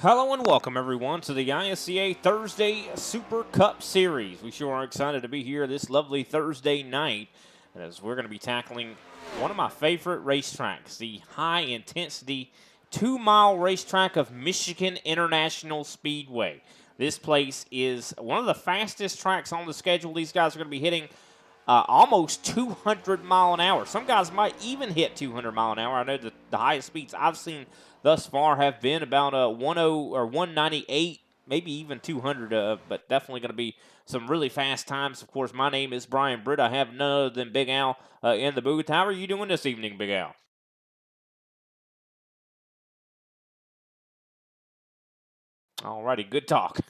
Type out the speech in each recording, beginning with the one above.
Hello and welcome everyone to the ISCA Thursday Super Cup Series. We sure are excited to be here this lovely Thursday night as we're going to be tackling one of my favorite racetracks, the high-intensity 2-mile racetrack of Michigan International Speedway. This place is one of the fastest tracks on the schedule. These guys are going to be hitting almost 200 mile an hour. Some guys might even hit 200 mile an hour. I know that the highest speeds I've seen thus far have been about 10 or 198, maybe even 200, but definitely going to be some really fast times. Of course, my name is Brian Britt. I have none other than Big Al in the booth. How are you doing this evening, Big Al? Alrighty, good talk.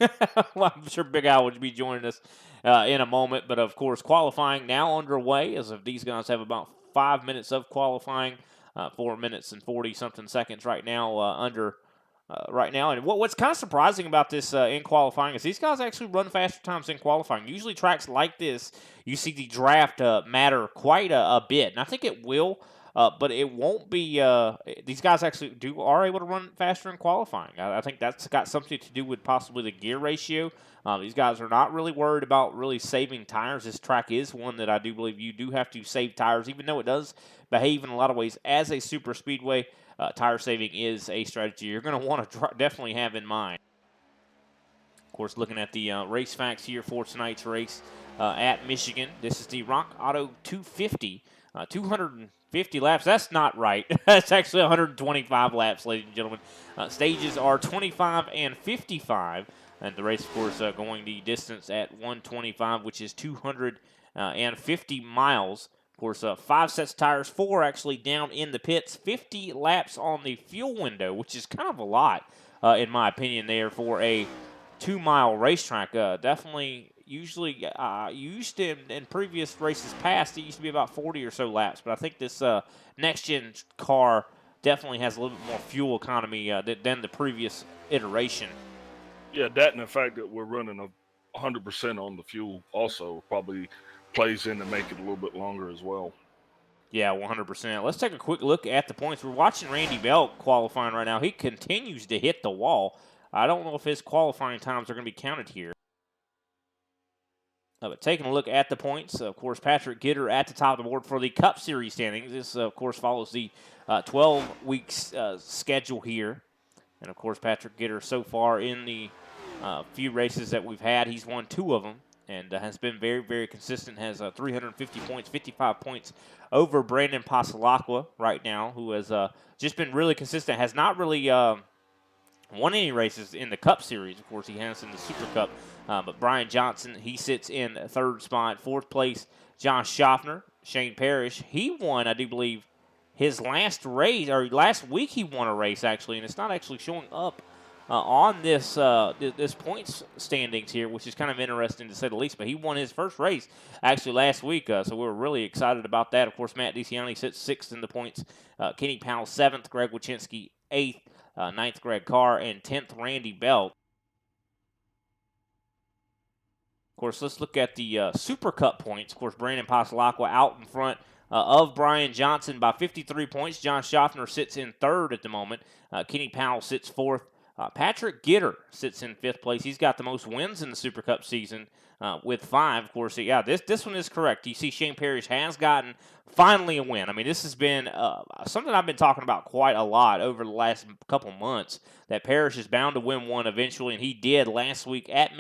Well, I'm sure Big Al will be joining us in a moment, but of course, qualifying now underway as if these guys have about 5 minutes of qualifying, 4 minutes and 40 something seconds right now right now. And what's kind of surprising about this in qualifying is these guys actually run faster times in qualifying. Usually, tracks like this, you see the draft matter quite a bit, and I think it will. But it won't be. These guys actually are able to run faster in qualifying. I think that's got something to do with possibly the gear ratio. These guys are not really worried about really saving tires. This track is one that I do believe you do have to save tires, even though it does behave in a lot of ways as a super speedway. Tire saving is a strategy you're going to want to definitely have in mind. Of course, looking at the race facts here for tonight's race at Michigan. This is the Rock Auto 250. 250 laps. That's not right. That's actually 125 laps, ladies and gentlemen. Stages are 25 and 55. And the race, of course, going the distance at 125, which is 250 miles. Of course, 5 sets of tires, 4 actually down in the pits, 50 laps on the fuel window, which is kind of a lot, in my opinion, there for a 2-mile racetrack. Definitely, usually, used to in previous races past, it used to be about 40 or so laps. But I think this next-gen car definitely has a little bit more fuel economy than the previous iteration. Yeah, that and the fact that we're running 100% on the fuel also probably plays in to make it a little bit longer as well. Yeah, 100%. Let's take a quick look at the points. We're watching Randy Belt qualifying right now. He continues to hit the wall. I don't know if his qualifying times are going to be counted here. But taking a look at the points, of course, Patrick Gitter at the top of the board for the Cup Series standings. This, of course, follows the 12 weeks schedule here. And, of course, Patrick Gitter so far in the few races that we've had, he's won 2 of them and has been very, very consistent, has 350 points, 55 points over Brandon Pasalacqua right now, who has just been really consistent, has not really won any races in the Cup Series. Of course, he has in the Super Cup. But Brian Johnson, he sits in third spot. Fourth place, Josh Schaffner. Shane Parrish, he won, I do believe, his last race, or last week he won a race, actually, and it's not actually showing up on this this points standings here, which is kind of interesting to say the least. But he won his first race actually last week, so we were really excited about that. Of course, Matt DeCiani sits 6th in the points. Kenny Powell 7th, Greg Wychinski 8th, 9th Greg Carr, and 10th Randy Belt. Of course, let's look at the Super Cup points. Of course, Brandon Pasalacqua out in front of Brian Johnson by 53 points. John Schaffner sits in 3rd at the moment. Kenny Powell sits 4th. Patrick Gitter sits in 5th place. He's got the most wins in the Super Cup season with 5. Of course, yeah, this one is correct. You see Shane Parrish has gotten finally a win. I mean, this has been something I've been talking about quite a lot over the last couple months, that Parrish is bound to win one eventually, and he did last week at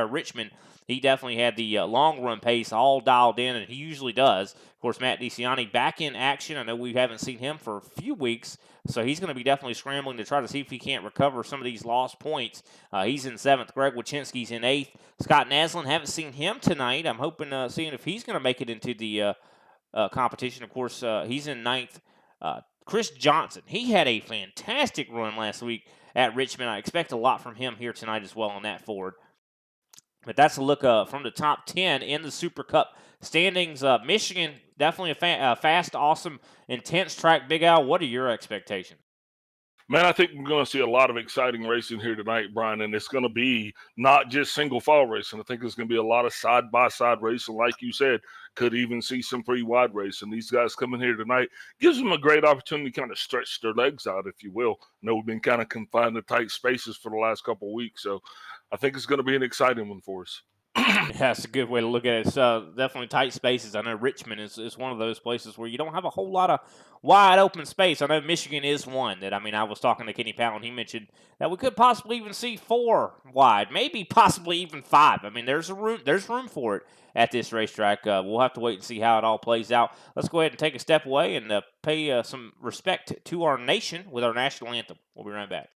Richmond. He definitely had the long run pace all dialed in, and he usually does. Of course, Matt DeCiani back in action. I know we haven't seen him for a few weeks, so he's going to be definitely scrambling to try to see if he can't recover some of these lost points. He's in 7th. Greg Wychinski's in 8th. Scott Naslin, haven't seen him tonight. I'm hoping seeing if he's going to make it into the competition. Of course, he's in 9th. Chris Johnson, he had a fantastic run last week at Richmond. I expect a lot from him here tonight as well on that Ford. But that's a look from the top 10 in the Super Cup standings. Michigan, definitely a fast, awesome, intense track. Big Al, what are your expectations? Man, I think we're going to see a lot of exciting racing here tonight, Brian, and it's going to be not just single file racing. I think there's going to be a lot of side-by-side racing, like you said, Could even see some free wide race. And these guys coming here tonight gives them a great opportunity to kind of stretch their legs out, if you will. I know we've been kind of confined to tight spaces for the last couple of weeks, so I think it's going to be an exciting one for us. Yeah, that's a good way to look at it. It's definitely tight spaces. I know Richmond is one of those places where you don't have a whole lot of wide open space. I know Michigan is one that, I was talking to Kenny Powell, and he mentioned that we could possibly even see 4 wide, maybe possibly even 5. There's room for it at this racetrack. We'll have to wait and see how it all plays out. Let's go ahead and take a step away and pay some respect to our nation with our national anthem. We'll be right back.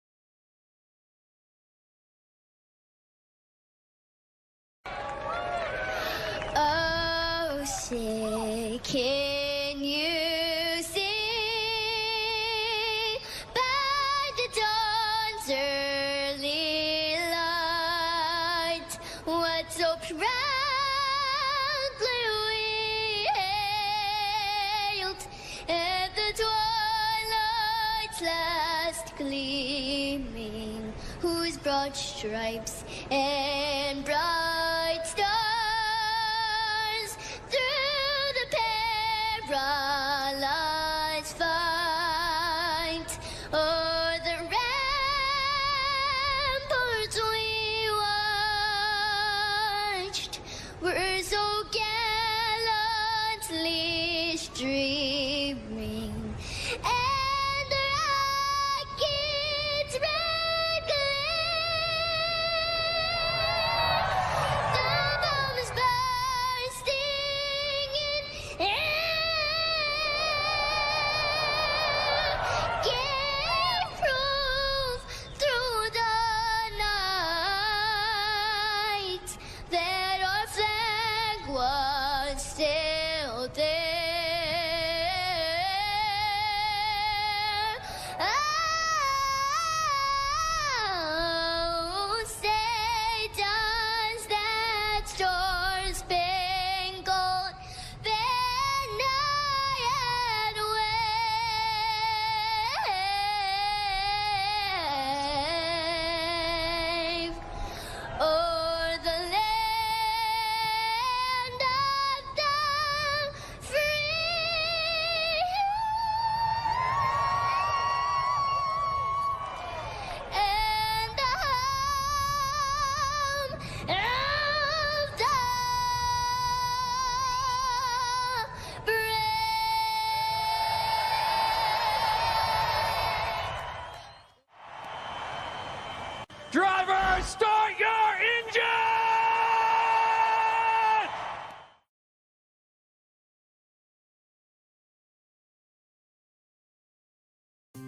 Oh, say, can you see by the dawn's early light what so proudly we hailed at the twilight's last gleaming, whose broad stripes and bright stars through the perilous fight o'er the ramparts we watched were so gallantly streaming, and the rocket's red glare, the bombs bursting in air, gave proof through the night that our flag was still there. Oh, say does that star-spangled banner yet wave o'er the land of the free and the home of the brave. Driver, start your engine!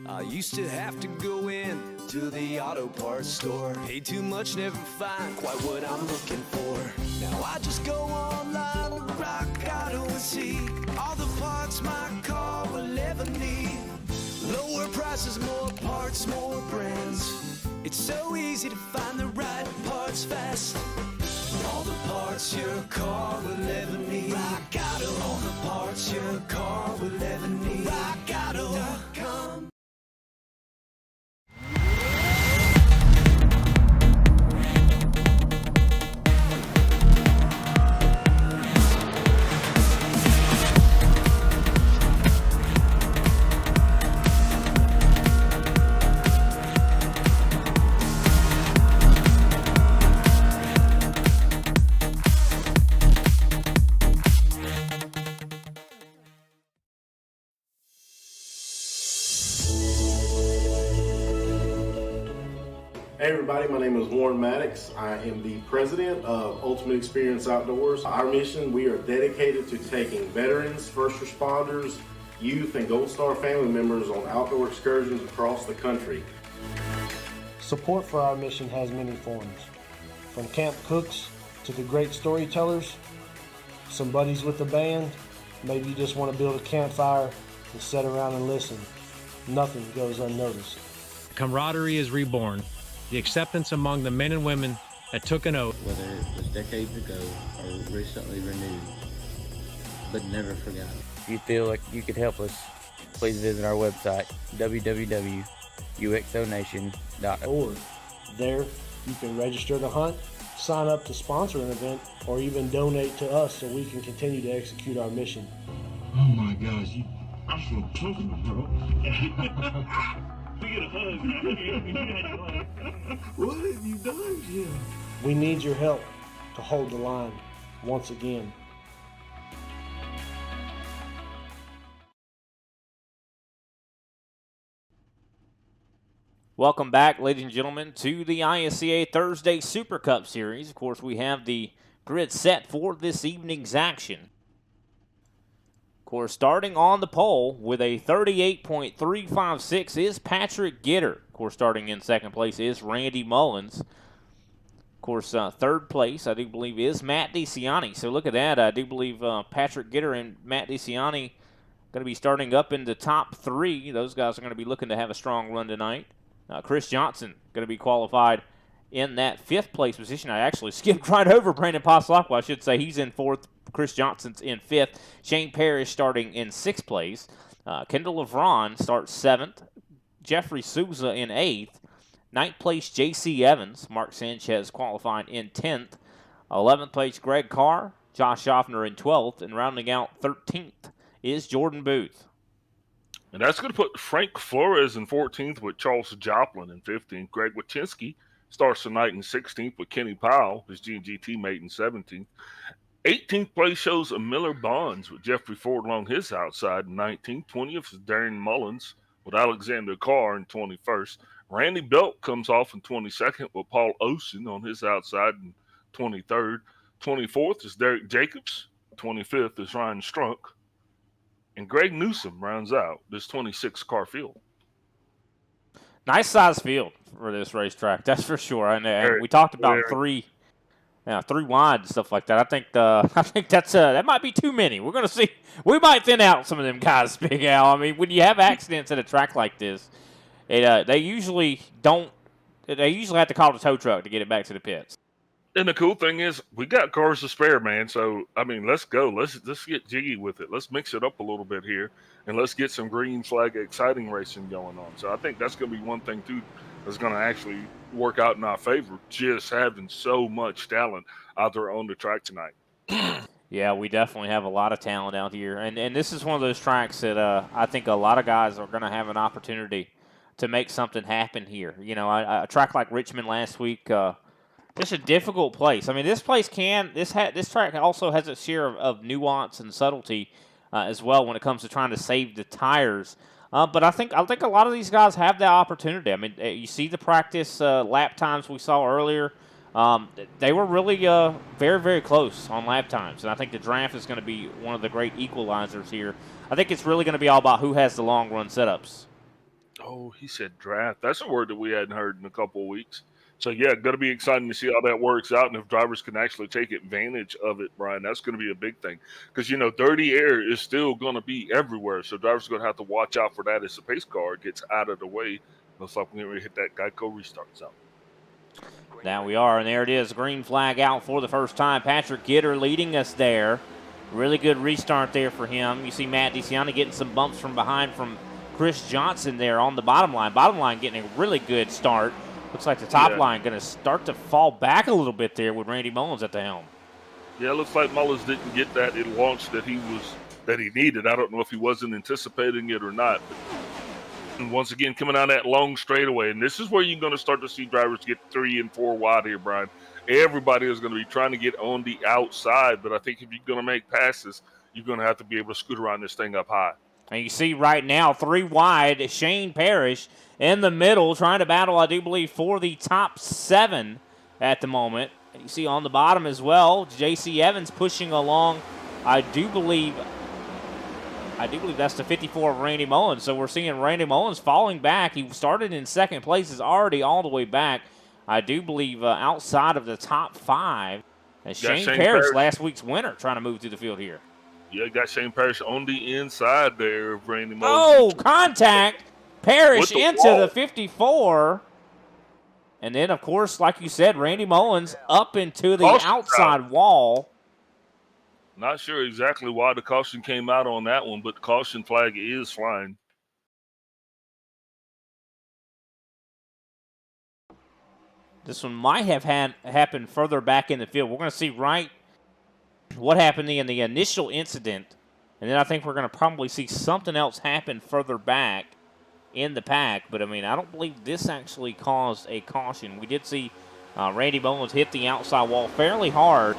I used to have to go in to the auto parts store. Pay too much, never find quite what I'm looking for. Now I just go online to Rock Auto and see all the parts my car will ever need. Lower prices, more parts, more brands. It's so easy to find the right parts fast. All the parts your car will ever need. Rock Auto. All the parts your car will ever need. RockAuto.com. Hey everybody, my name is Warren Maddox. I am the president of Ultimate Experience Outdoors. Our mission, we are dedicated to taking veterans, first responders, youth, and Gold Star family members on outdoor excursions across the country. Support for our mission has many forms, from camp cooks to the great storytellers, some buddies with the band, maybe you just want to build a campfire and sit around and listen. Nothing goes unnoticed. Camaraderie is reborn. The acceptance among the men and women that took an oath. Whether it was decades ago or recently renewed, but never forgotten. If you feel like you could help us, please visit our website, www.uxonation.org. There, you can register to hunt, sign up to sponsor an event, or even donate to us so we can continue to execute our mission. Oh my gosh, I feel comfortable, bro. We get a hug, man. What have you done, Jim? We need your help to hold the line once again. Welcome back, ladies and gentlemen, to the ISCA Thursday Super Cup Series. Of course, we have the grid set for this evening's action. Of course, starting on the pole with a 38.356 is Patrick Gitter. Of course, starting in second place is Randy Mullins. Of course, third place, I do believe, is Matt DeCiani. So look at that. I do believe Patrick Gitter and Matt DeCiani going to be starting up in the top three. Those guys are going to be looking to have a strong run tonight. Chris Johnson going to be qualified in that fifth place position. I actually skipped right over Brandon Poslakwa, I should say. He's in fourth. Chris Johnson's in fifth. Shane Parrish starting in sixth place. Kendall Levron starts seventh. Jeffrey Souza in eighth. Ninth place, J.C. Evans. Mark Sanchez qualifying in 10th. 11th place, Greg Carr. Josh Schaffner in 12th. And rounding out 13th is Jordan Booth. And that's going to put Frank Flores in 14th with Charles Joplin in 15th. Greg Wachinski starts tonight in 16th with Kenny Powell, his G&G teammate, in 17th. 18th place shows a Miller Bonds with Jeffrey Ford along his outside in 19th. 20th is Darren Mullins with Alexander Carr in 21st. Randy Belt comes off in 22nd with Paul Osen on his outside in 23rd. 24th is Derek Jacobs. 25th is Ryan Strunk. And Greg Newsom rounds out this 26-car field. Nice size field for this racetrack, that's for sure. And we talked about three wide and stuff like that. I think that might be too many. We're going to see. We might thin out some of them guys, Big Al. I mean, when you have accidents at a track like this, they usually don't. They usually have to call the tow truck to get it back to the pits. And the cool thing is, we got cars to spare, man. So, I mean, let's go. Let's get jiggy with it. Let's mix it up a little bit here, and let's get some green flag exciting racing going on. So I think that's going to be one thing, too, that's going to actually work out in our favor, just having so much talent out there on the track tonight. Yeah, we definitely have a lot of talent out here. And this is one of those tracks that I think a lot of guys are going to have an opportunity to make something happen here. You know, a track like Richmond last week, it's a difficult place. I mean, this track also has its share of nuance and subtlety as well when it comes to trying to save the tires. But I think a lot of these guys have that opportunity. I mean, you see the practice lap times we saw earlier. They were really very, very close on lap times. And I think the draft is going to be one of the great equalizers here. I think it's really going to be all about who has the long run setups. Oh, he said draft. That's a word that we hadn't heard in a couple of weeks. So, yeah, going to be exciting to see how that works out and if drivers can actually take advantage of it, Brian. That's going to be a big thing because, you know, dirty air is still going to be everywhere. So drivers are going to have to watch out for that as the pace car gets out of the way. Looks like we're going to hit that Geico restart zone. Now we are, and there it is. Green flag out for the first time. Patrick Gitter leading us there. Really good restart there for him. You see Matt DeCiani getting some bumps from behind from Chris Johnson there on the bottom line. Bottom line getting a really good start. Looks like the top line going to start to fall back a little bit there with Randy Mullins at the helm. Yeah, it looks like Mullins didn't get that launch that he needed. I don't know if he wasn't anticipating it or not. And once again, coming out that long straightaway, and this is where you're going to start to see drivers get 3 and 4 wide here, Brian. Everybody is going to be trying to get on the outside, but I think if you're going to make passes, you're going to have to be able to scoot around this thing up high. And you see right now, 3 wide, Shane Parrish in the middle, trying to battle, I do believe, for the top 7 at the moment. And you see on the bottom as well, J.C. Evans pushing along, I do believe that's the 54 of Randy Mullins. So we're seeing Randy Mullins falling back. He started in second place, is already all the way back, I do believe, outside of the top 5. And Shane Parrish, last week's winner, trying to move through the field here. Yeah, got Shane Parrish on the inside there of Randy Oh, Mullins. contact! Parrish into the 54. And then, of course, like you said, Randy Mullins up into the outside wall. Not sure exactly why the caution came out on that one, but the caution flag is flying. This one might have happened further back in the field. We're going to see what happened in the initial incident, and then I think we're going to probably see something else happen further back in the pack. But, I mean, I don't believe this actually caused a caution. We did see Randy Bowens hit the outside wall fairly hard.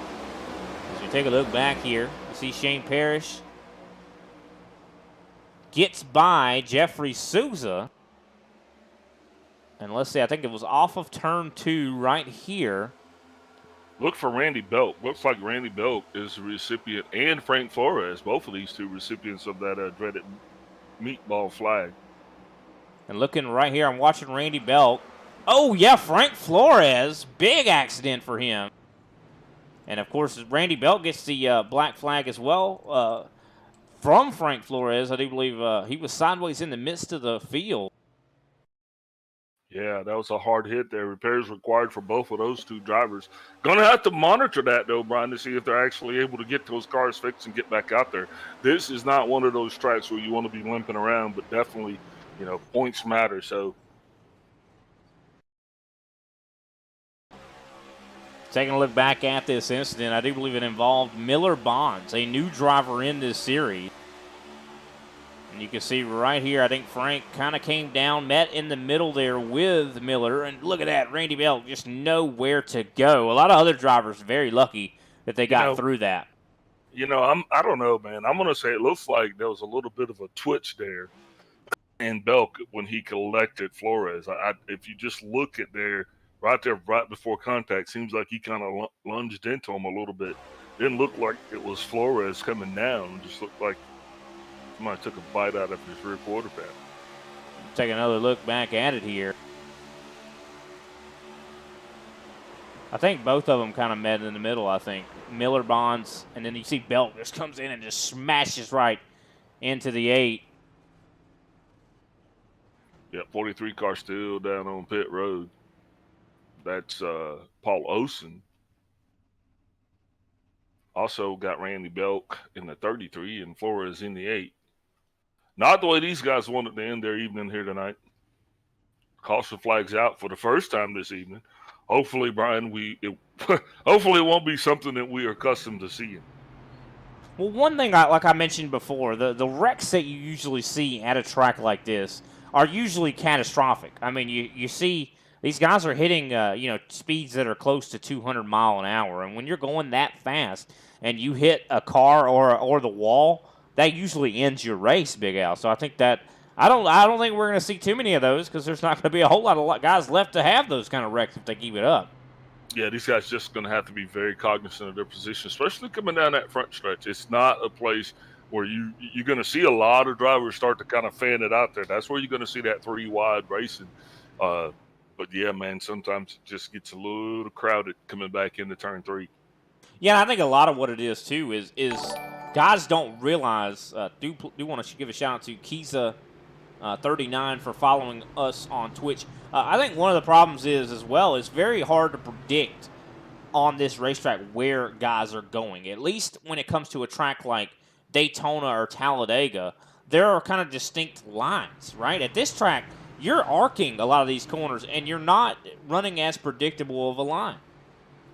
As we take a look back here, you see Shane Parrish gets by Jeffrey Souza. And let's see, I think it was off of turn 2 right here. Look for Randy Belk. Looks like Randy Belk is the recipient, and Frank Flores, both of these two recipients of that dreaded meatball flag. And looking right here, I'm watching Randy Belk. Oh, yeah, Frank Flores. Big accident for him. And, of course, Randy Belk gets the black flag as well from Frank Flores. I do believe he was sideways in the midst of the field. Yeah, that was a hard hit there. Repairs required for both of those two drivers. Going to have to monitor that, though, Brian, to see if they're actually able to get those cars fixed and get back out there. This is not one of those tracks where you want to be limping around, but definitely, you know, points matter. So, taking a look back at this incident, I do believe it involved Miller Bonds, a new driver in this series. And you can see right here, I think Frank kind of came down, met in the middle there with Miller. And look at that, Randy Belk just nowhere to go. A lot of other drivers very lucky that they got through that. You know, I don't know, man. I'm going to say it looks like there was a little bit of a twitch there in Belk when he collected Flores. If you just look at there, right before contact, seems like he kind of lunged into him a little bit. Didn't look like it was Flores coming down. Just looked like somebody took a bite out of his rear quarter panel. Take another look back at it here. I think both of them kind of met in the middle, I think. Miller Bonds, and then you see Belk just comes in and just smashes right into the 8. Yeah, 43 car still down on pit road. That's Paul Osen. Also got Randy Belk in the 33 and Flores in the 8. Not the way these guys wanted to end their evening here tonight. Caution flags out for the first time this evening. Hopefully, Brian, hopefully it won't be something that we are accustomed to seeing. Well, one thing, like I mentioned before, the wrecks that you usually see at a track like this are usually catastrophic. I mean, you see these guys are hitting speeds that are close to 200 mile an hour, and when you're going that fast and you hit a car or the wall, that usually ends your race, Big Al. So I think that I don't think we're going to see too many of those because there's not going to be a whole lot of guys left to have those kind of wrecks if they keep it up. Yeah, these guys just going to have to be very cognizant of their position, especially coming down that front stretch. It's not a place where you're going to see a lot of drivers start to kind of fan it out there. That's where you're going to see that 3 wide racing. But yeah, man, sometimes it just gets a little crowded coming back into turn 3. Yeah, I think a lot of what it is too is guys don't realize. Do want to give a shout out to Kiza 39 for following us on Twitch. I think one of the problems is as well, it's very hard to predict on this racetrack where guys are going. At least when it comes to a track like Daytona or Talladega, there are kind of distinct lines, right? At this track, you're arcing a lot of these corners, and you're not running as predictable of a line.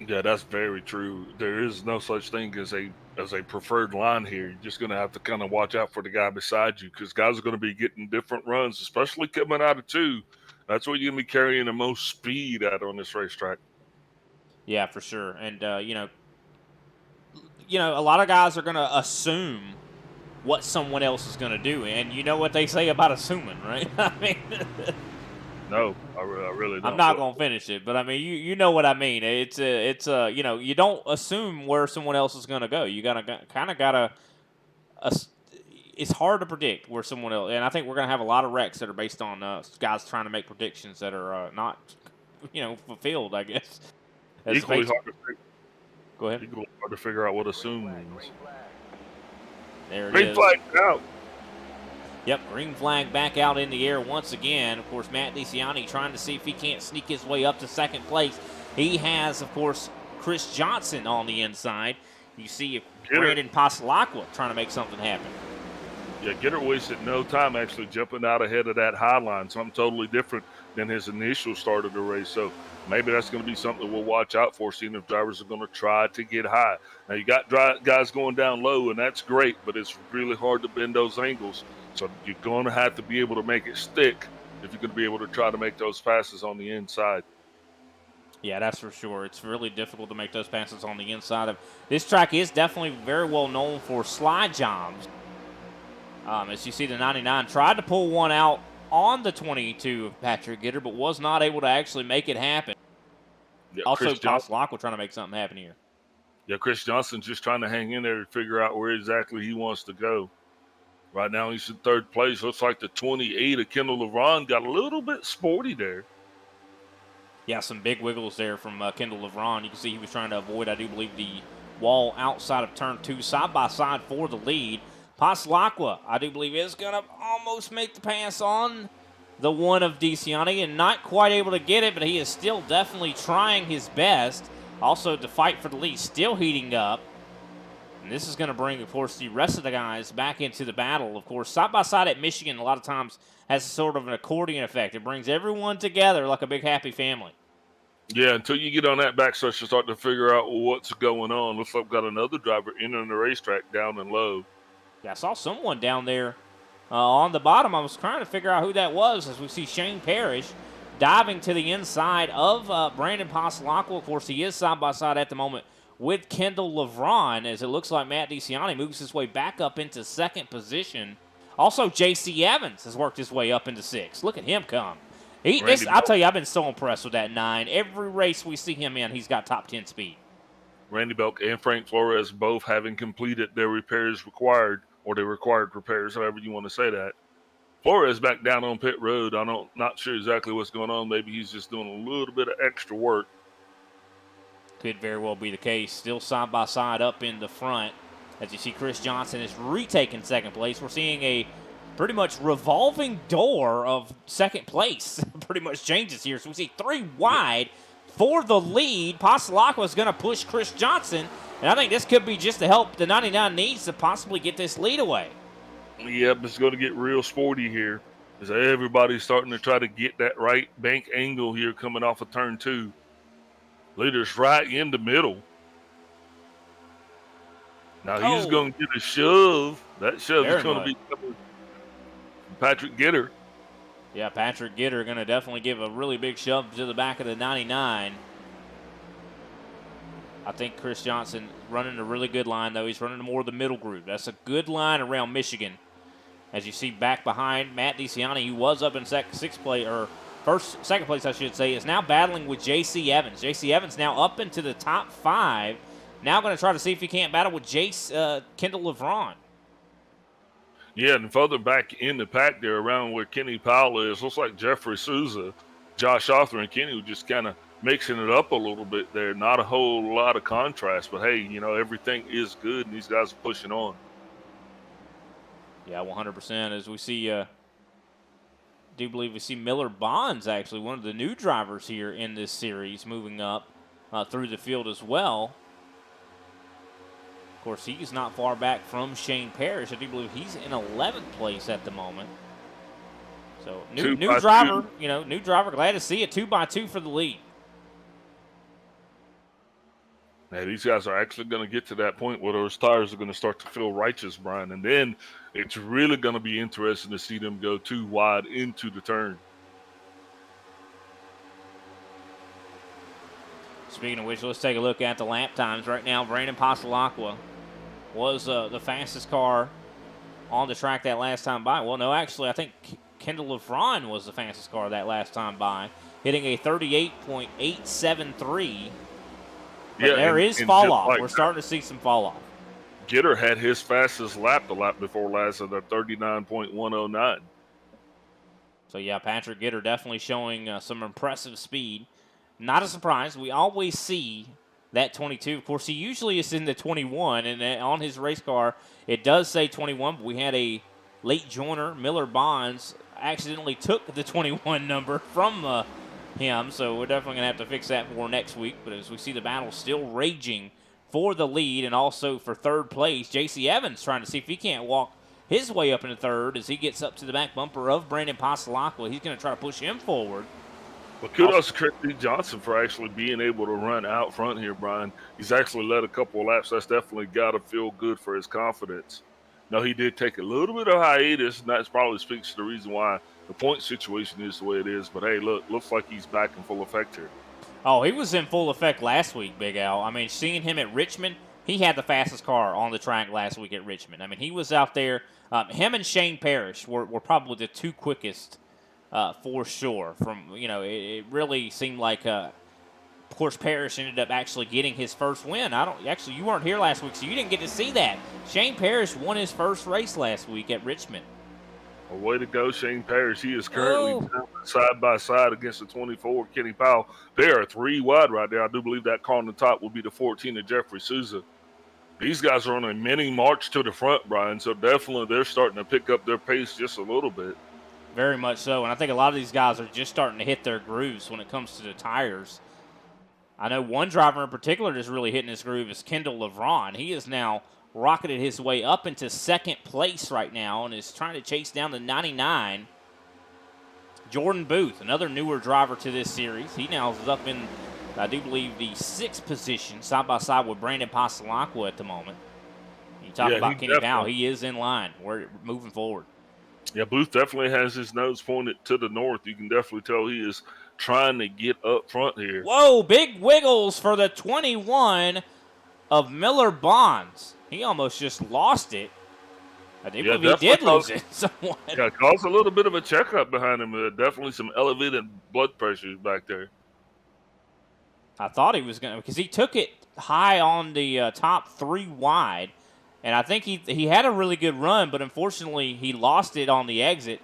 Yeah, that's very true. There is no such thing as a preferred line here. You're just going to have to kind of watch out for the guy beside you because guys are going to be getting different runs, especially coming out of 2. That's where you're going to be carrying the most speed out on this racetrack. Yeah, for sure. And, a lot of guys are going to assume what someone else is going to do. And you know what they say about assuming, right? I mean, no, I really don't. I'm not going to finish it, but I mean, you know what I mean. It's you don't assume where someone else is going to go. You gotta it's hard to predict where someone else, and I think we're going to have a lot of wrecks that are based on guys trying to make predictions that are not, fulfilled, I guess. Equally hard to figure. Go ahead. Equally hard to figure out what assume means. There it Green is. flag out. Yep, green flag back out in the air once again. Of course, Matt DeCiani trying to see if he can't sneak his way up to second place. He has, of course, Chris Johnson on the inside. You see Brandon Pasalacqua trying to make something happen. Yeah, Gitter wasted no time actually jumping out ahead of that high line, something totally different than his initial start of the race. So maybe that's going to be something we'll watch out for, seeing if drivers are going to try to get high. Now, you got guys going down low, and that's great, but it's really hard to bend those angles. So you're going to have to be able to make it stick if you're going to be able to try to make those passes on the inside. Yeah, that's for sure. It's really difficult to make those passes on the inside of this track. Is definitely very well known for slide jobs. As you see, the 99 tried to pull one out on the 22 of Patrick Gitter, but was not able to actually make it happen. Yeah, Also, Passalacqua trying to make something happen here. Yeah, Chris Johnson's just trying to hang in there to figure out where exactly he wants to go. Right now, he's in third place. Looks like the 28 of Kendall LeBron got a little bit sporty there. Yeah, some big wiggles there from Kendall LeBron. You can see he was trying to avoid, I do believe, the wall outside of turn 2, side by side for the lead. Passalacqua, I do believe, is going to almost make the pass on the one of DeCiani and not quite able to get it, but he is still definitely trying his best. Also to fight for the lead, still heating up. And this is going to bring, of course, the rest of the guys back into the battle. Of course, side by side at Michigan a lot of times has sort of an accordion effect. It brings everyone together like a big happy family. Yeah, until you get on that backstretch, you start to figure out what's going on. Looks like we've got another driver entering the racetrack down and low. Yeah, I saw someone down there on the bottom. I was trying to figure out who that was as we see Shane Parrish diving to the inside of Brandon Passalacqua. Of course, he is side by side at the moment with Kendall LeBron, as it looks like Matt DeCiani moves his way back up into second position. Also, J.C. Evans has worked his way up into 6th. Look at him come. I'll tell you, I've been so impressed with that 9. Every race we see him in, he's got top 10 speed. Randy Belk and Frank Flores both having completed their repairs required, or their required repairs, however you want to say that. Flores back down on pit road. Not sure exactly what's going on. Maybe he's just doing a little bit of extra work. Could very well be the case. Still side by side up in the front. As you see, Chris Johnson is retaking second place. We're seeing a pretty much revolving door of second place. Pretty much changes here. So we see 3 wide for the lead. Passalacqua is going to push Chris Johnson. And I think this could be just the help the 99 needs to possibly get this lead away. Yep, it's going to get real sporty here as everybody's starting to try to get that right bank angle here coming off of turn 2. Leader's right in the middle. Now he's going to get a shove. That shove is going to be coming from Patrick Gitter. Yeah, Patrick Gitter going to definitely give a really big shove to the back of the 99. I think Chris Johnson running a really good line, though. He's running more of the middle group. That's a good line around Michigan. As you see back behind Matt DeCiani, who was up in second place, I should say, is now battling with J.C. Evans. J.C. Evans now up into the top 5. Now going to try to see if he can't battle with Kendall LeBron. Yeah, and further back in the pack there around where Kenny Powell is, looks like Jeffrey Souza, Josh Arthur, and Kenny were just kind of mixing it up a little bit there. Not a whole lot of contrast, but hey, everything is good, and these guys are pushing on. Yeah, 100%. As we see, do believe we see Miller Bonds, actually, one of the new drivers here in this series, moving up through the field as well. Of course, he's not far back from Shane Parrish. I do believe he's in 11th place at the moment. So, new driver, new driver. Glad to see it. 2x2 for the lead. Now, these guys are actually going to get to that point where those tires are going to start to feel righteous, Brian. And then it's really going to be interesting to see them go 2 wide into the turn. Speaking of which, let's take a look at the lap times right now. Brandon Passalacqua was the fastest car on the track that last time by. Well, no, actually, I think Kendall LeBron was the fastest car that last time by, hitting a 38.873. But yeah, there is fall off. We're starting to see some fall off. Gitter had his fastest lap the lap before last at a 39.109. So, yeah, Patrick Gitter definitely showing some impressive speed. Not a surprise. We always see that 22. Of course, he usually is in the 21, and on his race car, it does say 21, but we had a late joiner, Miller Bonds, accidentally took the 21 number from him, so we're definitely going to have to fix that for next week. But as we see the battle still raging for the lead and also for third place, J.C. Evans trying to see if he can't walk his way up into third as he gets up to the back bumper of Brandon Pasalakwa. He's going to try to push him forward. But kudos to Chris D. Johnson for actually being able to run out front here, Brian. He's actually led a couple of laps. That's definitely got to feel good for his confidence. Now, he did take a little bit of hiatus, and that probably speaks to the reason why the point situation is the way it is. But, hey, looks like he's back in full effect here. Oh, he was in full effect last week, Big Al. I mean, seeing him at Richmond, he had the fastest car on the track last week at Richmond. I mean, he was out there. Him and Shane Parrish were probably the two quickest for sure. It really seemed like, of course, Parrish ended up actually getting his first win. You weren't here last week, so you didn't get to see that. Shane Parrish won his first race last week at Richmond. Well, way to go, Shane Parrish. He is currently side by side against the 24, Kenny Powell. They are 3 wide right there. I do believe that car on the top will be the 14 of Jeffrey Souza. These guys are on a mini march to the front, Brian, so definitely they're starting to pick up their pace just a little bit. Very much so, and I think a lot of these guys are just starting to hit their grooves when it comes to the tires. I know one driver in particular that's really hitting his groove is Kendall LeVron. He is now rocketed his way up into second place right now and is trying to chase down the 99. Jordan Booth, another newer driver to this series. He now is up in, I do believe, the 6th position, side by side with Brandon Pasalakwa at the moment. You talk about Kenny Powell, he is in line. We're moving forward. Yeah, Booth definitely has his nose pointed to the north. You can definitely tell he is trying to get up front here. Whoa, big wiggles for the 21 of Miller Bonds. He almost just lost it. I think he did lose it somewhat. Yeah, caused a little bit of a checkup behind him. Definitely some elevated blood pressure back there. I thought he was going to, because he took it high on the top 3 wide. And I think he had a really good run, but unfortunately he lost it on the exit.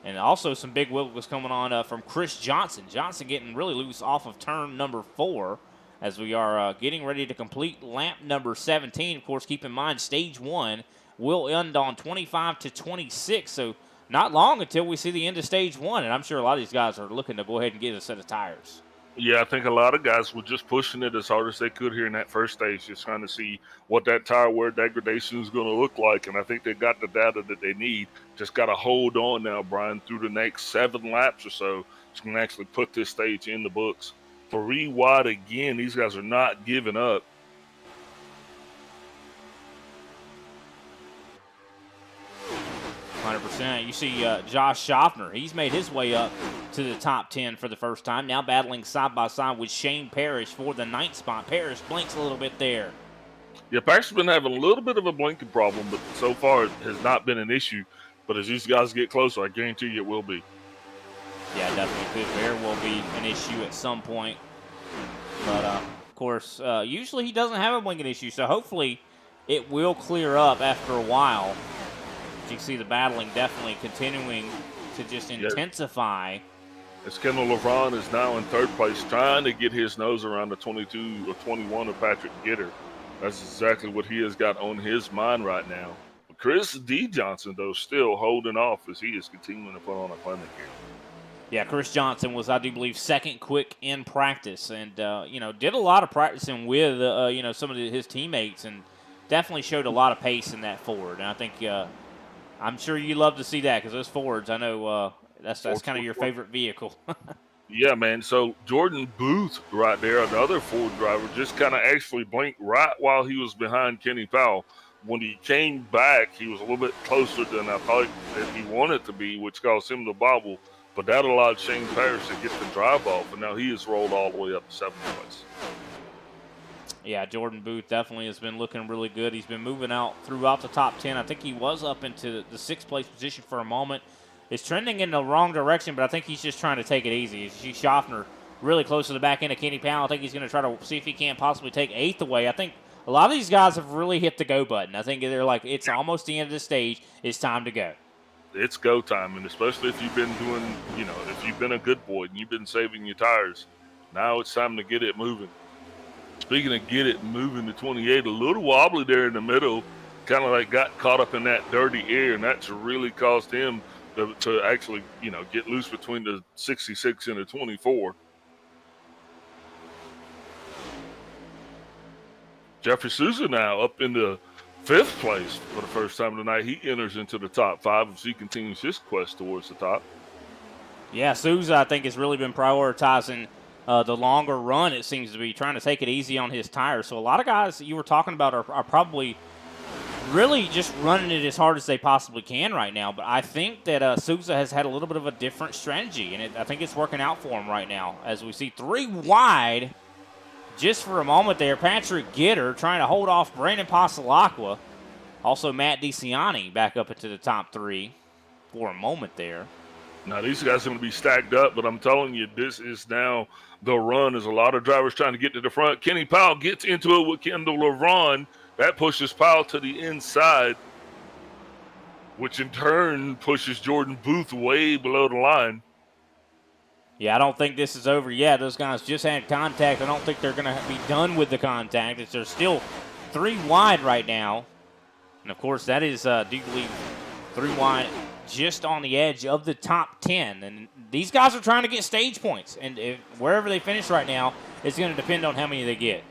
And also some big wiggles coming on from Chris Johnson. Johnson getting really loose off of turn number 4 as we are getting ready to complete lap number 17. Of course, keep in mind, stage 1 will end on 25 to 26. So not long until we see the end of stage 1. And I'm sure a lot of these guys are looking to go ahead and get a set of tires. Yeah, I think a lot of guys were just pushing it as hard as they could here in that first stage, just trying to see what that tire wear degradation is going to look like. And I think they got the data that they need. Just got to hold on now, Brian, through the next 7 laps or so to can actually put this stage in the books. 3 wide again. These guys are not giving up. 100%. You see Josh Schaffner. He's made his way up to the top 10 for the first time. Now battling side by side with Shane Parrish for the 9th spot. Parrish blinks a little bit there. Yeah, Parrish has been having a little bit of a blinking problem, but so far it has not been an issue. But as these guys get closer, I guarantee you it will be. Yeah, definitely could very well be an issue at some point. But, of course, usually he doesn't have a blinking issue, so hopefully it will clear up after a while. You can see the battling definitely continuing to just intensify. As Kendall LeVron is now in 3rd place, trying to get his nose around the 22 or 21 of Patrick Gitter. That's exactly what he has got on his mind right now. But Chris D. Johnson, though, still holding off as he is continuing to put on a clinic here. Yeah, Chris Johnson was, I do believe, 2nd quick in practice and, did a lot of practicing with, some of his teammates and definitely showed a lot of pace in that Ford. And I think I'm sure you love to see that because those Fords, I know that's kind of your favorite vehicle. Yeah, man. So Jordan Booth right there, another Ford driver, just kind of actually blinked right while he was behind Kenny Powell. When he came back, he was a little bit closer than I thought that he wanted to be, which caused him to bobble. But that allowed Shane Parrish to get the drive off, and now he has rolled all the way up to 7th place. Yeah, Jordan Booth definitely has been looking really good. He's been moving out throughout the top 10. I think he was up into the 6th place position for a moment. It's trending in the wrong direction, but I think he's just trying to take it easy. You see Schaffner really close to the back end of Kenny Powell. I think he's going to try to see if he can't possibly take 8th away. I think a lot of these guys have really hit the go button. I think they're like, it's almost the end of the stage. It's time to go. It's go time, and especially if you've been doing, if you've been a good boy and you've been saving your tires, now it's time to get it moving. Speaking of get it moving to 28, a little wobbly there in the middle, kind of like got caught up in that dirty air, and that's really caused him to actually, get loose between the 66 and the 24. Jeffrey Souza now up in the fifth place for the first time tonight. He enters into the top 5 as he continues his quest towards the top. Yeah, Souza, I think, has really been prioritizing the longer run, it seems to be, trying to take it easy on his tires. So a lot of guys that you were talking about are probably really just running it as hard as they possibly can right now. But I think that Souza has had a little bit of a different strategy, and I think it's working out for him right now. As we see 3 wide just for a moment there. Patrick Gitter trying to hold off Brandon Pasalacqua. Also Matt DeCiani back up into the top 3 for a moment there. Now, these guys are going to be stacked up, but I'm telling you, this is now the run. There's a lot of drivers trying to get to the front. Kenny Powell gets into it with Kendall LeVron. That pushes Powell to the inside, which in turn pushes Jordan Booth way below the line. Yeah, I don't think this is over yet. Those guys just had contact. I don't think they're going to be done with the contact. They're still 3 wide right now. And, of course, that is, do you believe, 3 wide just on the edge of the top 10. And these guys are trying to get stage points. And wherever they finish right now, it's going to depend on how many they get.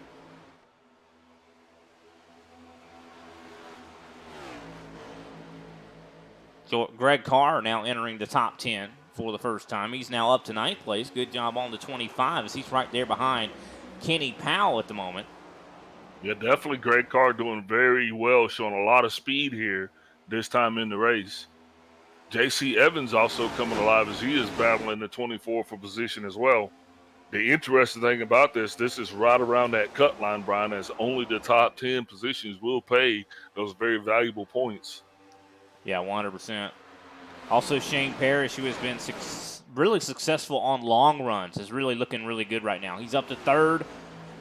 So Greg Carr now entering the top 10 for the first time. He's now up to 9th place. Good job on the 25 as he's right there behind Kenny Powell at the moment. Yeah, definitely Greg Carr doing very well, showing a lot of speed here this time in the race. J.C. Evans also coming alive as he is battling the 24 for position as well. The interesting thing about this is right around that cut line, Brian, as only the top 10 positions will pay those very valuable points. Yeah, 100%. Also, Shane Parrish, who has been really successful on long runs, is really looking really good right now. He's up to 3rd.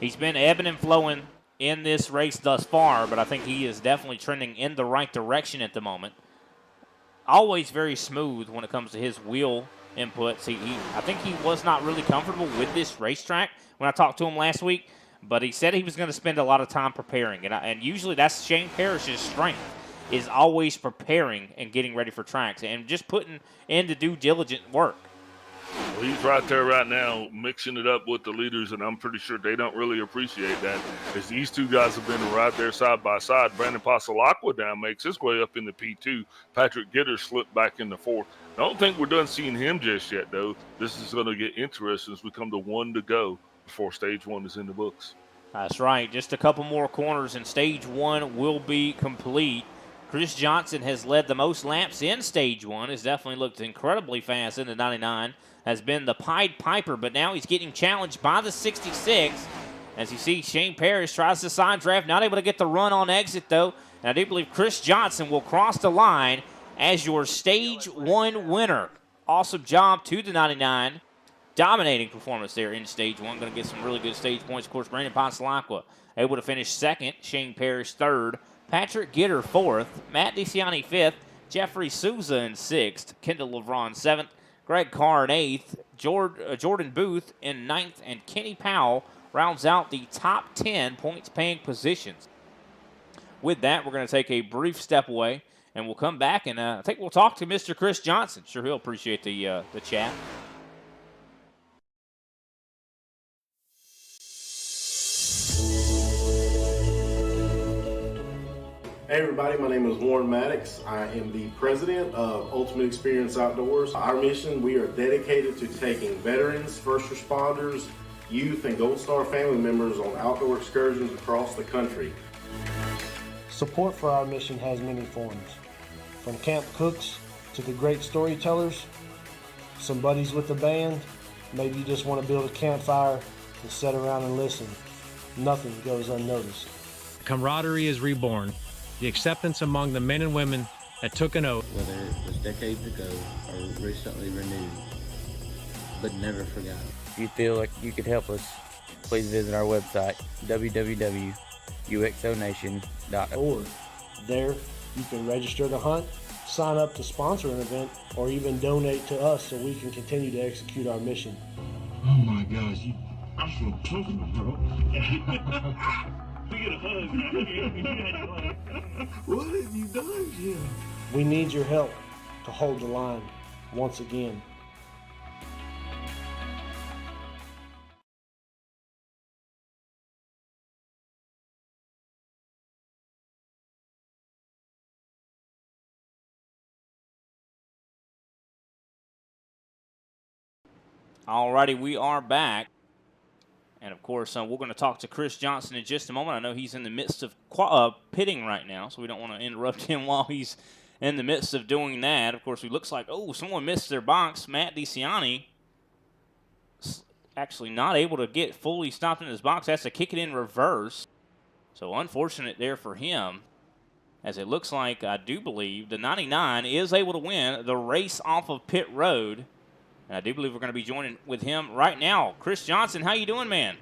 He's been ebbing and flowing in this race thus far, but I think he is definitely trending in the right direction at the moment. Always very smooth when it comes to his wheel inputs. I think he was not really comfortable with this racetrack when I talked to him last week, but he said he was going to spend a lot of time preparing, and usually that's Shane Parrish's strength, is always preparing and getting ready for tracks and just putting in the due diligent work. Well, he's right there right now mixing it up with the leaders, and I'm pretty sure they don't really appreciate that, as these two guys have been right there side by side. Brandon Pasalacqua down makes his way up into P2. Patrick Gitter slipped back into 4th. I don't think we're done seeing him just yet, though. This is going to get interesting as we come to 1 to go before stage 1 is in the books. That's right. Just a couple more corners, and stage 1 will be complete. Chris Johnson has led the most laps in stage 1. Has definitely looked incredibly fast in the 99. Has been the Pied Piper, but now he's getting challenged by the 66. As you see, Shane Parrish tries to side draft, not able to get the run on exit, though. And I do believe Chris Johnson will cross the line as your stage 1 winner. Awesome job to the 99. Dominating performance there in stage 1. Going to get some really good stage points. Of course, Brandon Pasalacqua able to finish 2nd. Shane Parrish 3rd. Patrick Gitter 4th. Matt DeCiani 5th. Jeffrey Souza in 6th. Kendall LeVron 7th. Greg Carr in 8th, Jordan Booth in 9th, and Kenny Powell rounds out the top 10 points-paying positions. With that, we're going to take a brief step away, and we'll come back, and I think we'll talk to Mr. Chris Johnson. Sure, he'll appreciate the chat. Hey everybody, my name is Warren Maddox. I am the president of Ultimate Experience Outdoors. Our mission, we are dedicated to taking veterans, first responders, youth, and Gold Star family members on outdoor excursions across the country. Support for our mission has many forms. From camp cooks to the great storytellers, some buddies with the band, maybe you just want to build a campfire and sit around and listen. Nothing goes unnoticed. Camaraderie is reborn. The acceptance among the men and women that took an oath. Whether it was decades ago or recently renewed, but never forgot. If you feel like you could help us, please visit our website, www.uxonation.org. There, you can register to hunt, sign up to sponsor an event, or even donate to us so we can continue to execute our mission. Oh my gosh, I feel tough, bro. We get a hug, man. What have you done, Jim? We need your help to hold the line once again. All righty, we are back. And, of course, we're going to talk to Chris Johnson in just a moment. I know he's in the midst of pitting right now, so we don't want to interrupt him while he's in the midst of doing that. Of course, it looks like, someone missed their box. Matt DeCiani actually not able to get fully stopped in his box. Has to kick it in reverse. So unfortunate there for him, as it looks like, I do believe, the 99 is able to win the race off of pit road. And I do believe we're going to be joining with him right now. Chris Johnson, how you doing, man?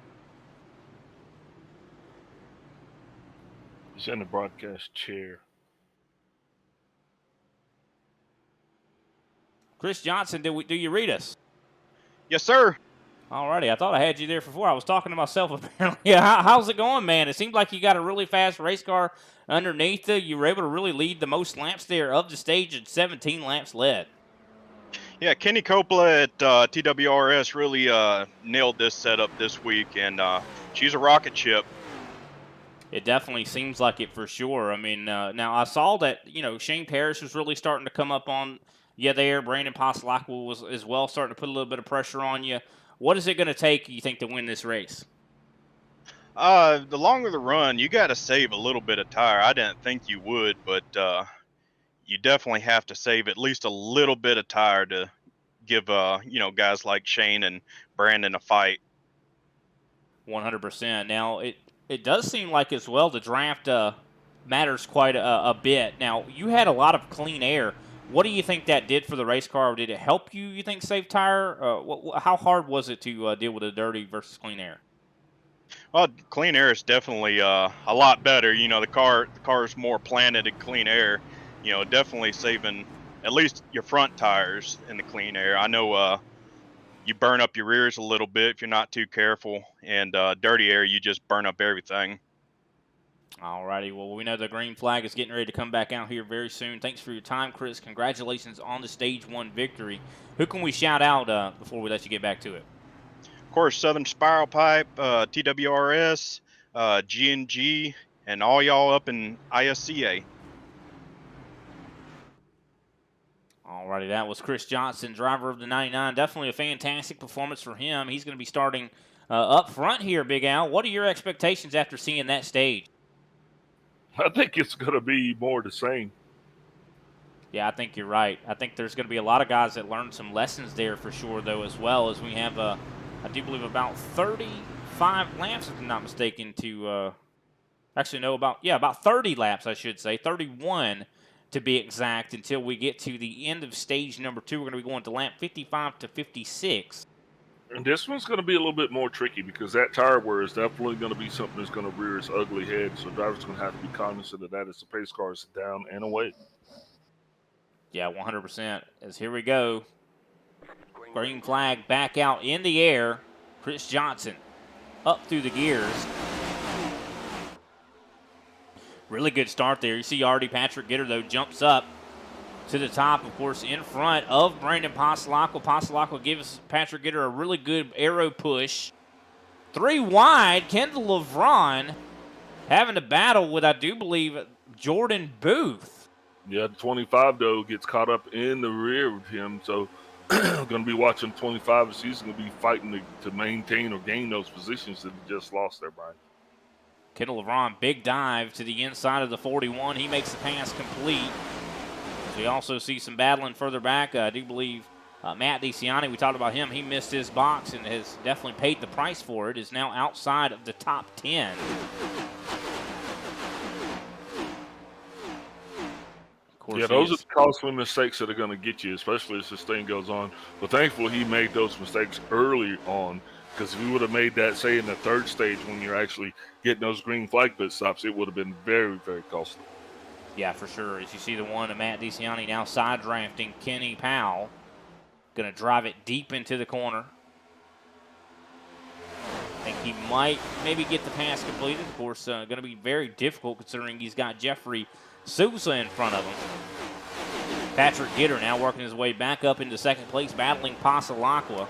He's in the broadcast chair. Chris Johnson, do you read us? Yes, sir. Alrighty, I thought I had you there before. I was talking to myself apparently. Yeah, how's it going, man? It seemed like you got a really fast race car underneath you. You were able to really lead the most laps there of the stage at 17 laps led. Yeah, Kenny Coppola at TWRS really nailed this setup this week, and she's a rocket ship. It definitely seems like it for sure. I mean, now I saw that, Shane Parrish was really starting to come up on you there. Brandon Passalacqua was as well starting to put a little bit of pressure on you. What is it going to take, you think, to win this race? The longer the run, you got to save a little bit of tire. I didn't think you would, but you definitely have to save at least a little bit of tire to give, guys like Shane and Brandon a fight. 100%. Now, it does seem like as well the draft matters quite a bit. Now, you had a lot of clean air. What do you think that did for the race car? Did it help you think, save tire? How hard was it to deal with the dirty versus clean air? Well, clean air is definitely a lot better. The car is more planted in clean air. Definitely saving at least your front tires in the clean air. I know you burn up your rears a little bit if you're not too careful, and dirty air, you just burn up everything. All righty. Well, we know the green flag is getting ready to come back out here very soon. Thanks for your time, Chris. Congratulations on the Stage 1 victory. Who can we shout out before we let you get back to it? Of course, Southern Spiral Pipe, TWRS, G&G, and all y'all up in ISCA. All righty. That was Chris Johnson, driver of the 99. Definitely a fantastic performance for him. He's going to be starting up front here, Big Al. What are your expectations after seeing that stage? I think it's going to be more the same. Yeah, I think you're right. I think there's going to be a lot of guys that learn some lessons there for sure, though, as well, as we have, I do believe, about 35 laps, if I'm not mistaken, to about 30 laps, I should say, 31 to be exact, until we get to the end of stage number 2. We're going to be going to lap 55 to 56. And this one's going to be a little bit more tricky because that tire wear is definitely going to be something that's going to rear its ugly head. So drivers are going to have to be cognizant of that as the pace car is down and away. Yeah, 100%. As here we go. Green flag back out in the air. Chris Johnson up through the gears. Really good start there. You see already Patrick Gitter, though, jumps up to the top, of course, in front of Brandon Passalacqua. Passalacqua gives Patrick Gitter a really good arrow push. 3 wide, Kendall LeVron having to battle with, I do believe, Jordan Booth. Yeah, the 25, though, gets caught up in the rear of him. So going to be watching 25 as he's going to be fighting to maintain or gain those positions that he just lost there, Brian. Kendall LeVron, big dive to the inside of the 41. He makes the pass complete. We also see some battling further back. I do believe Matt DeCiani, we talked about him. He missed his box and has definitely paid the price for it, is now outside of the top 10. Yeah, those are the costly mistakes that are going to get you, especially as this thing goes on. But thankfully, he made those mistakes early on, because if he would have made that, say, in the third stage when you're actually getting those green flag pit stops, it would have been very, very costly. Yeah, for sure. As you see the one of Matt DeCiani now side drafting Kenny Powell. Going to drive it deep into the corner. I think he might maybe get the pass completed. Of course, going to be very difficult considering he's got Jeffrey Sousa in front of him. Patrick Gitter now working his way back up into second place, battling Passalacqua.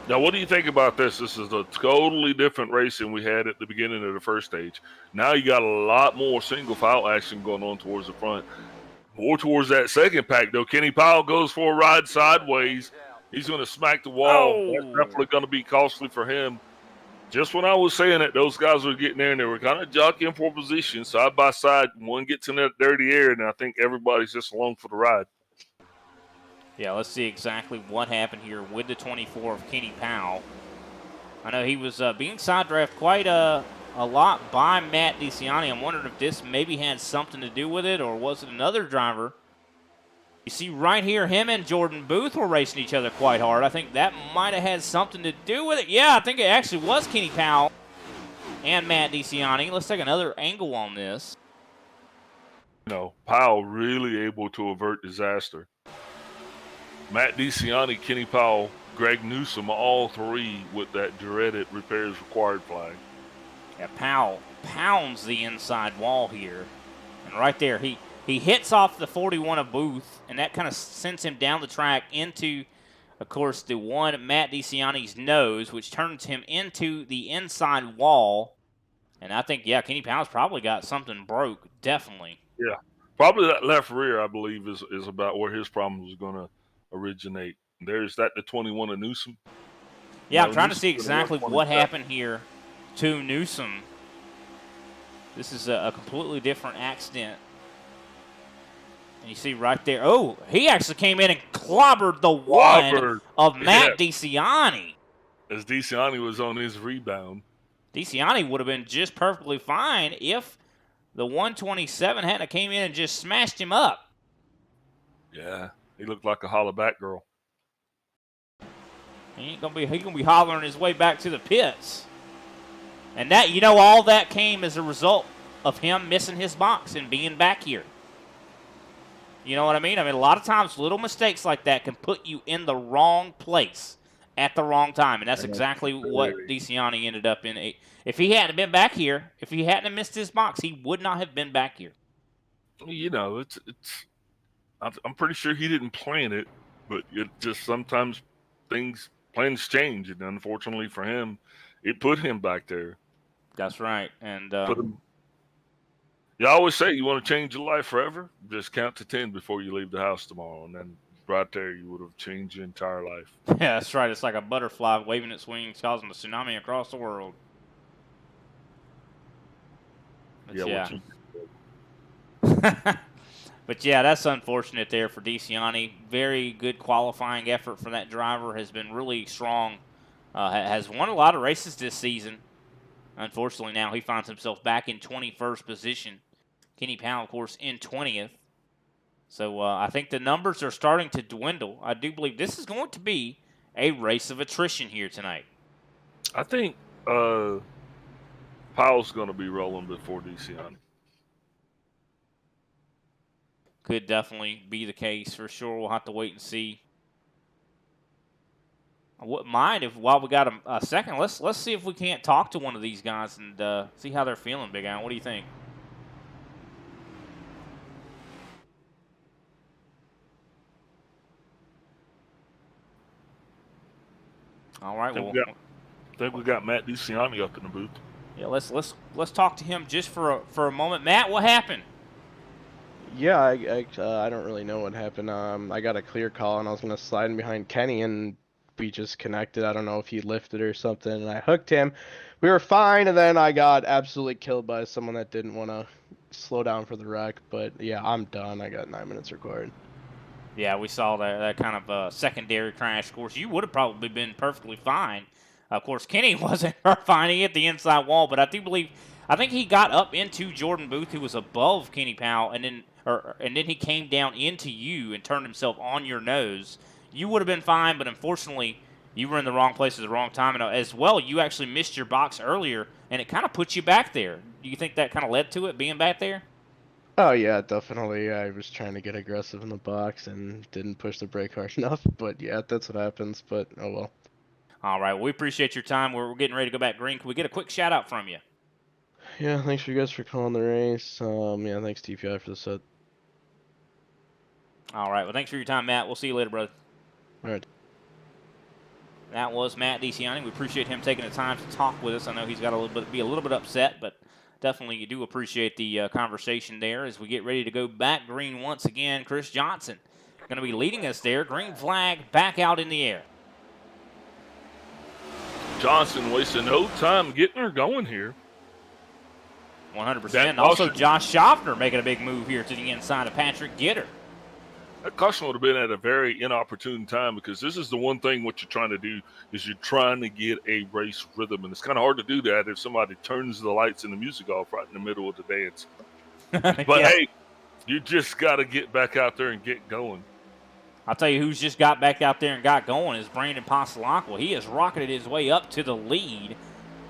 Now, what do you think about this? This is a totally different race than we had at the beginning of the first stage. Now you got a lot more single file action going on towards the front. More towards that second pack, though. Kenny Powell goes for a ride sideways, He's going to smack the wall. That's Oh! definitely going to be costly for him. Just when I was saying it, those guys were getting there and they were kind of jockeying for position side by side. One gets in that dirty air, and I think everybody's just along for the ride. Yeah, let's see exactly what happened here with the 24 of Kenny Powell. I know he was being side drafted quite a lot by Matt DeCiani. I'm wondering if this maybe had something to do with it, or was it another driver? You see right here, him and Jordan Booth were racing each other quite hard. I think that might have had something to do with it. Yeah, I think it actually was Kenny Powell and Matt DeCiani. Let's take another angle on this. You know, Powell really able to avert disaster. Matt DeCiani, Kenny Powell, Greg Newsom, all three with that dreaded repairs required flag. Yeah, Powell pounds the inside wall here. And right there, he hits off the 41 of Booth, and that kind of sends him down the track into, of course, the one Matt DeCiani's nose, which turns him into the inside wall. And I think, yeah, Kenny Powell's probably got something broke, definitely. Yeah, probably that left rear, I believe, is about where his problem is going to originate. There's that the 21 of Newsom. Yeah, You I'm know, trying to see Newsom's gonna exactly run what 27. happened here to Newsom. This is a completely different accident. And you see right there, oh, he actually came in and clobbered the one of Matt DeCiani. As DeCiani was on his rebound. DeCiani would have been just perfectly fine if the 127 hadn't came in and just smashed him up. Yeah, he looked like a hollaback girl. He gonna be hollering his way back to the pits. And that, you know, all that came as a result of him missing his box and being back here. You know what I mean? I mean, a lot of times little mistakes like that can put you in the wrong place at the wrong time, and that's exactly what DeCiani ended up in. If he hadn't been back here, if he hadn't missed his box, he would not have been back here. You know, I'm pretty sure he didn't plan it, but it just sometimes plans change, and unfortunately for him, it put him back there. That's right, and yeah, I always say you want to change your life forever, just count to 10 before you leave the house tomorrow, and then right there you would have changed your entire life. Yeah, that's right. It's like a butterfly waving its wings, causing a tsunami across the world. But yeah. But yeah, that's unfortunate there for DeCiani. Very good qualifying effort for that driver. Has been really strong. Has won a lot of races this season. Unfortunately, now he finds himself back in 21st position. Kenny Powell, of course, in 20th. So I think the numbers are starting to dwindle. I do believe this is going to be a race of attrition here tonight. I think Powell's going to be rolling before DeCiani. Could definitely be the case for sure. We'll have to wait and see. I wouldn't mind if while we got a second, let's see if we can't talk to one of these guys and see how they're feeling, Big Al. What do you think? All right. I think we got Matt DeCiani up in the booth. Yeah, let's talk to him just for a moment. Matt, what happened? Yeah, I don't really know what happened. I got a clear call and I was gonna slide in behind Kenny and we just connected. I don't know if he lifted or something, and I hooked him. We were fine, and then I got absolutely killed by someone that didn't want to slow down for the wreck. But yeah, I'm done. I got 9 minutes required. Yeah, we saw that kind of secondary crash. Of course, you would have probably been perfectly fine. Of course, Kenny wasn't fine. He hit the inside wall, but I think he got up into Jordan Booth, who was above Kenny Powell, and then he came down into you and turned himself on your nose. You would have been fine, but unfortunately, you were in the wrong place at the wrong time. And as well, you actually missed your box earlier, and it kind of put you back there. Do you think that kind of led to it, being back there? Oh, yeah, definitely. I was trying to get aggressive in the box and didn't push the brake hard enough. But, yeah, that's what happens. But, oh, well. All right. Well, we appreciate your time. We're getting ready to go back green. Can we get a quick shout-out from you? Yeah, thanks for you guys for calling the race. Yeah, thanks, TPI, for the set. All right. Well, thanks for your time, Matt. We'll see you later, brother. All right. That was Matt DeCiani. We appreciate him taking the time to talk with us. I know he's got a little bit upset, but definitely you do appreciate the conversation there as we get ready to go back green once again. Chris Johnson going to be leading us there. Green flag back out in the air. Johnson wasting no time getting her going here. 100%. Also, Josh Schaffner making a big move here to the inside of Patrick Gitter. That caution would have been at a very inopportune time, because this is the one thing what you're trying to do is you're trying to get a race rhythm, and it's kind of hard to do that if somebody turns the lights and the music off right in the middle of the dance. But Yeah. hey, you just got to get back out there and get going. I'll tell you who's just got back out there and got going is Brandon Passalacqua. He has rocketed his way up to the lead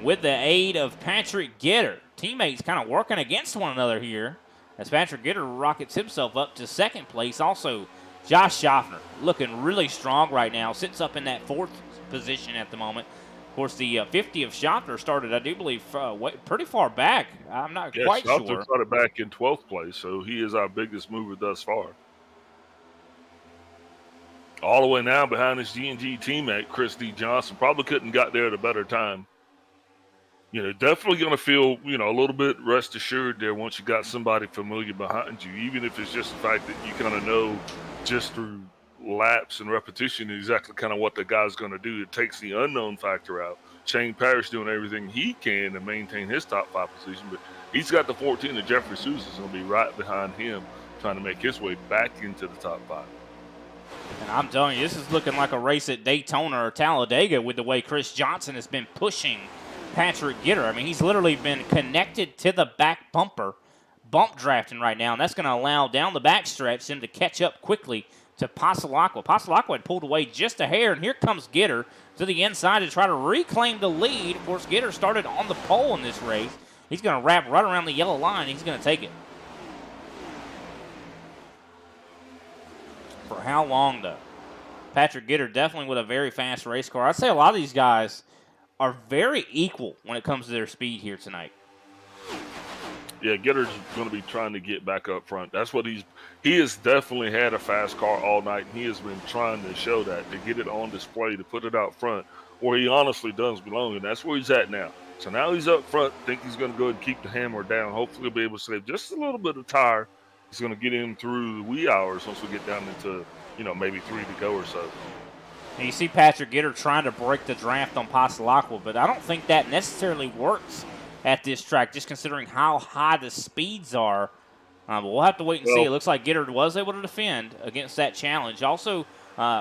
with the aid of Patrick Gitter. Teammates kind of working against one another here as Patrick Gitter rockets himself up to second place. Also, Josh Schaffner looking really strong right now. Sits up in that fourth position at the moment. Of course, the 50 of Schaffner started, I do believe, pretty far back. I'm not quite Schaffner sure. started back in 12th place, so he is our biggest mover thus far. All the way now behind his G&G teammate, Chris D. Johnson. Probably couldn't got there at a better time. Definitely going to feel, a little bit rest assured there once you got somebody familiar behind you, even if it's just the fact that you kind of know just through laps and repetition exactly kind of what the guy's going to do. It takes the unknown factor out. Shane Parrish doing everything he can to maintain his top 5 position, but he's got the 14 of Jeffrey Sousa's going to be right behind him trying to make his way back into the top 5. And I'm telling you, this is looking like a race at Daytona or Talladega with the way Chris Johnson has been pushing Patrick Gitter. I mean, he's literally been connected to the back bumper, bump drafting right now, and that's going to allow down the backstretch him to catch up quickly to Passalacqua. Passalacqua had pulled away just a hair, and here comes Gitter to the inside to try to reclaim the lead. Of course, Gitter started on the pole in this race. He's going to wrap right around the yellow line. He's going to take it. For how long, though? Patrick Gitter definitely with a very fast race car. I'd say a lot of these guys are very equal when it comes to their speed here tonight. Yeah, Gitter's going to be trying to get back up front. That's what he has definitely had a fast car all night, and he has been trying to show that, to get it on display, to put it out front, where he honestly does belong, and that's where he's at now. So now he's up front. I think he's going to go ahead and keep the hammer down. Hopefully he'll be able to save just a little bit of tire. It's going to get him through the wee hours once we get down into, maybe 3 to go or so. And you see Patrick Gitter trying to break the draft on Passalacqua, but I don't think that necessarily works at this track, just considering how high the speeds are. But we'll have to wait and see. It looks like Gitter was able to defend against that challenge. Also,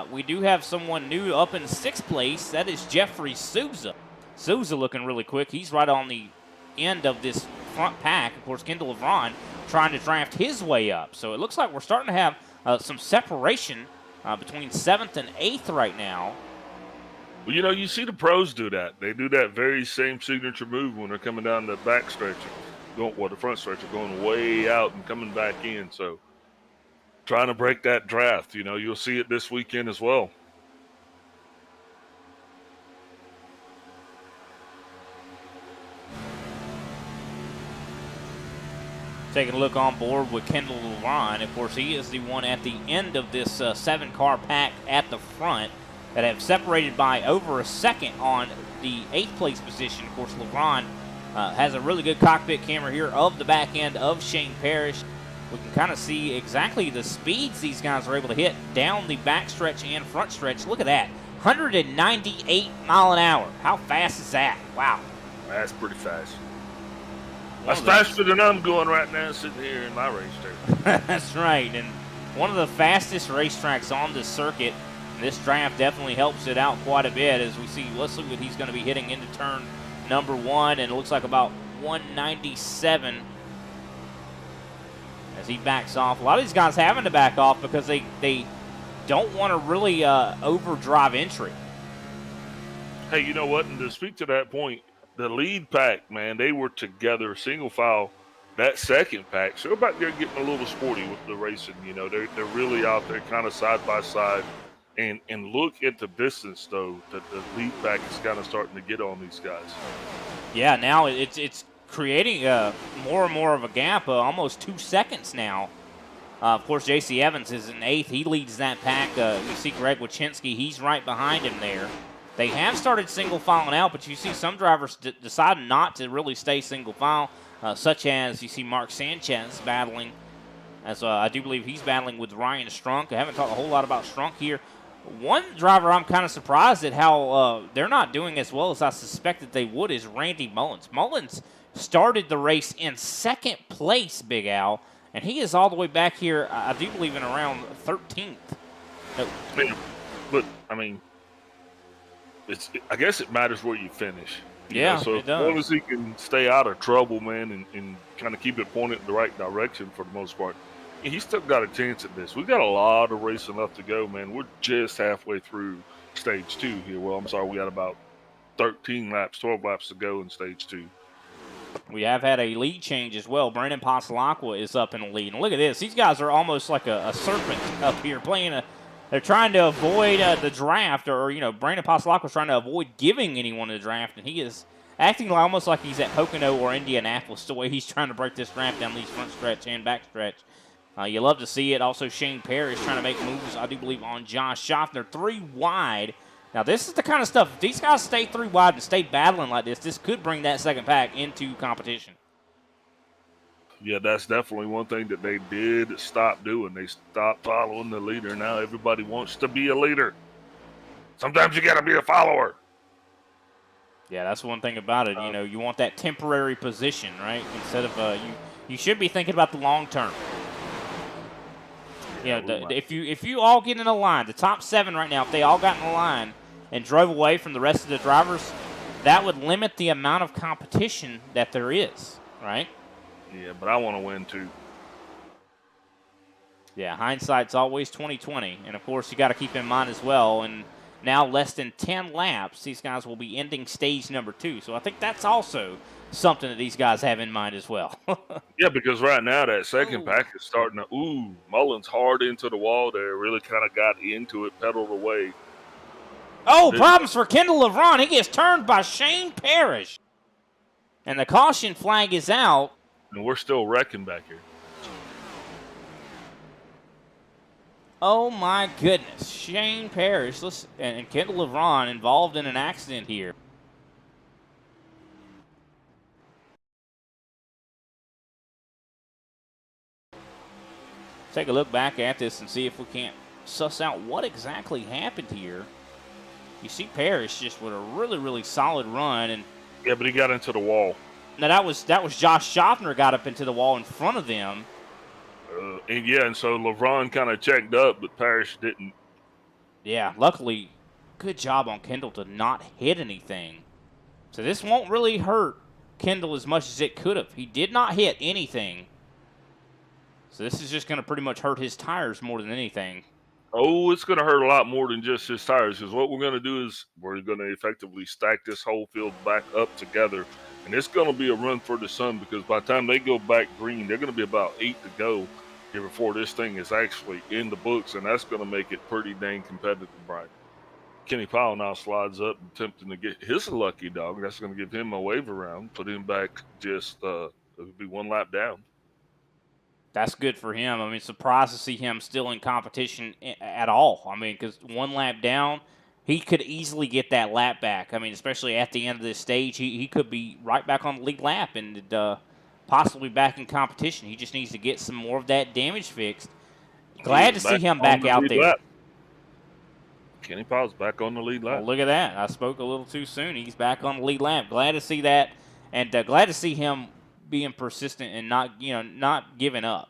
we do have someone new up in 6th place. That is Jeffrey Sousa. Sousa looking really quick. He's right on the end of this front pack. Of course, Kendall LeVron trying to draft his way up. So it looks like we're starting to have some separation between 7th and 8th right now. Well, you see the pros do that. They do that very same signature move when they're coming down the back stretch, the front stretch, going way out and coming back in. So trying to break that draft. You'll see it this weekend as well. Taking a look on board with Kendall LeVron. Of course, he is the one at the end of this 7-car pack at the front that have separated by over a second on the 8th place position. Of course, LeVron has a really good cockpit camera here of the back end of Shane Parrish. We can kind of see exactly the speeds these guys are able to hit down the back stretch and front stretch. Look at that, 198 mile an hour. How fast is that? Wow. That's pretty fast. That's faster than I'm going right now sitting here in my race car. That's right, and one of the fastest racetracks on this circuit. This draft definitely helps it out quite a bit as we see. Let's look what he's going to be hitting into turn number 1, and it looks like about 197 as he backs off. A lot of these guys having to back off because they don't want to really overdrive entry. Hey, you know what? And to speak to that point, the lead pack, man, they were together, single file. That second pack, so they're back there getting a little sporty with the racing. They're really out there kind of side by side. And look at the distance, though, that the lead pack is kind of starting to get on these guys. Yeah, now it's creating more and more of a gap, almost 2 seconds now. Of course, J.C. Evans is in 8th. He leads that pack. You see Greg Wachinski. He's right behind him there. They have started single filing out, but you see some drivers decide not to really stay single file, such as you see Mark Sanchez battling as I do believe he's battling with Ryan Strunk. I haven't talked a whole lot about Strunk here. One driver I'm kind of surprised at how they're not doing as well as I suspected they would is Randy Mullins. Mullins started the race in second place, Big Al, and he is all the way back here, I do believe, in around 13th. No. But, I mean, I guess it matters where you finish. Yeah, so it as long does. as he can stay out of trouble, man, and kind of keep it pointed in the right direction for the most part, he's still got a chance at this. We've got a lot of racing left to go, man. We're just halfway through stage 2 here. Well, I'm sorry, we got about 13 laps, 12 laps to go in stage 2. We have had a lead change as well. Brandon Pasalacqua is up in the lead. And look at this. These guys are almost like a serpent up here playing they're trying to avoid the draft, or, Brandon Pasalacqua is trying to avoid giving anyone a draft, and he is acting almost like he's at Pocono or Indianapolis, the way he's trying to break this draft down these front stretch and back stretch. You love to see it. Also, Shane Parrish trying to make moves, I do believe, on Josh Schaffner. 3 wide. Now, this is the kind of stuff, if these guys stay 3 wide and stay battling like this could bring that second pack into competition. Yeah, that's definitely one thing that they did stop doing. They stopped following the leader. Now everybody wants to be a leader. Sometimes you got to be a follower. Yeah, that's one thing about it. You want that temporary position, right? Instead of you should be thinking about the long term. If you all get in a line, the top 7 right now, if they all got in a line and drove away from the rest of the drivers, that would limit the amount of competition that there is, right? Yeah, but I want to win too. Yeah, hindsight's always 20/20, and of course you got to keep in mind as well. And now less than 10 laps, these guys will be ending stage number 2. So I think that's also something that these guys have in mind as well. Yeah, because right now that second pack is starting to, Mullins hard into the wall there, really kind of got into it, pedaled away. Problems for Kendall LeBron. He gets turned by Shane Parrish. And the caution flag is out. And we're still wrecking back here. Oh, my goodness. Shane Parrish and Kendall LeBron involved in an accident here. Take a look back at this and see if we can't suss out what exactly happened here. You see Parrish just with a really, really solid run. And yeah, but he got into the wall. Now, that was Josh Schaffner got up into the wall in front of them. And so LeBron kind of checked up, but Parrish didn't. Yeah, luckily, good job on Kendall to not hit anything. So this won't really hurt Kendall as much as it could have. He did not hit anything. So this is just going to pretty much hurt his tires more than anything. Oh, it's going to hurt a lot more than just his tires, because what we're going to do is we're going to effectively stack this whole field back up together. And it's going to be a run for the sun, because by the time they go back green, they're going to be about 8 to go here before this thing is actually in the books, and that's going to make it pretty dang competitive, Brian. Kenny Powell now slides up, attempting to get his lucky dog. That's going to give him a wave around, put him back just it would be 1 lap down. That's good for him. I mean, surprised to see him still in competition at all. I mean, because 1 lap down, he could easily get that lap back. I mean, especially at the end of this stage, he could be right back on the lead lap and possibly back in competition. He just needs to get some more of that damage fixed. Glad to see him back out there. Lap. Kenny Powell's back on the lead lap. Well, look at that. I spoke a little too soon. He's back on the lead lap. Glad to see that, and glad to see him being persistent and not giving up.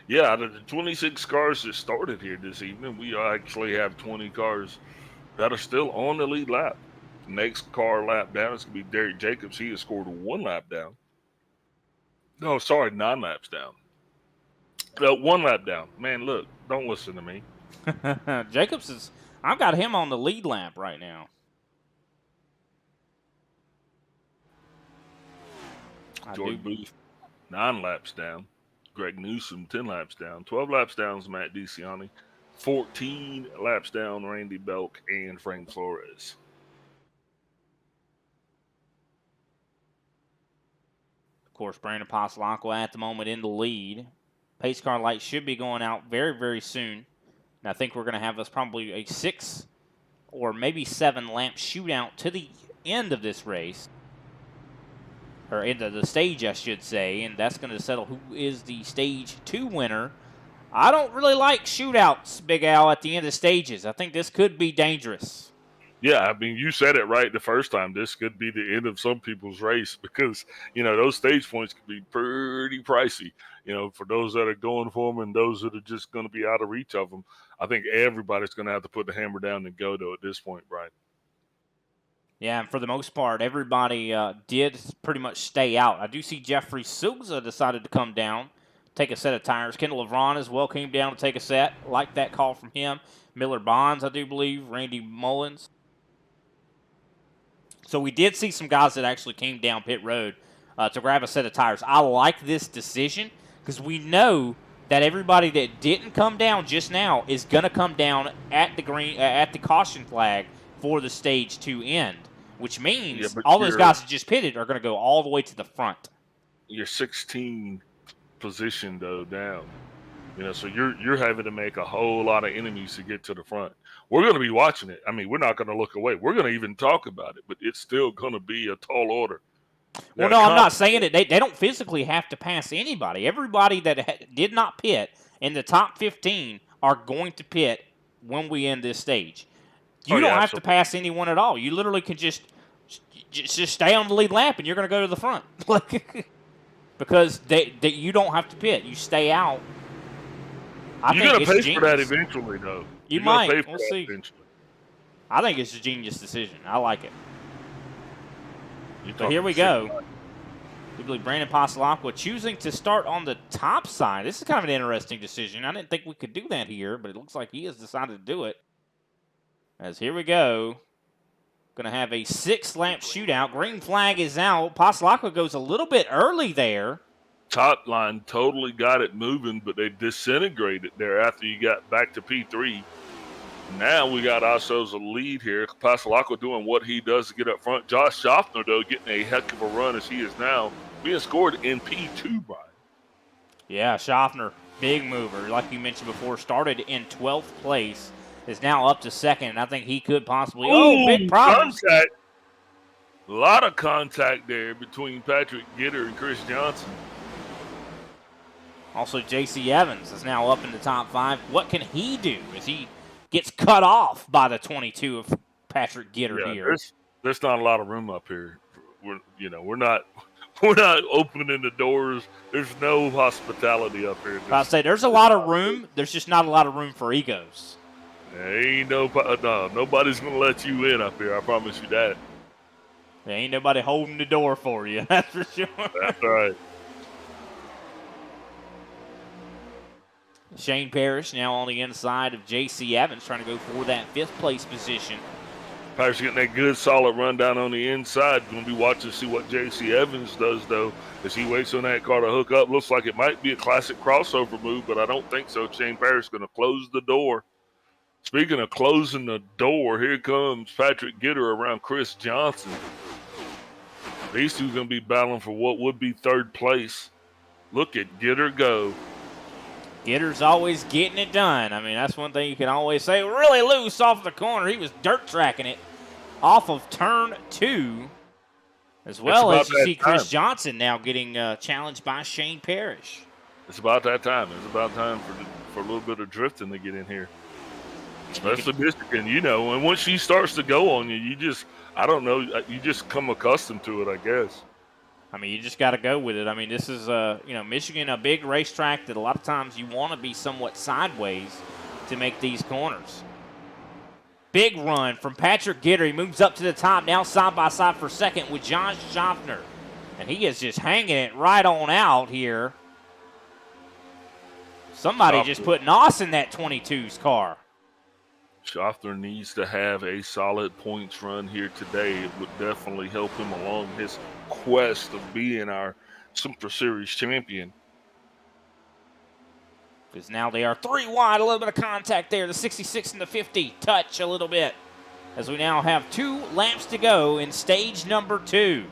Yeah, out of the 26 cars that started here this evening, we actually have 20 cars that are still on the lead lap. Next car lap down is going to be Derek Jacobs. He has scored 1 lap down. No, sorry, 9 laps down. 1 lap down. Man, look, don't listen to me. Jacobs I've got him on the lead lap right now. Jordan Booth, 9 laps down. Greg Newsom, 10 laps down. 12 laps down is Matt DeCiani. 14 laps down, Randy Belk and Frank Flores. Of course, Brandon Pasalacqua at the moment in the lead. Pace car light should be going out very, very soon. And I think we're going to have us probably a 6 or maybe 7 lap shootout to the end of this race. or into the stage, I should say, and that's going to settle who is the Stage 2 winner. I don't really like shootouts, Big Al, at the end of stages. I think this could be dangerous. Yeah, I mean, you said it right the first time. This could be the end of some people's race because, those stage points could be pretty pricey, for those that are going for them and those that are just going to be out of reach of them. I think everybody's going to have to put the hammer down and go, though, at this point, Brian. Yeah, and for the most part, everybody did pretty much stay out. I do see Jeffrey Souza decided to come down, take a set of tires. Kendall LeVron as well came down to take a set. Like that call from him. Miller Bonds, I do believe. Randy Mullins. So we did see some guys that actually came down pit road to grab a set of tires. I like this decision because we know that everybody that didn't come down just now is going to come down at the caution flag for the Stage 2 end, which means all those guys that just pitted are going to go all the way to the front. You're 16 position though down, so you're having to make a whole lot of enemies to get to the front. We're going to be watching it. I mean, we're not going to look away. We're going to even talk about it, but it's still going to be a tall order. Well, no, I'm not saying it. They don't physically have to pass anybody. Everybody that did not pit in the top 15 are going to pit when we end this stage. You don't have to pass anyone at all. You literally can just stay on the lead lap, and you're going to go to the front. Because you don't have to pit. You stay out. You're going to pay for that eventually, though. You might. We'll see. Eventually. I think it's a genius decision. I like it. So here we go. We believe Brandon Pasalacqua choosing to start on the top side. This is kind of an interesting decision. I didn't think we could do that here, but it looks like he has decided to do it. As here we go. Going to have a 6-lap shootout. Green flag is out. Pasalacqua goes a little bit early there. Top line totally got it moving, but they disintegrated there after you got back to P3. Now we got ourselves a lead here. Pasalacqua doing what he does to get up front. Josh Schaffner, though, getting a heck of a run as he is now being scored in P2, Brian. Yeah, Schaffner, big mover. Like you mentioned before, started in 12th place, is now up to second, and I think he could possibly... big problems. Contact. A lot of contact there between Patrick Gitter and Chris Johnson. Also, J.C. Evans is now up in the top 5. What can he do as he gets cut off by the 22 of Patrick Gitter here? There's not a lot of room up here. We're not opening the doors. There's no hospitality up here. I say there's a lot of room. There's just not a lot of room for egos. Ain't nobody's gonna let you in up here. I promise you that. There ain't nobody holding the door for you. That's for sure. That's right. Shane Parrish now on the inside of J.C. Evans trying to go for that 5th place position. Parrish getting that good solid run down on the inside. Going to be watching to see what J.C. Evans does, though, as he waits on that car to hook up. Looks like it might be a classic crossover move, but I don't think so. Shane Parrish going to close the door. Speaking of closing the door, here comes Patrick Gitter around Chris Johnson. These two going to be battling for what would be 3rd place. Look at Gitter go. Gitter's always getting it done. I mean, that's one thing you can always say. Really loose off the corner. He was dirt tracking it off of turn 2. As well as you see Chris Johnson now getting challenged by Shane Parrish. It's about that time. It's about time for a little bit of drifting to get in here. Especially Michigan, and once she starts to go on you, you just come accustomed to it, I guess. I mean, you just got to go with it. I mean, this is, Michigan, a big racetrack that a lot of times you want to be somewhat sideways to make these corners. Big run from Patrick Gitter. He moves up to the top, now side by side for second with Josh Schaffner. And he is just hanging it right on out here. Somebody just put NOS in that 22's car. Schaffner needs to have a solid points run here today. It would definitely help him along his quest of being our Super Series champion. Because now they are 3 wide, a little bit of contact there. The 66 and the 50 touch a little bit. As we now have 2 laps to go in stage number 2.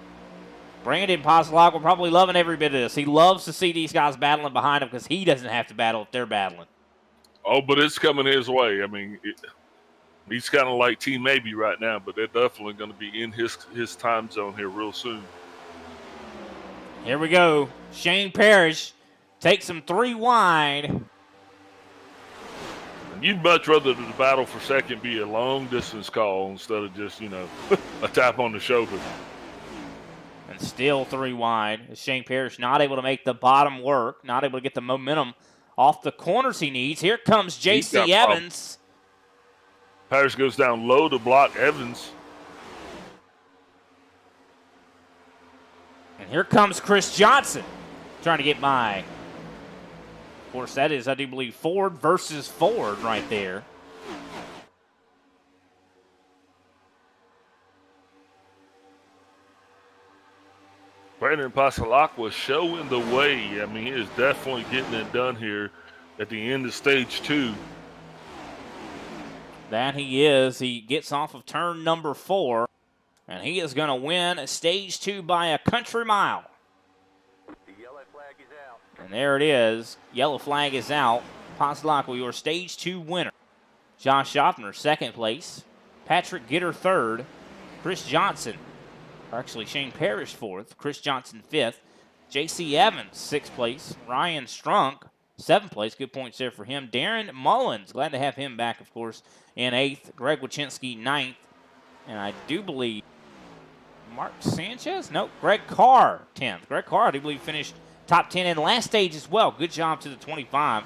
Brandon Pasalacqua probably loving every bit of this. He loves to see these guys battling behind him because he doesn't have to battle if they're battling. Oh, but it's coming his way. I mean, he's kind of like Team Maybe right now, but they're definitely going to be in his time zone here real soon. Here we go. Shane Parrish takes him 3 wide. You'd much rather the battle for second be a long-distance call instead of just, a tap on the shoulder. And still 3 wide. Shane Parrish not able to make the bottom work, not able to get the momentum off the corners he needs. Here comes J.C. Evans. Parrish goes down low to block Evans. And here comes Chris Johnson trying to get by. Of course, that is, I do believe, Ford versus Ford right there. Brandon Pasalakwa showing the way. I mean, he is definitely getting it done here at the end of stage 2. That he is. He gets off of turn number 4, and he is going to win stage 2 by a country mile. The yellow flag is out. And there it is. Yellow flag is out. Pasalakwa, your stage 2 winner. Josh Schaffner, 2nd place. Patrick Gitter, 3rd. Chris Johnson, or actually Shane Parrish, 4th. Chris Johnson, 5th. J.C. Evans, 6th place. Ryan Strunk, 7th place. Good points there for him. Darren Mullins, glad to have him back, of course, in 8th. Greg Wachinski, 9th. And I do believe Mark Sanchez? Nope. Greg Carr, 10th. Greg Carr, I do believe, finished top 10 in the last stage as well. Good job to the 25.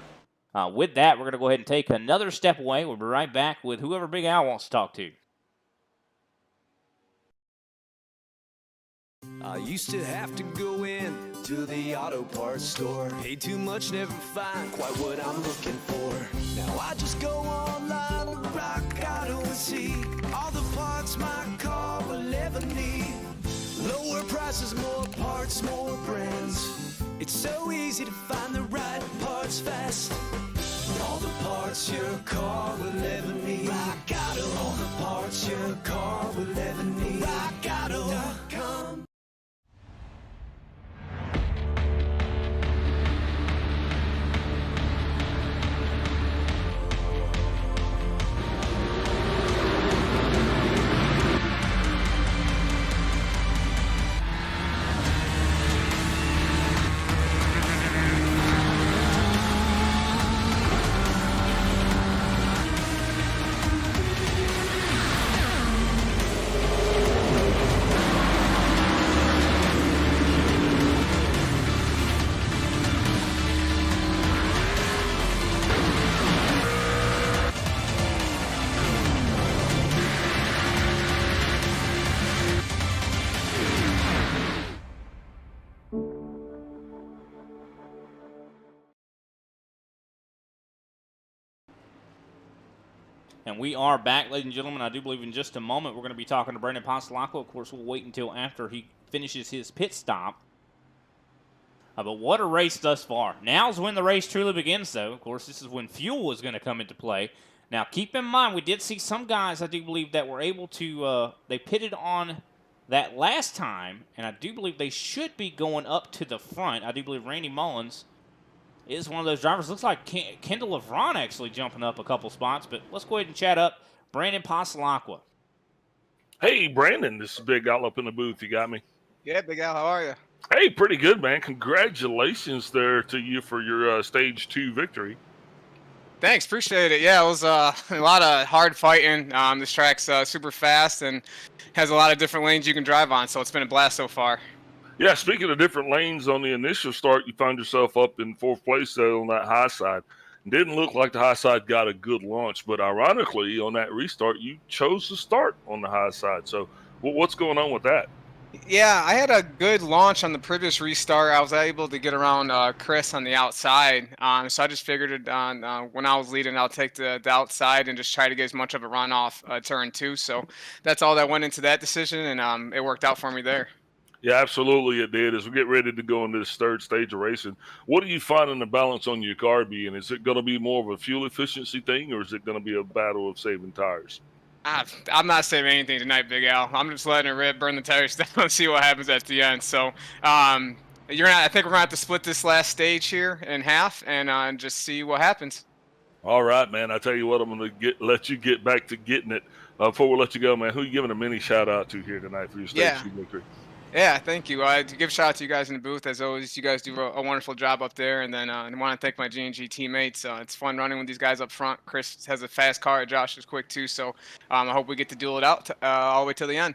With that, we're going to go ahead and take another step away. We'll be right back with whoever Big Al wants to talk to. I used to have to go in to the auto parts store. Paid too much, never find quite what I'm looking for. Now I just go online to Rock Auto and see all the parts my car will ever need. Lower prices, more parts, more brands. It's so easy to find the right parts fast. All the parts your car will ever need. Rock Auto. All the parts your car will ever need. RockAuto.com. And we are back, ladies and gentlemen. I do believe in just a moment we're going to be talking to Brandon Pasalakwa. Of course, we'll wait until after he finishes his pit stop. But what a race thus far. Now's when the race truly begins, though. Of course, this is when fuel is going to come into play. Now, keep in mind, we did see some guys, I do believe, that were able to, they pitted on that last time, and I do believe they should be going up to the front. I do believe Randy Mullins is one of those drivers. Looks like Kendall LeVron actually jumping up a couple spots, but let's go ahead and chat up Brandon Pasalakwa. Hey, Brandon, this is Big Al up in the booth. You got me? Yeah, Big Al, how are you? Hey, pretty good, man. Congratulations there to you for your stage 2 victory. Thanks, appreciate it. Yeah, it was a lot of hard fighting. This track's super fast and has a lot of different lanes you can drive on, so it's been a blast so far. Yeah, speaking of different lanes, on the initial start, you found yourself up in 4th place there on that high side. Didn't look like the high side got a good launch, but ironically, on that restart, you chose to start on the high side. So what's going on with that? Yeah, I had a good launch on the previous restart. I was able to get around Chris on the outside. So I just figured it on when I was leading, I'll take the outside and just try to get as much of a run off turn 2. So that's all that went into that decision, and it worked out for me there. Yeah, absolutely it did. As we get ready to go into this 3rd stage of racing, what are you finding the balance on your car being? Is it going to be more of a fuel efficiency thing, or is it going to be a battle of saving tires? I'm not saving anything tonight, Big Al. I'm just letting it rip, burn the tires down, and see what happens at the end. So I think we're going to have to split this last stage here in half and just see what happens. All right, man. I tell you what, I'm going to let you get back to getting it. Before we let you go, man, who are you giving a mini shout-out to here tonight for your stage 2 victory? Yeah, thank you. To give a shout out to you guys in the booth as always. You guys do a wonderful job up there, and then I want to thank my G&G teammates. It's fun running with these guys up front. Chris has a fast car. Josh is quick too. So I hope we get to duel it out all the way till the end.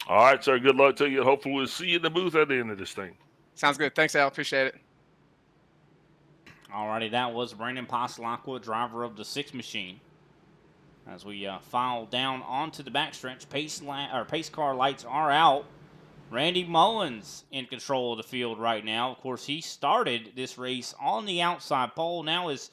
All right, sir. Good luck to you. Hopefully, we'll see you in the booth at the end of this thing. Sounds good. Thanks, Al. Appreciate it. Alrighty, that was Brandon Pasalacqua, driver of the 6 machine. As we file down onto the backstretch, pace car lights are out. Randy Mullins in control of the field right now. Of course, he started this race on the outside pole. Now is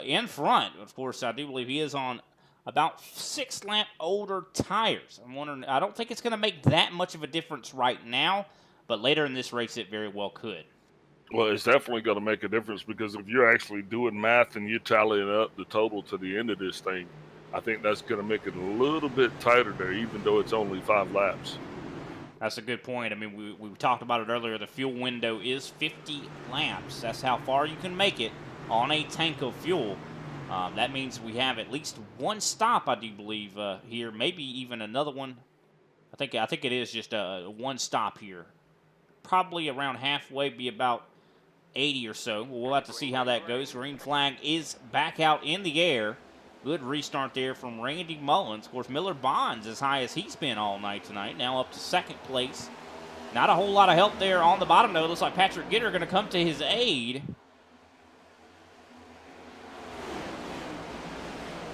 in front. Of course, I do believe he is on about 6 lap older tires. I'm wondering, I don't think it's going to make that much of a difference right now, but later in this race, it very well could. Well, it's definitely going to make a difference because if you're actually doing math and you're tallying up the total to the end of this thing, I think that's going to make it a little bit tighter there, even though it's only 5 laps. That's a good point. I mean, we talked about it earlier. The fuel window is 50 laps. That's how far you can make it on a tank of fuel. That means we have at least one stop, I do believe, here. Maybe even another one. I think it is just one stop here. Probably around halfway, be about 80 or so. We'll have to see how that goes. Green flag is back out in the air. Good restart there from Randy Mullins. Of course, Miller Bonds as high as he's been all night tonight. Now up to 2nd place. Not a whole lot of help there on the bottom, though. Looks like Patrick Gitter going to come to his aid.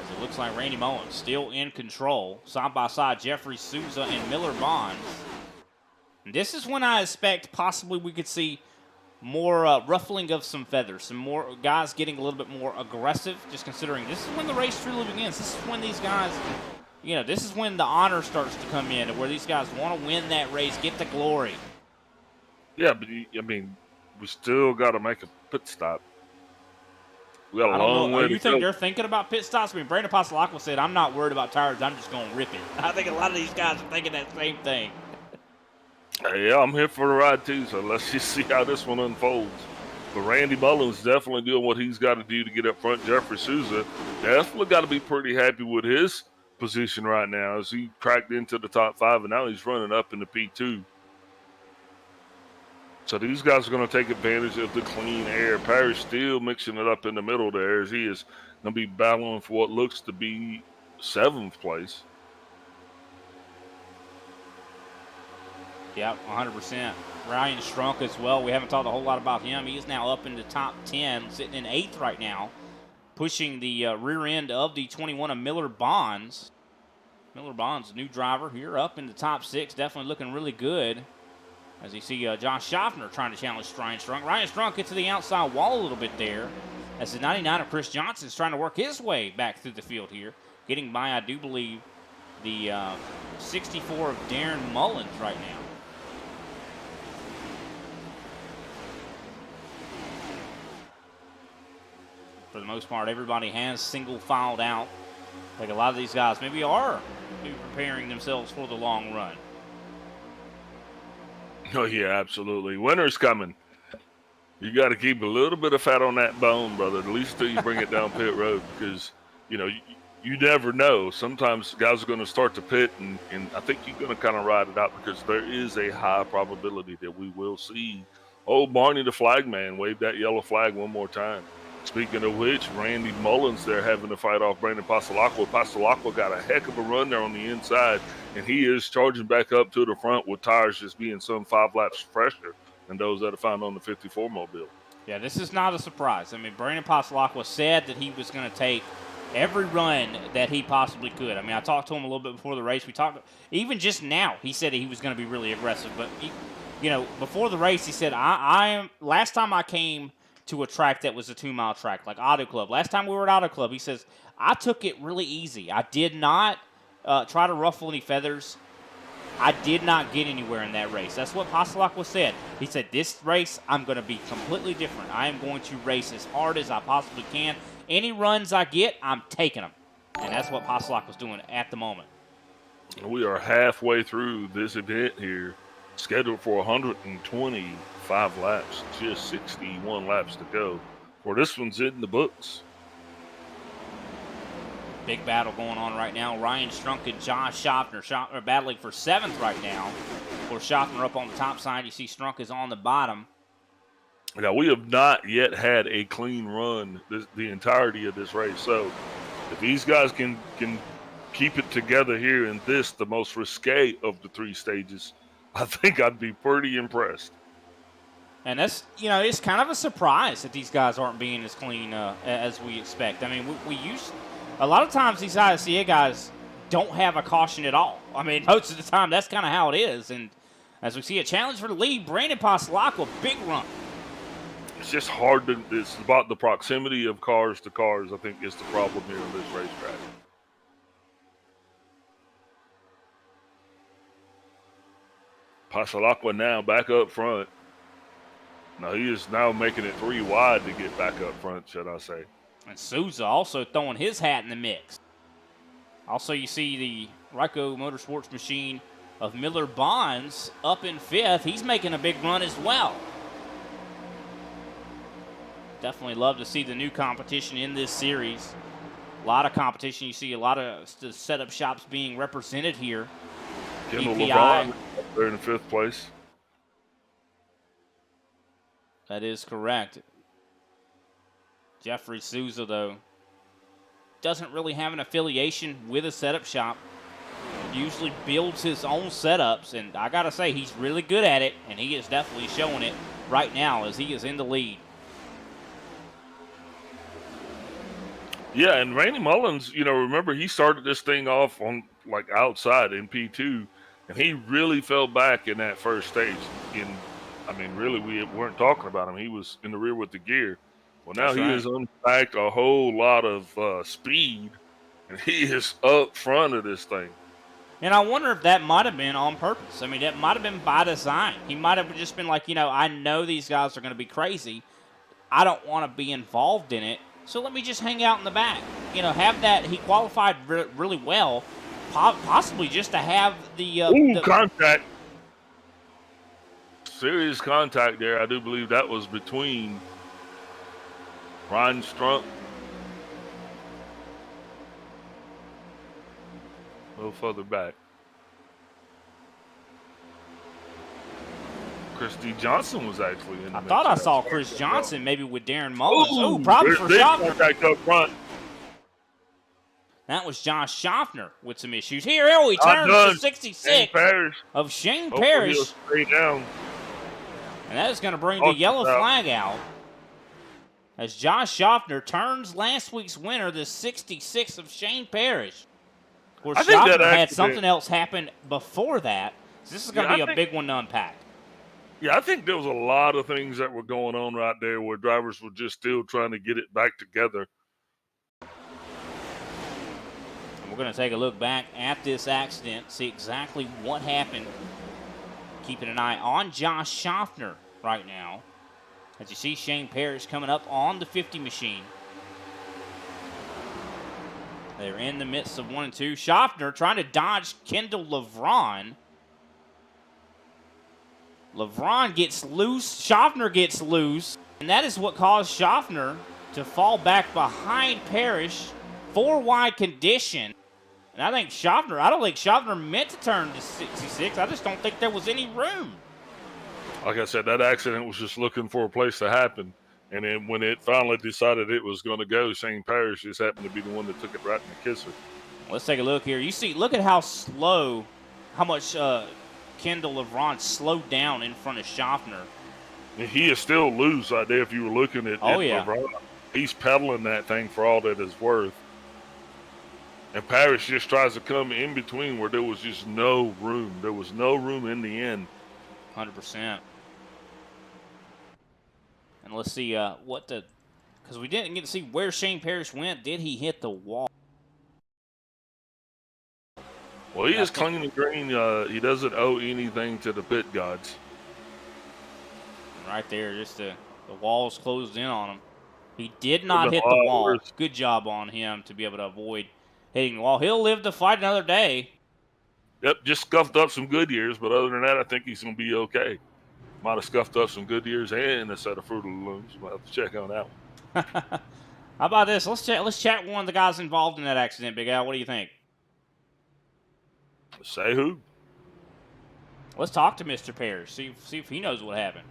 As it looks like Randy Mullins still in control. Side by side, Jeffrey Souza and Miller Bonds. And this is when I expect possibly we could see more ruffling of some feathers, some more guys getting a little bit more aggressive, just considering this is when the race truly begins. This is when these guys, this is when the honor starts to come in, where these guys want to win that race, get the glory. Yeah, but I mean, we still got to make a pit stop. We got a long way to go. You think they're thinking about pit stops? I mean, Brandon Pasalacqua said, "I'm not worried about tires. I'm just going to rip it." I think a lot of these guys are thinking that same thing. Yeah, I'm here for the ride too, so let's just see how this one unfolds. But Randy Mullins definitely doing what he's got to do to get up front. Jeffrey Souza definitely got to be pretty happy with his position right now as he cracked into the top 5, and now he's running up in the P2. So these guys are going to take advantage of the clean air. Parrish still mixing it up in the middle there as he is going to be battling for what looks to be 7th place. Yep, 100%. Ryan Strunk as well. We haven't talked a whole lot about him. He is now up in the top 10, sitting in 8th right now, pushing the rear end of the 21 of Miller Bonds. Miller Bonds, new driver here, up in the top 6, definitely looking really good. As you see Josh Schaffner trying to challenge Ryan Strunk. Ryan Strunk gets to the outside wall a little bit there. As the 99 of Chris Johnson is trying to work his way back through the field here. Getting by, I do believe, the 64 of Darren Mullins right now. For the most part, everybody has single filed out. Like a lot of these guys maybe are preparing themselves for the long run. Oh, yeah, absolutely. Winter's coming. You got to keep a little bit of fat on that bone, brother, at least till you bring it down pit road because, you never know. Sometimes guys are going to start to pit, and I think you're going to kind of ride it out because there is a high probability that we will see old Barney the flagman wave that yellow flag one more time. Speaking of which, Randy Mullins there having to fight off Brandon Pasalacqua. Pasalacqua got a heck of a run there on the inside, and he is charging back up to the front with tires just being some 5 laps fresher than those that are found on the 54 Mobile. Yeah, this is not a surprise. I mean, Brandon Pasalacqua said that he was going to take every run that he possibly could. I mean, I talked to him a little bit before the race. We talked, even just now, he said that he was going to be really aggressive. But, before the race, he said, last time I came to a track that was a 2-mile track, like Auto Club. Last time we were at Auto Club, he says, I took it really easy. I did not try to ruffle any feathers. I did not get anywhere in that race. That's what Pasalacqua said. He said, this race, I'm going to be completely different. I am going to race as hard as I possibly can. Any runs I get, I'm taking them. And that's what Pasalacqua's doing at the moment. We are halfway through this event here, scheduled for 125 laps, just 61 laps to go. For this one's in the books. Big battle going on right now. Ryan Strunk and Josh Schaffner are battling for 7th right now. course, Schaffner up on the top side. You see Strunk is on the bottom. Now, we have not yet had a clean run the entirety of this race. So if these guys can keep it together here in this, the most risque of the 3 stages, I think I'd be pretty impressed. And that's, it's kind of a surprise that these guys aren't being as clean as we expect. I mean, a lot of times these ISCA guys don't have a caution at all. I mean, most of the time that's kind of how it is. And as we see a challenge for the lead, Brandon Pasalaco, big run. It's just hard it's about the proximity of cars to cars, I think, is the problem here on this racetrack. Pasalaco now back up front. Now he is now making it 3 wide to get back up front, should I say. And Souza also throwing his hat in the mix. Also, you see the Ryco Motorsports machine of Miller Bonds up in 5th. He's making a big run as well. Definitely love to see the new competition in this series. A lot of competition. You see a lot of the setup shops being represented here. Kendall LeBron up there in 5th place. That is correct. Jeffrey Souza, though, doesn't really have an affiliation with a setup shop. Usually builds his own setups, and I got to say, he's really good at it, and he is definitely showing it right now as he is in the lead. Yeah, and Randy Mullins, remember he started this thing off on outside in P2, and he really fell back in that first stage. Really, we weren't talking about him. He was in the rear with the gear. Well, now he has unpacked a whole lot of speed, and he is up front of this thing. And I wonder if that might have been on purpose. I mean, that might have been by design. He might have just been like, I know these guys are going to be crazy. I don't want to be involved in it, so let me just hang out in the back. Have that. He qualified really well, possibly just to have the contact. Serious contact there. I do believe that was between Ryan Strunk. A little further back. Christy Johnson was actually in the I thought I saw Chris Johnson maybe with Darren Mullins. Ooh, probably for Schaffner. Contact up front. That was Josh Schaffner with some issues. Here he turns to 66 of Shane Parrish. He'll stay down. And that is going to bring the yellow flag out as Josh Schaffner turns last week's winner, the 66 of Shane Parrish. Of course, Schaffner had something else happen before that. So this is going to be a big one to unpack. Yeah, I think there was a lot of things that were going on right there where drivers were just still trying to get it back together. And we're going to take a look back at this accident, see exactly what happened. Keeping an eye on Josh Schaffner right now. As you see Shane Parrish coming up on the 50 machine. They're in the midst of 1 and 2. Schaffner trying to dodge Kendall LeVron. LeVron gets loose. Schaffner gets loose. And that is what caused Schaffner to fall back behind Parrish. 4 wide condition. And I don't think Schaffner meant to turn to 66. I just don't think there was any room. Like I said, that accident was just looking for a place to happen. And then when it finally decided it was going to go, Shane Parrish just happened to be the one that took it right in the kisser. Let's take a look here. You see, look at how much Kendall LeVron slowed down in front of Schaffner. And he is still loose right there if you were looking at LeVron. He's pedaling that thing for all that it's worth. And Parrish just tries to come in between where there was just no room. There was no room in the end. 100%. And let's see because we didn't get to see where Shane Parrish went. Did he hit the wall? Well, he is clean and green. He doesn't owe anything to the pit gods. Right there, just the walls closed in on him. He did not hit the wall. Good job on him to be able to avoid hitting the wall. He'll live to fight another day. Yep, just scuffed up some Goodyears, but other than that, I think he's going to be okay. Might have scuffed up some Goodyears and a set of Fruit of the Looms. We'll have to check on that one. How about this? Let's chat one of the guys involved in that accident, Big Al. What do you think? Say who? Let's talk to Mr. Parrish. See if he knows what happened.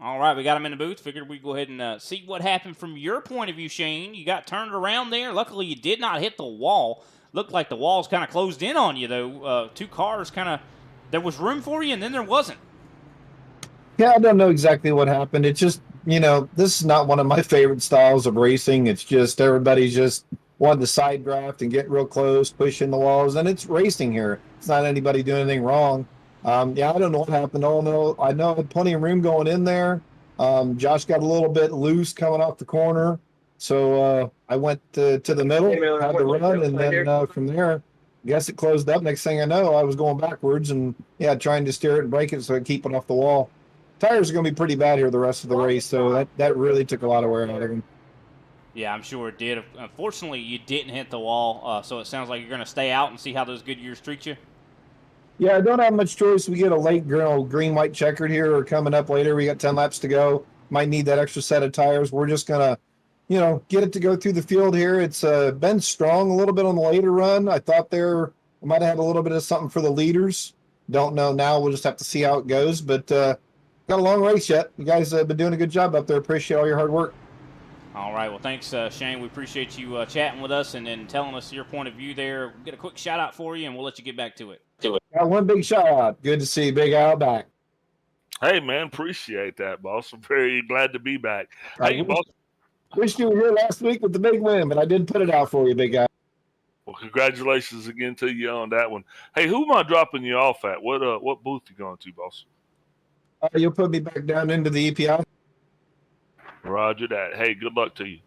All right, we got him in the booth. Figured we'd go ahead and see what happened from your point of view, Shane. You got turned around there. Luckily, you did not hit the wall. Looked like the walls kind of closed in on you, though. Two cars kind of, there was room for you, and then there wasn't. Yeah, I don't know exactly what happened. It's just, this is not one of my favorite styles of racing. It's just everybody's just wanting to side draft and get real close, pushing the walls, and it's racing here. It's not anybody doing anything wrong. Yeah, I don't know what happened. Oh no, I know I had plenty of room going in there. Josh got a little bit loose coming off the corner, so I went to the middle, had to run, and then from there, I guess it closed up. Next thing I know, I was going backwards and trying to steer it and brake it so I keep it off the wall. Tires are going to be pretty bad here the rest of the race, so that really took a lot of wear out of them. Yeah, I'm sure it did. Unfortunately, you didn't hit the wall, so it sounds like you're going to stay out and see how those good years treat you. Yeah, I don't have much choice. We get a late green-white checkered here or coming up later. We got 10 laps to go. Might need that extra set of tires. We're just going to, get it to go through the field here. It's been strong a little bit on the later run. I thought there might have had a little bit of something for the leaders. Don't know now. We'll just have to see how it goes, but got a long race yet. You guys have been doing a good job up there. Appreciate all your hard work. All right. Well, thanks, Shane. We appreciate you chatting with us and telling us your point of view there. We'll get a quick shout-out for you, and we'll let you get back to it. Got one big shout-out. Good to see Big Al back. Hey, man, appreciate that, boss. I'm very glad to be back. Hey, boss. Wish you were here last week with the big win, but I did put it out for you, Big Al. Well, congratulations again to you on that one. Hey, who am I dropping you off at? What booth you going to, boss? You'll put me back down into the EPI. Roger that. Hey, good luck to you.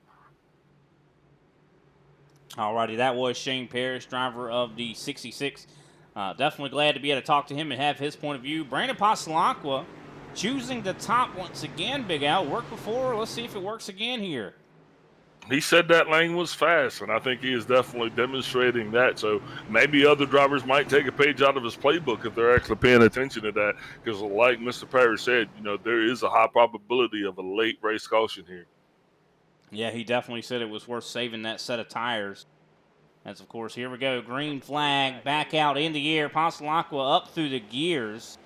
All righty, that was Shane Parrish, driver of the 66. Definitely glad to be able to talk to him and have his point of view. Brandon Passalacqua choosing the top once again, Big Al. Worked before. Let's see if it works again here. He said that lane was fast, and I think he is definitely demonstrating that. So maybe other drivers might take a page out of his playbook if they're actually paying attention to that. Because like Mr. Parrish said, there is a high probability of a late race caution here. Yeah, he definitely said it was worth saving that set of tires. As, of course, here we go. Green flag back out in the air. Passalacqua up through the gears.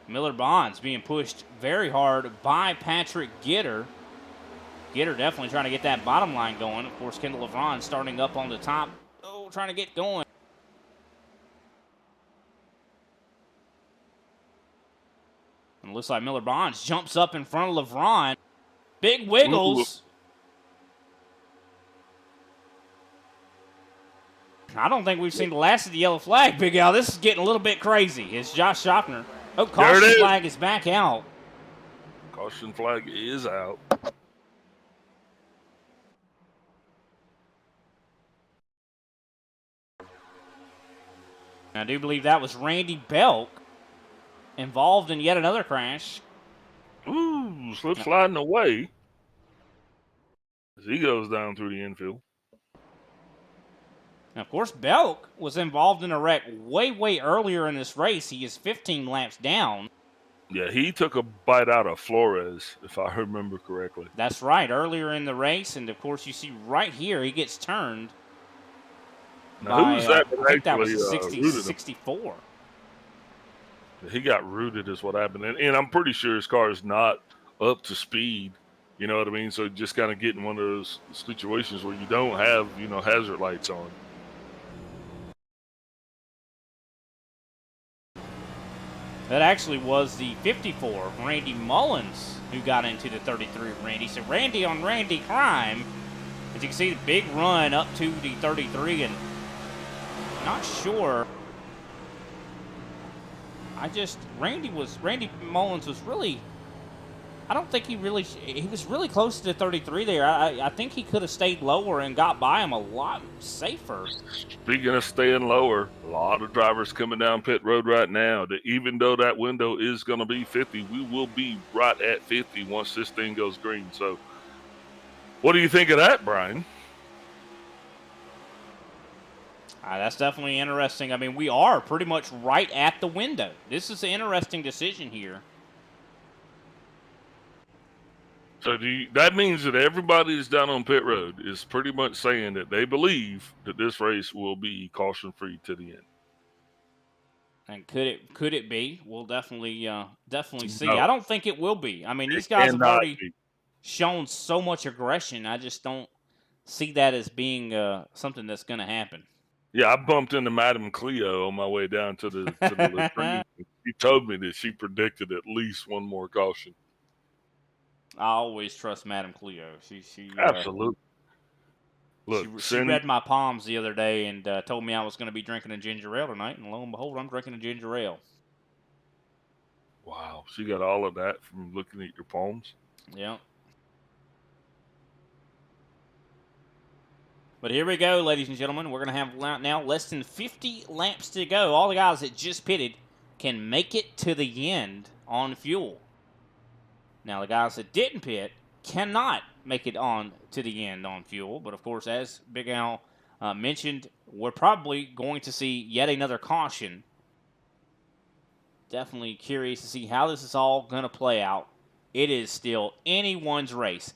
Miller Bonds being pushed very hard by Patrick Gitter. Gitter definitely trying to get that bottom line going. Of course, Kendall LeVron starting up on the top. Oh, trying to get going. And it looks like Miller Bonds jumps up in front of LeVron. Big wiggles. I don't think we've seen the last of the yellow flag, Big Al. This is getting a little bit crazy. It's Josh Schochner. Oh, caution flag is back out. Caution flag is out. I do believe that was Randy Belk involved in yet another crash. Ooh, slip sliding away as he goes down through the infield. Now, of course, Belk was involved in a wreck way earlier in this race. He is 15 laps down. Yeah, he took a bite out of Flores, if I remember correctly. That's right, earlier in the race. And, of course, you see right here he gets turned. Now, who's that? I think that was 64. He got rooted is what happened. And I'm pretty sure his car is not up to speed. You know what I mean? So just kind of getting one of those situations where you don't have, hazard lights on. That actually was the 54, Randy Mullins, who got into the 33 of Randy. So Randy on Randy crime. As you can see, the big run up to the 33, and not sure. Randy Mullins was really, I don't think he was really close to the 33 there. I think he could have stayed lower and got by him a lot safer. Speaking of staying lower, a lot of drivers coming down pit road right now. That even though that window is going to be 50, we will be right at 50 once this thing goes green. So what do you think of that, Brian? That's definitely interesting. I mean, we are pretty much right at the window. This is an interesting decision here. So that means that everybody that's down on pit road is pretty much saying that they believe that this race will be caution free to the end. And could it be? We'll definitely see. No. I don't think it will be. I mean, these It guys have cannot already be. shown so much aggression. I just don't see that as being something that's going to happen. Yeah, I bumped into Madam Cleo on my way down to the latrine. She told me that she predicted at least one more caution. I always trust Madam Cleo. She Absolutely. Look, she read my palms the other day and told me I was going to be drinking a ginger ale tonight, and lo and behold, I'm drinking a ginger ale. Wow, she got all of that from looking at your palms. Yeah. But here we go, ladies and gentlemen. We're going to have now less than 50 laps to go. All the guys that just pitted can make it to the end on fuel. Now, the guys that didn't pit cannot make it on to the end on fuel. But, of course, as Big Al mentioned, we're probably going to see yet another caution. Definitely curious to see how this is all going to play out. It is still anyone's race.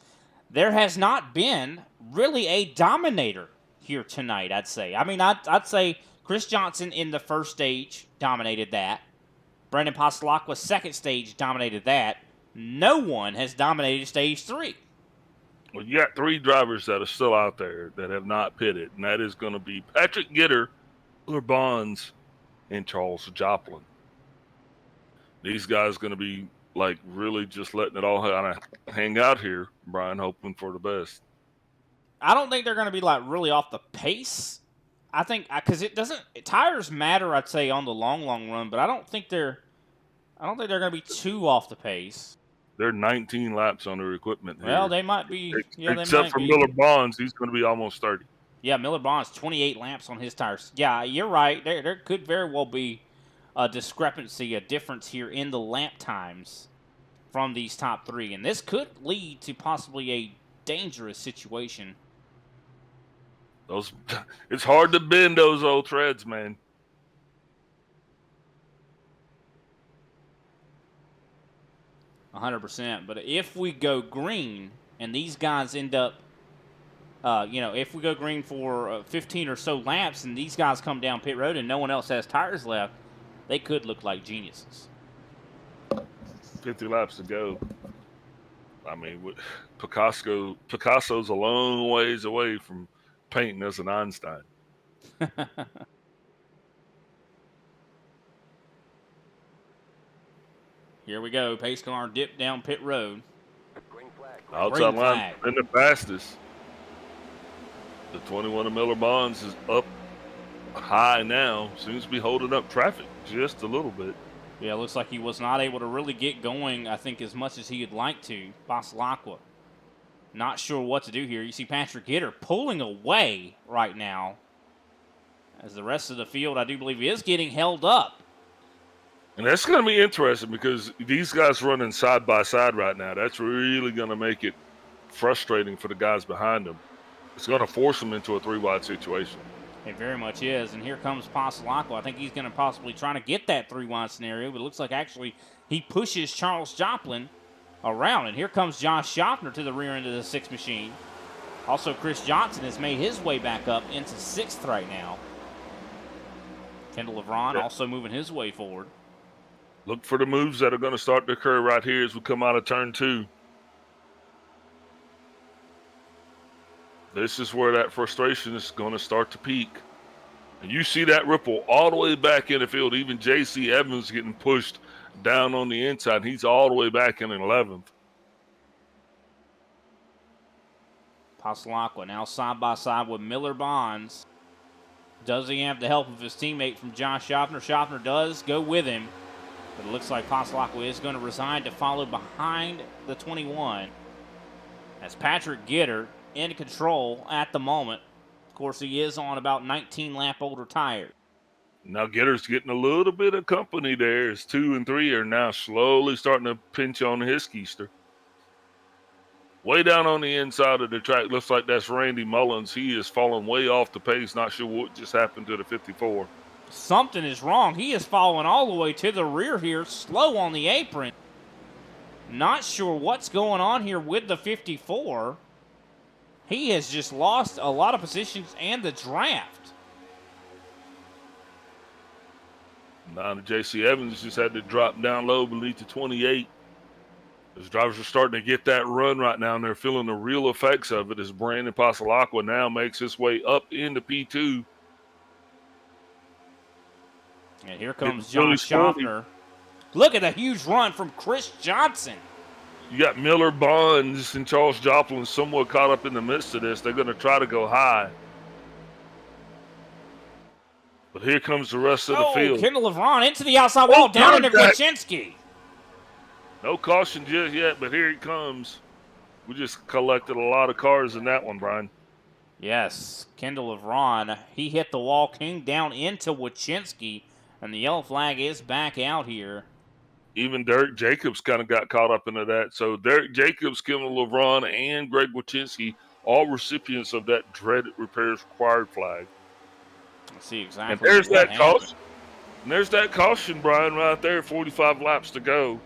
There has not been really a dominator here tonight, I'd say. I mean, I'd say Chris Johnson in the first stage dominated that. Brandon Pasalakwa's second stage dominated that. No one has dominated stage 3. Well, you got 3 drivers that are still out there that have not pitted, and that is going to be Patrick Gitter, Miller Bonds, and Charles Joplin. These guys going to be like really just letting it all kind of hang out here, Brian, hoping for the best. I don't think they're going to be like really off the pace. I think because tires matter, I'd say, on the long run, but I don't think they're going to be too off the pace. They're 19 laps on their equipment here. Well, they might be. Yeah, except for Miller Bonds, he's going to be almost 30. Yeah, Miller Bonds 28 laps on his tires. Yeah, you're right. There could very well be a discrepancy, a difference here in the lap times from these top 3, and this could lead to possibly a dangerous situation. It's hard to bend those old treads, man. %. But if we go green and these guys end up, if we go green for 15 or so laps and these guys come down pit road and no one else has tires left, they could look like geniuses. 50 laps to go. I mean, Picasso's a long ways away from painting us an Einstein. Here we go. Pace car dip down pit road. Outside line in the fastest. The 21 of Miller Bonds is up high now. Seems to be holding up traffic just a little bit. Yeah, it looks like he was not able to really get going, I think, as much as he would like to. Pasalakwa. Not sure what to do here. You see Patrick Gitter pulling away right now. As the rest of the field, I do believe, is getting held up. And that's going to be interesting because these guys running side by side right now. That's really going to make it frustrating for the guys behind them. It's going to force them into a 3-wide situation. It very much is. And here comes Pasalakwa. I think he's going to possibly try to get that 3-wide scenario, but it looks like actually he pushes Charles Joplin around. And here comes Josh Schaffner to the rear end of the 6 machine. Also, Chris Johnson has made his way back up into 6th right now. Kendall LeVron also moving his way forward. Look for the moves that are going to start to occur right here as we come out of turn 2. This is where that frustration is going to start to peak. And you see that ripple all the way back in the field. Even J.C. Evans getting pushed down on the inside. He's all the way back in 11th. Pasalakwa now side by side with Miller Bonds. Does he have the help of his teammate from Josh Schaffner? Schaffner does go with him. But it looks like Pasalakwa is going to resign to follow behind the 21. As Patrick Gitter in control at the moment. Of course, he is on about 19 lap older tires. Now Gitter's getting a little bit of company there as 2 and 3 are now slowly starting to pinch on his keister. Way down on the inside of the track, looks like that's Randy Mullins. He is falling way off the pace. Not sure what just happened to the 54. Something is wrong. He is falling all the way to the rear here, slow on the apron. Not sure what's going on here with the 54. He has just lost a lot of positions and the draft. Now, J.C. Evans just had to drop down low beneath the 28. Those drivers are starting to get that run right now, and they're feeling the real effects of it as Brandon Pasalacqua now makes his way up into P2. And here comes John Schaffner. Look at the huge run from Chris Johnson. You got Miller, Bonds, and Charles Joplin somewhat caught up in the midst of this. They're going to try to go high. But here comes the rest of the field. Kendall LeBron into the outside wall, down into Gwaczynski. No caution just yet, but here it comes. We just collected a lot of cars in that one, Brian. Yes, Kendall LeBron, he hit the wall, came down into Gwaczynski, and the yellow flag is back out here. Even Derek Jacobs kind of got caught up into that. So Derek Jacobs, Kendall LeBron, and Greg Gwaczynski, all recipients of that dreaded repairs required flag. Let's see exactly. And there's that caution. And there's that caution, Brian, right there. 45 laps to go.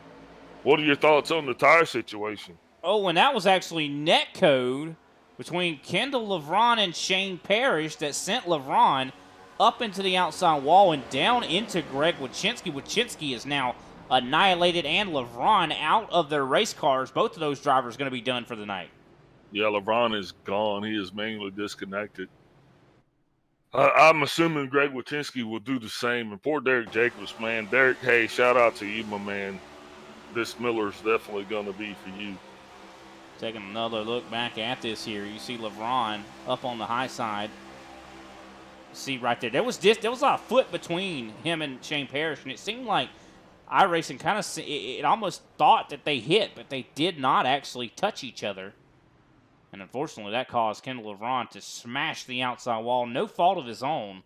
What are your thoughts on the tire situation? Oh, and that was actually net code between Kendall LeBron and Shane Parrish that sent LeBron up into the outside wall and down into Greg Gwaczynski. Gwaczynski is now annihilated, and LeBron out of their race cars. Both of those drivers going to be done for the night. Yeah, LeBron is gone. He is manually disconnected. I'm assuming Greg Gwaczynski will do the same. And poor Derek Jacobs, man. Derek, hey, shout out to you, my man. This Miller's definitely going to be for you. Taking another look back at this here. You see LeBron up on the high side. See right there. There was a foot between him and Shane Parrish, and it seemed like iRacing kind of, it almost thought that they hit, but they did not actually touch each other. And unfortunately, that caused Kendall LeBron to smash the outside wall. No fault of his own.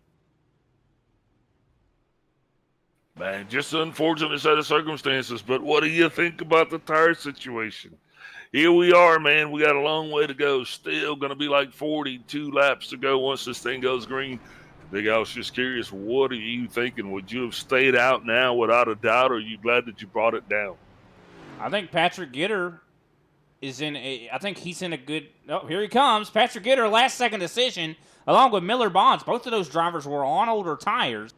Man, just an unfortunate set of circumstances. But what do you think about the tire situation? Here we are, man. We got a long way to go. Still going to be like 42 laps to go once this thing goes green. Big Al, I was just curious, what are you thinking? Would you have stayed out now without a doubt, or are you glad that you brought it down? I think Patrick Gitter is I think he's in a good, oh, here he comes. Patrick Gitter, last second decision, along with Miller Bonds. Both of those drivers were on older tires.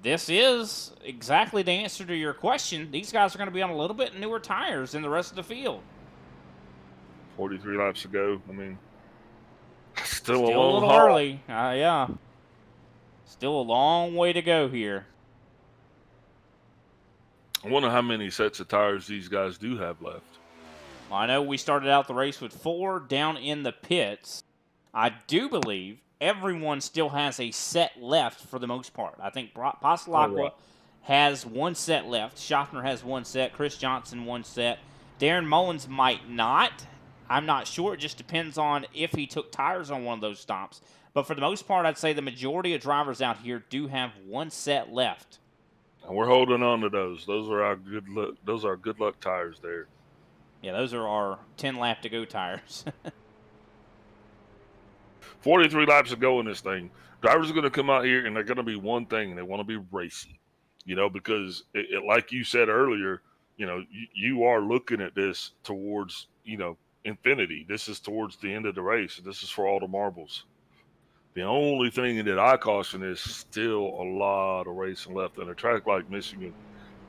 This is exactly the answer to your question. These guys are going to be on a little bit newer tires than the rest of the field. 43 laps to go. I mean, still a long little haul. early. Yeah. Still a long way to go here. I wonder how many sets of tires these guys do have left. I know we started out the race with 4 down in the pits. I do believe everyone still has a set left for the most part. I think Pasalacqua has 1 set left. Schaffner has 1 set. Chris Johnson 1 set. Darren Mullins might not. I'm not sure. It just depends on if he took tires on one of those stops. But for the most part, I'd say the majority of drivers out here do have 1 set left. And we're holding on to those. Those are our good luck. Those are good luck tires there. Yeah, those are our 10 lap to go tires. 43 laps to go in this thing. Drivers are going to come out here and they're going to be one thing. They want to be racy, because like you said earlier, you are looking at this towards, infinity. This is towards the end of the race. This is for all the marbles. The only thing that I caution is still a lot of racing left in a track like Michigan.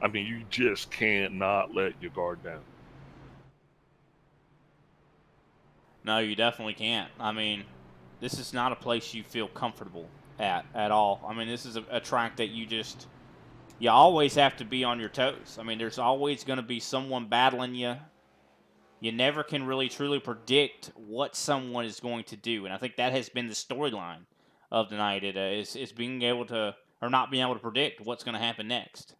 I mean, you just can't not let your guard down. No, you definitely can't. I mean, this is not a place you feel comfortable at all. I mean, this is a track that you always have to be on your toes. I mean, there's always going to be someone battling you. You never can really truly predict what someone is going to do. And I think that has been the storyline of the night. Is being able to, or not being able to predict what's going to happen next.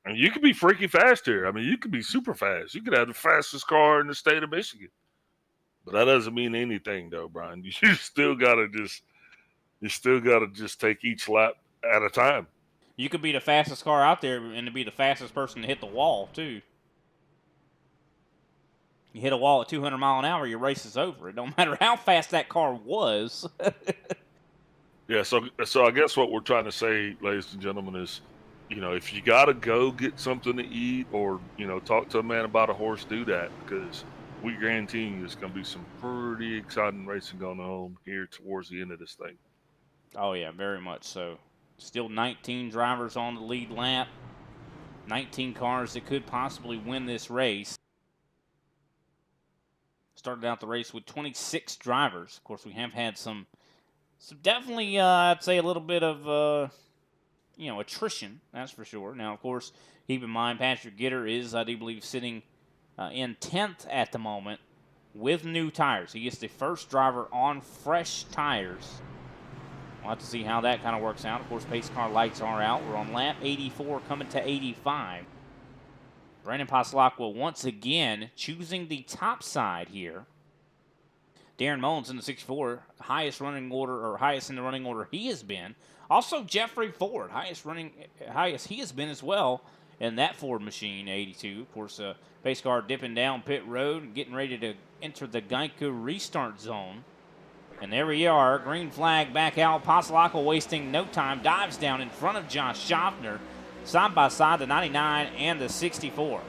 And you could be freaky fast here. I mean, you could be super fast. You could have the fastest car in the state of Michigan. But that doesn't mean anything, though, Brian. You still gotta just take each lap at a time. You could be the fastest car out there and to be the fastest person to hit the wall too. You hit a wall at 200 mile an hour, your race is over. It don't matter how fast that car was. Yeah, so I guess what we're trying to say, ladies and gentlemen, is you know, if you got to go get something to eat or, you know, talk to a man about a horse, do that, because we guarantee you there's going to be some pretty exciting racing going on here towards the end of this thing. Oh, yeah, very much so. Still 19 drivers on the lead lap. 19 cars that could possibly win this race. Started out the race with 26 drivers. Of course, we have had some definitely, I'd say, a little bit of, attrition. That's for sure. Now, of course, keep in mind, Patrick Gitter is, I do believe, sitting in 10th at the moment with new tires. He is the first driver on fresh tires. We'll have to see how that kind of works out. Of course, pace car lights are out. We're on lap 84 coming to 85. Brandon Paslak once again choosing the top side here. Darren Mullins in the 64, highest in the running order he has been. Also Jeffrey Ford, highest he has been as well in that Ford machine, 82. Of course, pace car dipping down pit road, getting ready to enter the Geico restart zone. And there we are, green flag back out. Paslak wasting no time, dives down in front of Josh Schaffner, side by side, the 99 and the 64.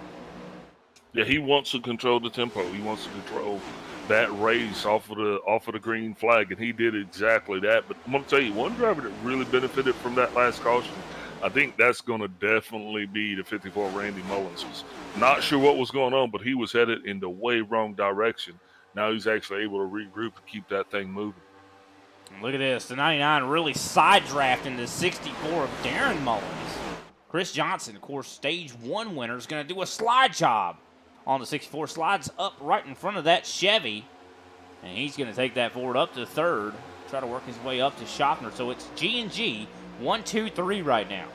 Yeah, he wants to control the tempo. He wants to control that race off of the green flag, and he did exactly that. But I'm going to tell you, one driver that really benefited from that last caution, I think that's going to definitely be the 54 Randy Mullins. Not sure what was going on, but he was headed in the way wrong direction. Now he's actually able to regroup and keep that thing moving. Look at this. The 99 really side drafting the 64 of Darren Mullins. Chris Johnson, of course, stage 1 winner, is going to do a slide job on the 64. Slides up right in front of that Chevy. And he's going to take that forward up to third. Try to work his way up to Schaffner. So it's G&G 1, 2, 3 right now.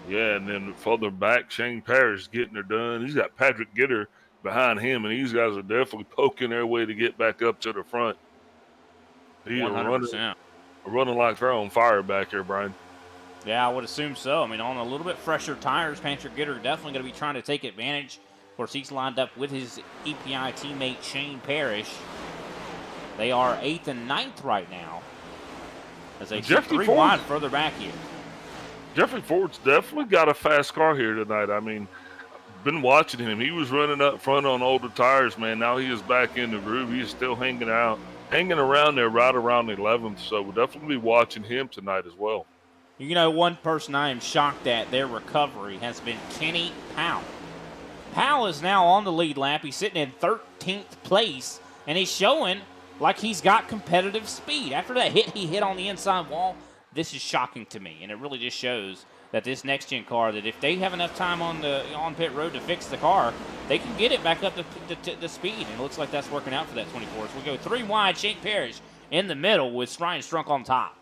Yeah, and then further back, Shane Parrish getting her done. He's got Patrick Gitter behind him, and these guys are definitely poking their way to get back up to the front. They 100%. running like they're on fire back here, Brian. Yeah, I would assume so. I mean, on a little bit fresher tires, Patrick Gitter definitely going to be trying to take advantage. Of course, he's lined up with his EPI teammate Shane Parrish. They are 8th and 9th right now, as they sit 3 wide further back here. Jeffrey Ford's definitely got a fast car here tonight. I mean, been watching him. He was running up front on older tires, man. Now he is back in the groove. He is still hanging around there right around the 11th. So we'll definitely be watching him tonight as well. You know, one person I am shocked at their recovery has been Kenny Powell. Powell is now on the lead lap. He's sitting in 13th place, and he's showing like he's got competitive speed. After that hit he hit on the inside wall, this is shocking to me, and it really just shows that this next-gen car, that if they have enough time on pit road to fix the car, they can get it back up to the speed, and it looks like that's working out for that 24. So we go 3 wide, Shane Parrish in the middle with Ryan Strunk on top.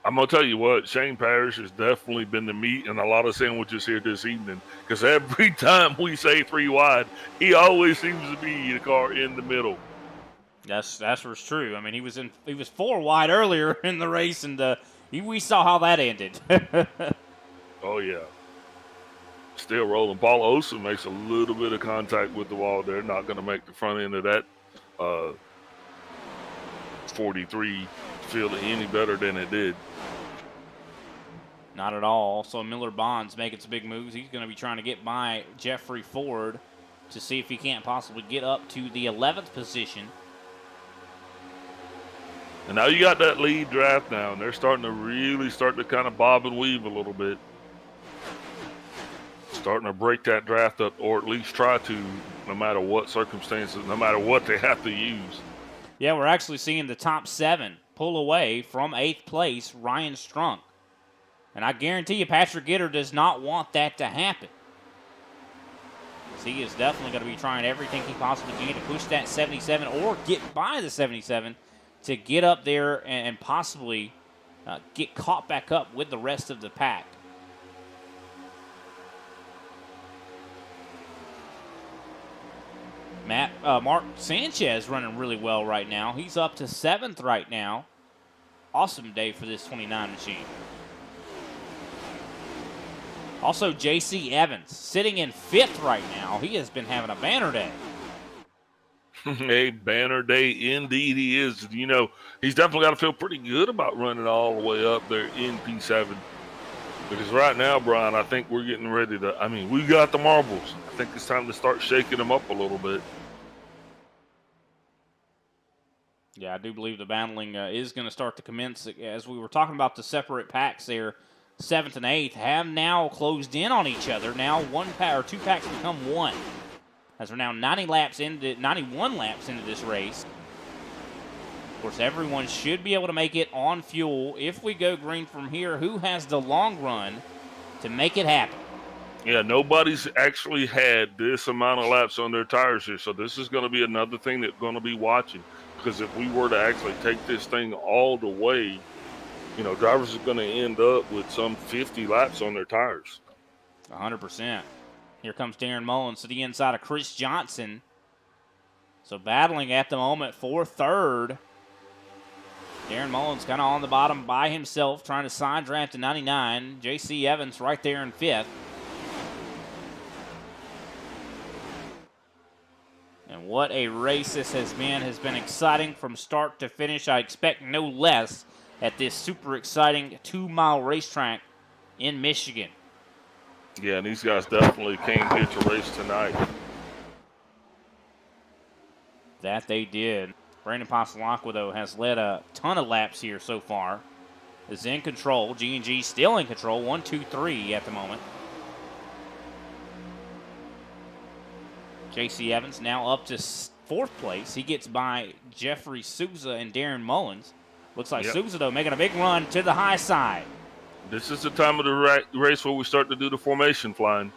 I'm going to tell you what, Shane Parrish has definitely been the meat and a lot of sandwiches here this evening, because every time we say 3 wide, he always seems to be the car in the middle. That's what's true. I mean, he was 4 wide earlier in the race, and we saw how that ended. Oh, yeah. Still rolling. Paul Olsen makes a little bit of contact with the wall there. Not going to make the front end of that 43 feel any better than it did. Not at all. Also, Miller Bonds making some big moves. He's going to be trying to get by Jeffrey Ford to see if he can't possibly get up to the 11th position. And now you got that lead draft now, and they're starting to kind of bob and weave a little bit. Starting to break that draft up, or at least try to, no matter what circumstances, no matter what they have to use. Yeah, we're actually seeing the top 7 pull away from 8th place, Ryan Strunk. And I guarantee you Patrick Gitter does not want that to happen. He is definitely going to be trying everything he possibly can to push that 77 or get by the 77 to get up there and possibly get caught back up with the rest of the pack. Mark Sanchez running really well right now. He's up to 7th right now. Awesome day for this 29 machine. Also, J.C. Evans sitting in 5th right now. He has been having a banner day. A banner day indeed he is. You know, he's definitely got to feel pretty good about running all the way up there in P7. Because right now, Brian, I think we're getting ready to. I mean, we got the marbles. I think it's time to start shaking them up a little bit. Yeah, I do believe the battling is going to start to commence. As we were talking about the separate packs there, 7th and 8th have now closed in on each other. Now one pack or two packs become one. As we're now 91 laps into this race. Of course, everyone should be able to make it on fuel. If we go green from here, who has the long run to make it happen? Yeah, nobody's actually had this amount of laps on their tires here. So this is going to be another thing that we're going to be watching. Because if we were to actually take this thing all the way, you know, drivers are going to end up with some 50 laps on their tires. 100%. Here comes Darren Mullins to the inside of Chris Johnson. So battling at the moment for third. Darren Mullins kind of on the bottom by himself, trying to side draft to 99. J.C. Evans right there in 5th. And what a race this has been exciting from start to finish. I expect no less at this super exciting 2-mile racetrack in Michigan. Yeah, and these guys definitely came here to race tonight. That they did. Brandon Passalacqua, though, has led a ton of laps here so far. Is in control. G&G still in control. 1, 2, 3 at the moment. J.C. Evans now up to 4th place. He gets by Jeffrey Souza and Darren Mullins. Looks like Souza, though, making a big run to the high side. This is the time of the race where we start to do the formation flying.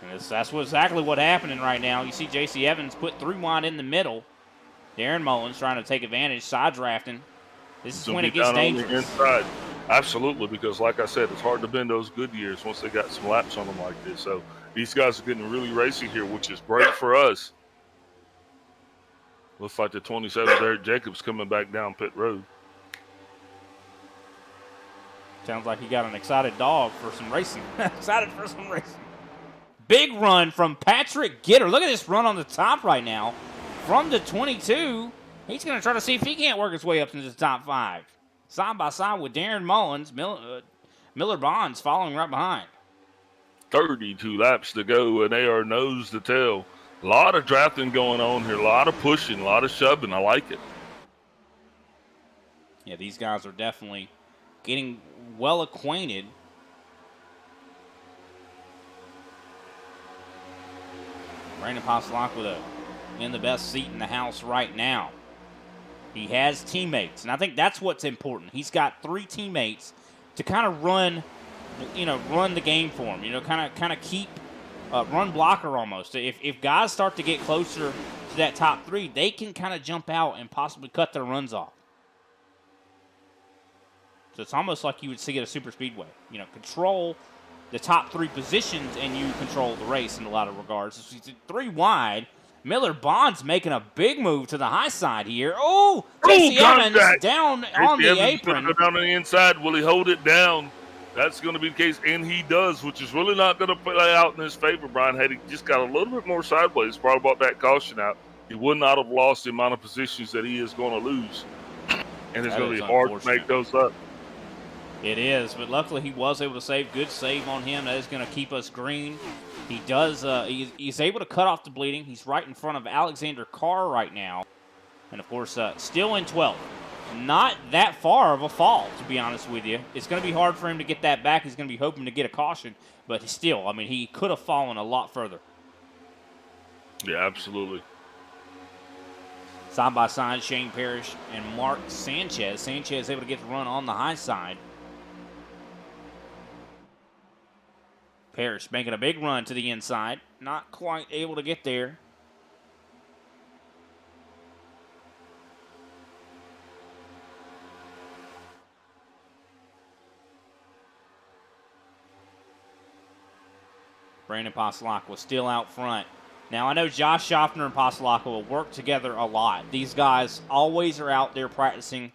And that's exactly what's happening right now. You see J.C. Evans put 3 wide in the middle. Darren Mullins trying to take advantage, side drafting. This is when it gets dangerous. Inside. Absolutely, because like I said, it's hard to bend those good years once they got some laps on them like this. So these guys are getting really racy here, which is great for us. Looks like the 27 Derek Jacobs coming back down pit road. Sounds like he got an excited dog for some racing. Excited for some racing. Big run from Patrick Gitter. Look at this run on the top right now. From the 22, he's going to try to see if he can't work his way up into the top 5. Side by side with Darren Mullins, Miller Bonds following right behind. 32 laps to go, and they are nose to tail. A lot of drafting going on here, a lot of pushing, a lot of shoving. I like it. Yeah, these guys are definitely getting well acquainted. Brandon Passalacqua in the best seat in the house right now. He has teammates, and I think that's what's important. He's got 3 teammates to kind of run the game for him. Kind of keep run blocker almost. If guys start to get closer to that top 3, they can kind of jump out and possibly cut their runs off. So it's almost like you would see at a super speedway. Control the top 3 positions, and you control the race in a lot of regards. So 3 wide. Miller Bonds making a big move to the high side here. Oh, J.C. Evans down on the apron. Go down on the inside. Will he hold it down? That's going to be the case, and he does, which is really not going to play out in his favor, Brian. Had he just got a little bit more sideways, probably brought that caution out, he would not have lost the amount of positions that he is going to lose. And it's going to be hard to make those up. It is, but luckily he was able to save. Good save on him. That is going to keep us green. He does. He's able to cut off the bleeding. He's right in front of Alexander Carr right now. And, of course, still in 12th. Not that far of a fall, to be honest with you. It's going to be hard for him to get that back. He's going to be hoping to get a caution. But still, he could have fallen a lot further. Yeah, absolutely. Side by side, Shane Parrish and Mark Sanchez. Sanchez able to get the run on the high side. Parrish making a big run to the inside. Not quite able to get there. Brandon Passalacqua was still out front. Now, I know Josh Schaffner and Passalacqua will work together a lot. These guys always are out there practicing.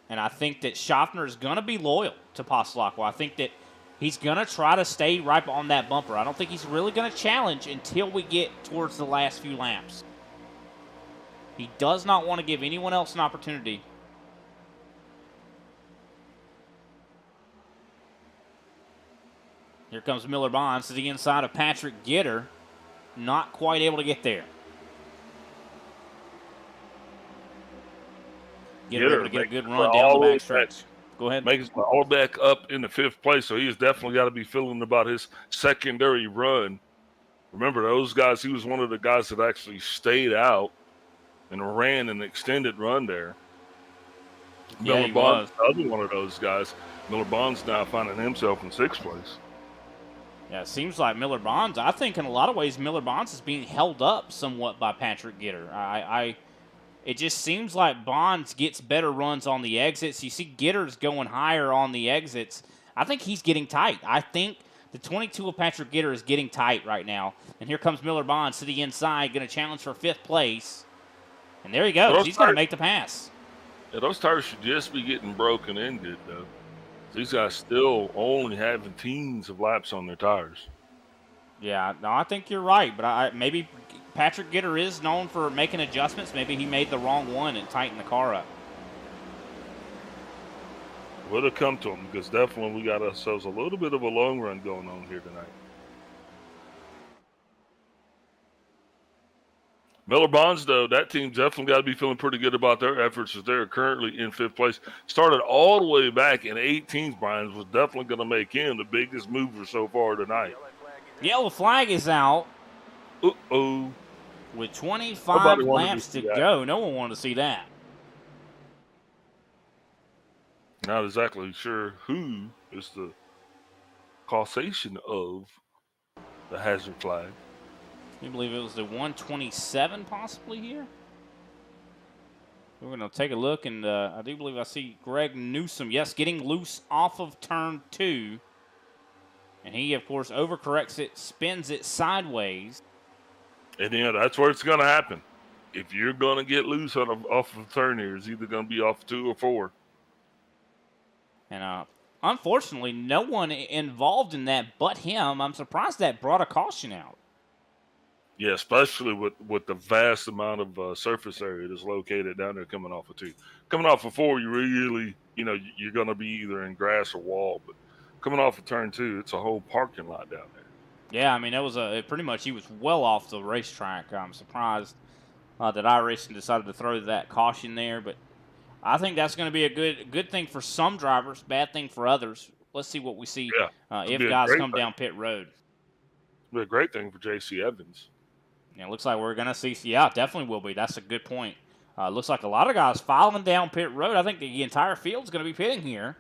And I think that Schaffner is going to be loyal to Passalacqua. I think that he's going to try to stay right on that bumper. I don't think he's really going to challenge until we get towards the last few laps. He does not want to give anyone else an opportunity. Here comes Miller Bonds to the inside of Patrick Gitter. Not quite able to get there. Gitter able to get a good run down the backstretch. Go ahead. Makes it all back up in the 5th place, so he's definitely got to be feeling about his secondary run. Remember, those guys, he was one of the guys that actually stayed out and ran an extended run there. Yeah, Miller he Bonds, was. the other one of those guys. Miller Bonds now finding himself in 6th place. Yeah, it seems like Miller Bonds, I think in a lot of ways, Miller Bonds is being held up somewhat by Patrick Gitter. It just seems like Bonds gets better runs on the exits. You see Gitter's going higher on the exits. I think he's getting tight. I think the 22 of Patrick Gitter is getting tight right now. And here comes Miller Bonds to the inside, going to challenge for 5th place. And there he goes. He's going to make the pass. Yeah, those tires should just be getting broken ended, though. These guys still only having teens of laps on their tires. Yeah, no, I think you're right. But maybe Patrick Gitter is known for making adjustments. Maybe he made the wrong one and tightened the car up. Would have come to him because definitely we got ourselves a little bit of a long run going on here tonight. Miller Bonds, though, that team definitely got to be feeling pretty good about their efforts as they're currently in 5th place. Started all the way back in 18th, Brian, was definitely going to make him the biggest mover so far tonight. Yellow flag is out. Uh-oh. With 25 laps to go. No one wanted to see that. Not exactly sure who is the causation of the hazard flag. You believe it was the 127 possibly here? We're going to take a look, and I do believe I see Greg Newsom, yes, getting loose off of turn 2. And he, of course, overcorrects it, spins it sideways. And, that's where it's going to happen. If you're going to get loose off of turn here, it's either going to be off 2 or 4. And unfortunately, no one involved in that but him. I'm surprised that brought a caution out. Yeah, especially with the vast amount of surface area that's located down there coming off of 2. Coming off of 4, you really, you're going to be either in grass or wall. But coming off of turn 2, it's a whole parking lot down there. Yeah, I mean, that was pretty much he was well off the racetrack. I'm surprised that iRacing decided to throw that caution there. But I think that's going to be a good thing for some drivers, bad thing for others. Let's see what we see if guys come down pit road. It'll be a great thing for J.C. Evans. Yeah, it looks like we're going to see. Yeah, definitely will be. That's a good point. Looks like a lot of guys filing down pit road. I think the entire field's going to be pitting here.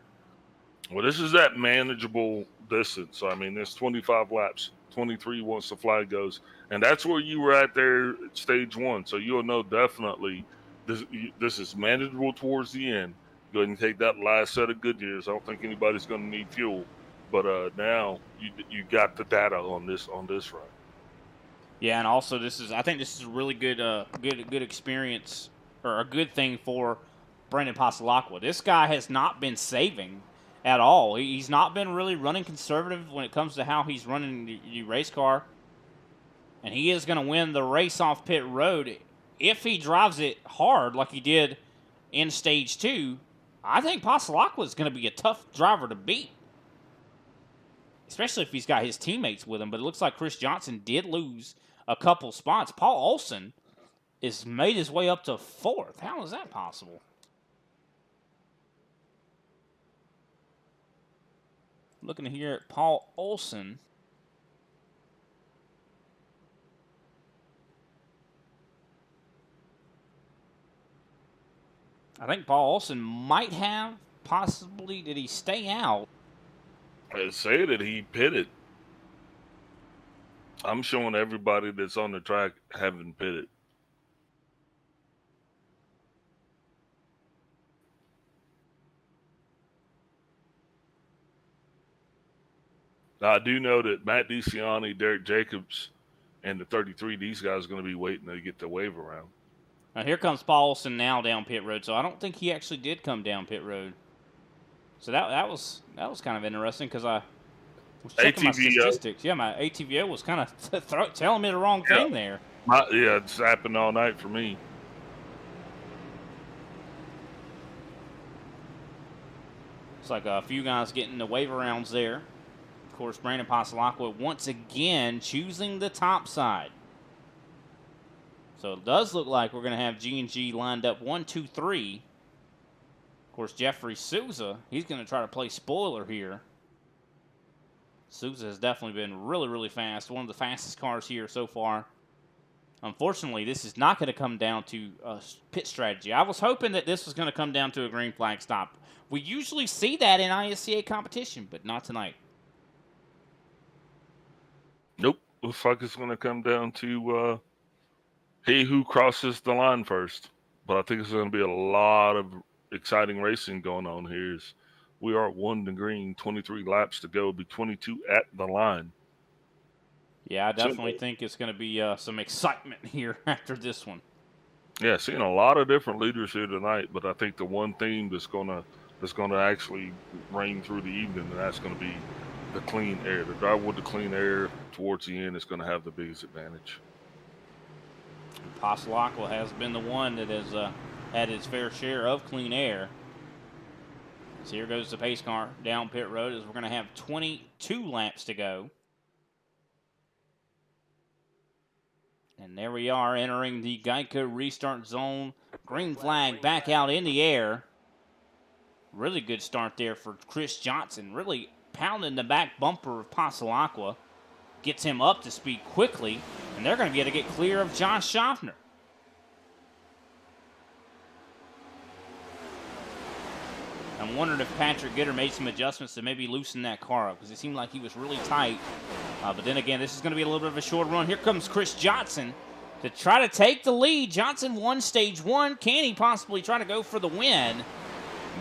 Well, this is that manageable distance. I mean, there's 25 laps, 23 once the flag goes. And that's where you were at there at stage 1. So you'll know definitely this is manageable towards the end. Go ahead and take that last set of good years. I don't think anybody's going to need fuel. But now you got the data on this run. Yeah, and also I think this is a really good experience, or a good thing for Brandon Pasalacqua. This guy has not been saving at all. He's not been really running conservative when it comes to how he's running the race car. And he is going to win the race off pit road. If he drives it hard like he did in stage 2, I think Pasalacqua is going to be a tough driver to beat. Especially if he's got his teammates with him. But it looks like Chris Johnson did lose a couple spots. Paul Olson has made his way up to 4th. How is that possible? Looking here at Paul Olson. I think Paul Olson might have possibly, did he stay out? They say that he pitted. I'm showing everybody that's on the track having pitted. Now, I do know that Matt DeCiani, Derek Jacobs, and the 33, these guys are going to be waiting to get the wave around. Now here comes Paul Olson now down pit road, so I don't think he actually did come down pit road. So that was kind of interesting because I was checking my statistics. Yeah, my ATVO was kind of telling me the wrong thing there. It's happened all night for me. It's like a few guys getting the wave arounds there. course, Brandon Pasalacqua once again choosing the top side. So it does look like we're going to have G&G lined up 1, 2, 3. Of course, Jeffrey Souza, he's going to try to play spoiler here. Souza has definitely been really, really fast. One of the fastest cars here so far. Unfortunately, this is not going to come down to pit strategy. I was hoping that this was going to come down to a green flag stop. We usually see that in ISCA competition, but not tonight. Nope. Looks like it's going to come down to he who crosses the line first. But I think it's going to be a lot of exciting racing going on here. We are 1 to green, 23 laps to go, be 22 at the line. Yeah, I definitely think it's going to be some excitement here after this one. Yeah, seeing a lot of different leaders here tonight, but I think the one theme that's gonna actually reign through the evening, and that's going to be the clean air. The driver with the clean air towards the end is going to have the biggest advantage. Pasalacqua has been the one that has had its fair share of clean air. So here goes the pace car down pit road as we're going to have 22 laps to go. And there we are entering the Geico restart zone. Green flag back out in the air. Really good start there for Chris Johnson. Really pounding the back bumper of Pasalacqua. Gets him up to speed quickly. And they're going to be able to get clear of Josh Schaffner. I'm wondering if Patrick Gitter made some adjustments to maybe loosen that car up because it seemed like he was really tight. But then again, this is going to be a little bit of a short run. Here comes Chris Johnson to try to take the lead. Johnson won stage 1. Can he possibly try to go for the win?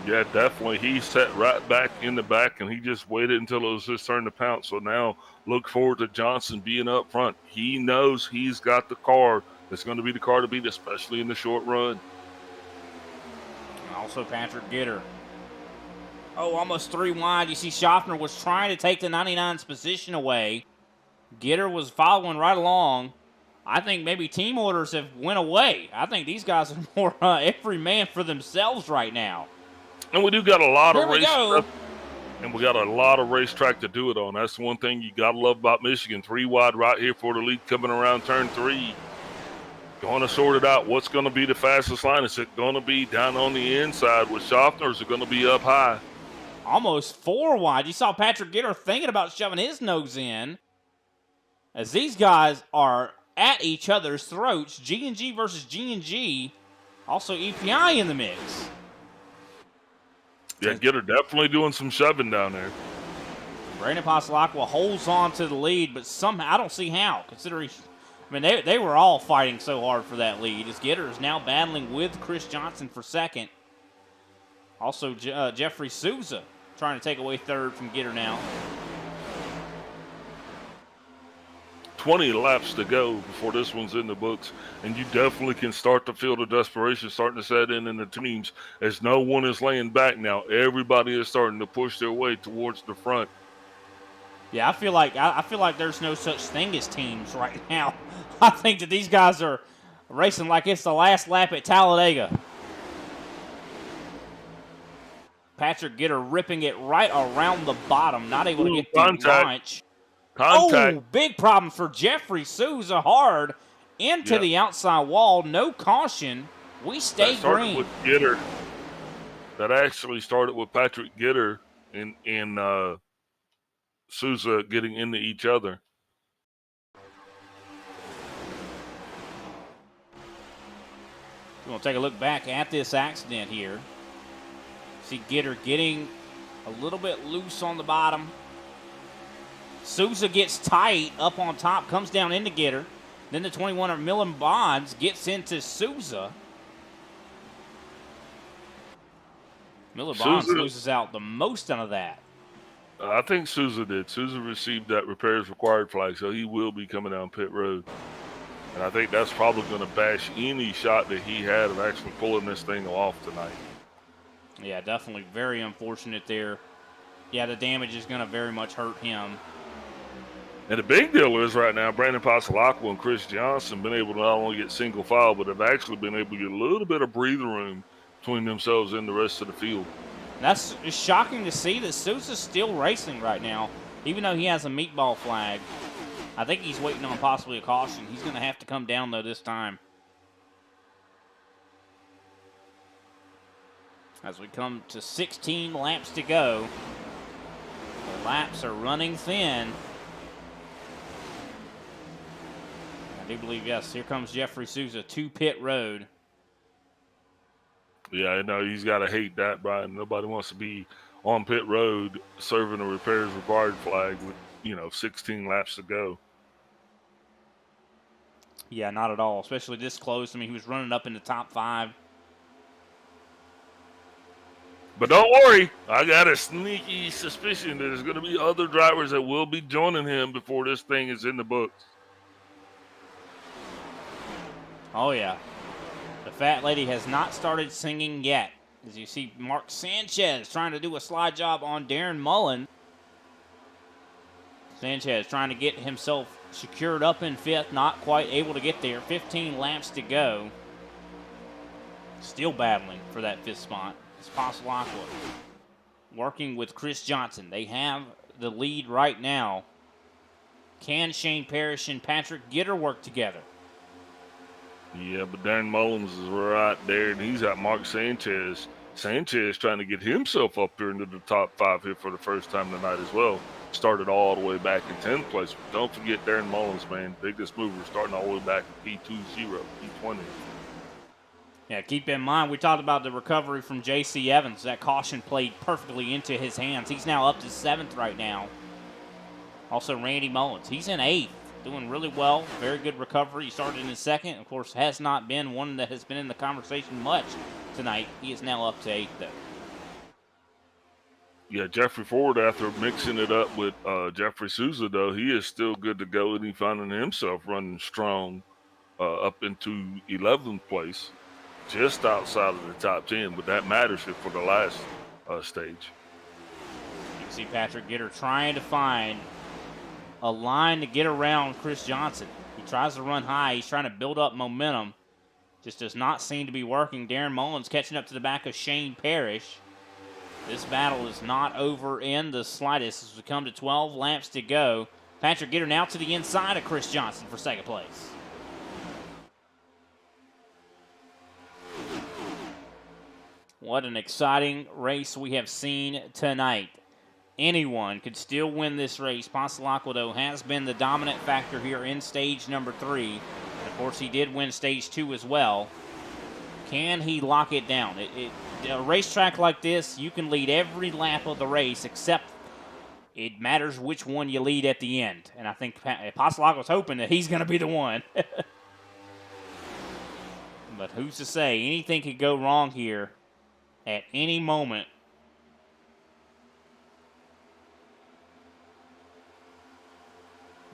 Yeah, definitely. He sat right back in the back, and he just waited until it was his turn to pounce. So now look forward to Johnson being up front. He knows he's got the car that's going to be the car to beat, especially in the short run. Also Patrick Gitter. Oh, almost 3 wide. You see Schaffner was trying to take the 99's position away. Gitter was following right along. I think maybe team orders have went away. I think these guys are more every man for themselves right now. And we do got a lot of racetrack, and we got a lot of racetrack to do it on. That's the one thing you got to love about Michigan. 3 wide right here for the lead coming around turn 3. Going to sort it out. What's going to be the fastest line? Is it going to be down on the inside with Schaffner, or is it going to be up high? Almost 4 wide. You saw Patrick Gitter thinking about shoving his nose in. As these guys are at each other's throats. G&G versus G&G. Also EPI in the mix. Yeah, Gitter definitely doing some shoving down there. Brandon Pasalacqua holds on to the lead, but somehow, I don't see how, considering, I mean, they were all fighting so hard for that lead. As Gitter is now battling with Chris Johnson for second. Also, Jeffrey Souza trying to take away third from Gitter now. 20 laps to go before this one's in the books, and you definitely can start to feel the desperation starting to set in the teams as no one is laying back now. Everybody is starting to push their way towards the front. Yeah, I feel like there's no such thing as teams right now. I think that these guys are racing like it's the last lap at Talladega. Patrick Gitter ripping it right around the bottom, not able to get the launch. Contact. Oh, big problem for Jeffrey Souza, hard into the outside wall. No caution. We stay green. With Gitter. That actually started with Patrick Gitter and Souza getting into each other. We're going to take a look back at this accident here. See Gitter getting a little bit loose on the bottom. Souza gets tight up on top, comes down into Gitter. Then the 21 of Millen Bonds gets into Souza. Miller Bonds loses out the most out of that. I think Souza did. Souza received that repairs required flag, so he will be coming down pit road. And I think that's probably going to bash any shot that he had of actually pulling this thing off tonight. Yeah, definitely very unfortunate there. Yeah, the damage is going to very much hurt him. And the big deal is right now, Brandon Pasalacqua and Chris Johnson been able to not only get single file, but have actually been able to get a little bit of breathing room between themselves and the rest of the field. That's shocking to see that Souza's still racing right now. Even though he has a meatball flag, I think he's waiting on possibly a caution. He's going to have to come down, though, this time. As we come to 16 laps to go, the laps are running thin. I do believe, yes, here comes Jeffrey Souza to pit road. Yeah, I know he's got to hate that, Brian. Nobody wants to be on pit road serving a repairs required flag with, 16 laps to go. Yeah, not at all, especially this close. I mean, he was running up in the top 5. But don't worry, I got a sneaky suspicion that there's going to be other drivers that will be joining him before this thing is in the books. Oh, yeah. The fat lady has not started singing yet. As you see Mark Sanchez trying to do a slide job on Darren Mullen. Sanchez trying to get himself secured up in 5th, not quite able to get there. 15 laps to go. Still battling for that 5th spot. It's Passalacqua working with Chris Johnson. They have the lead right now. Can Shane Parrish and Patrick Gitter work together? Yeah, but Darren Mullins is right there, and he's got Mark Sanchez. Sanchez trying to get himself up here into the top 5 here for the first time tonight as well. Started all the way back in 10th place. But don't forget Darren Mullins, man. Biggest mover, starting all the way back in P20, P20. Yeah, keep in mind, we talked about the recovery from J.C. Evans. That caution played perfectly into his hands. He's now up to 7th right now. Also, Randy Mullins. He's in 8th, doing really well. Very good recovery. He started in 2nd. Of course, has not been one that has been in the conversation much tonight. He is now up to 8th, though. Yeah, Jeffrey Ford, after mixing it up with Jeffrey Souza, though, he is still good to go, and he finding himself running strong up into 11th place, just outside of the top 10, but that matters for the last stage. You can see Patrick Gitter trying to find a line to get around Chris Johnson. He tries to run high. He's trying to build up momentum. Just does not seem to be working. Darren Mullins catching up to the back of Shane Parrish. This battle is not over in the slightest as we come to 12 laps to go. Patrick Gitter now to the inside of Chris Johnson for 2nd place. What an exciting race we have seen tonight. Anyone could still win this race. Passalacqua, though, has been the dominant factor here in stage number 3. And of course, he did win stage 2 as well. Can he lock it down? A racetrack like this, you can lead every lap of the race, except it matters which one you lead at the end. And I think Passalacqua was hoping that he's going to be the one. But who's to say? Anything could go wrong here at any moment.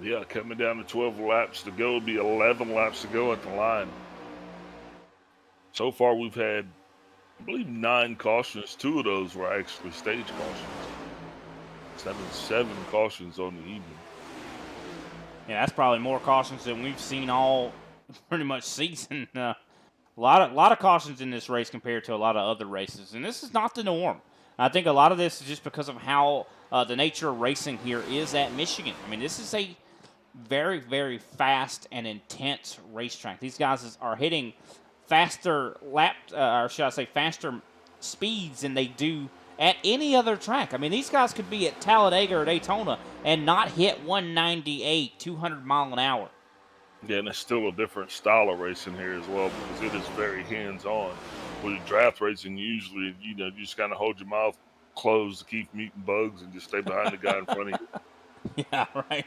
Yeah, coming down to 12 laps to go. It'll be 11 laps to go at the line. So far, we've had, I believe, 9 cautions. 2 of those were actually stage cautions. 7 cautions on the evening. Yeah, that's probably more cautions than we've seen all pretty much season. A lot of cautions in this race compared to a lot of other races, and this is not the norm. I think a lot of this is just because of how the nature of racing here is at Michigan. I mean, this is a very, very fast and intense racetrack. These guys are hitting faster faster speeds than they do at any other track. I mean, these guys could be at Talladega or Daytona and not hit 198, 200 mile an hour. Yeah, and it's still a different style of racing here as well because it is very hands-on. With draft racing, usually, you just kind of hold your mouth closed to keep eating bugs and just stay behind the guy in front of you. Yeah, right.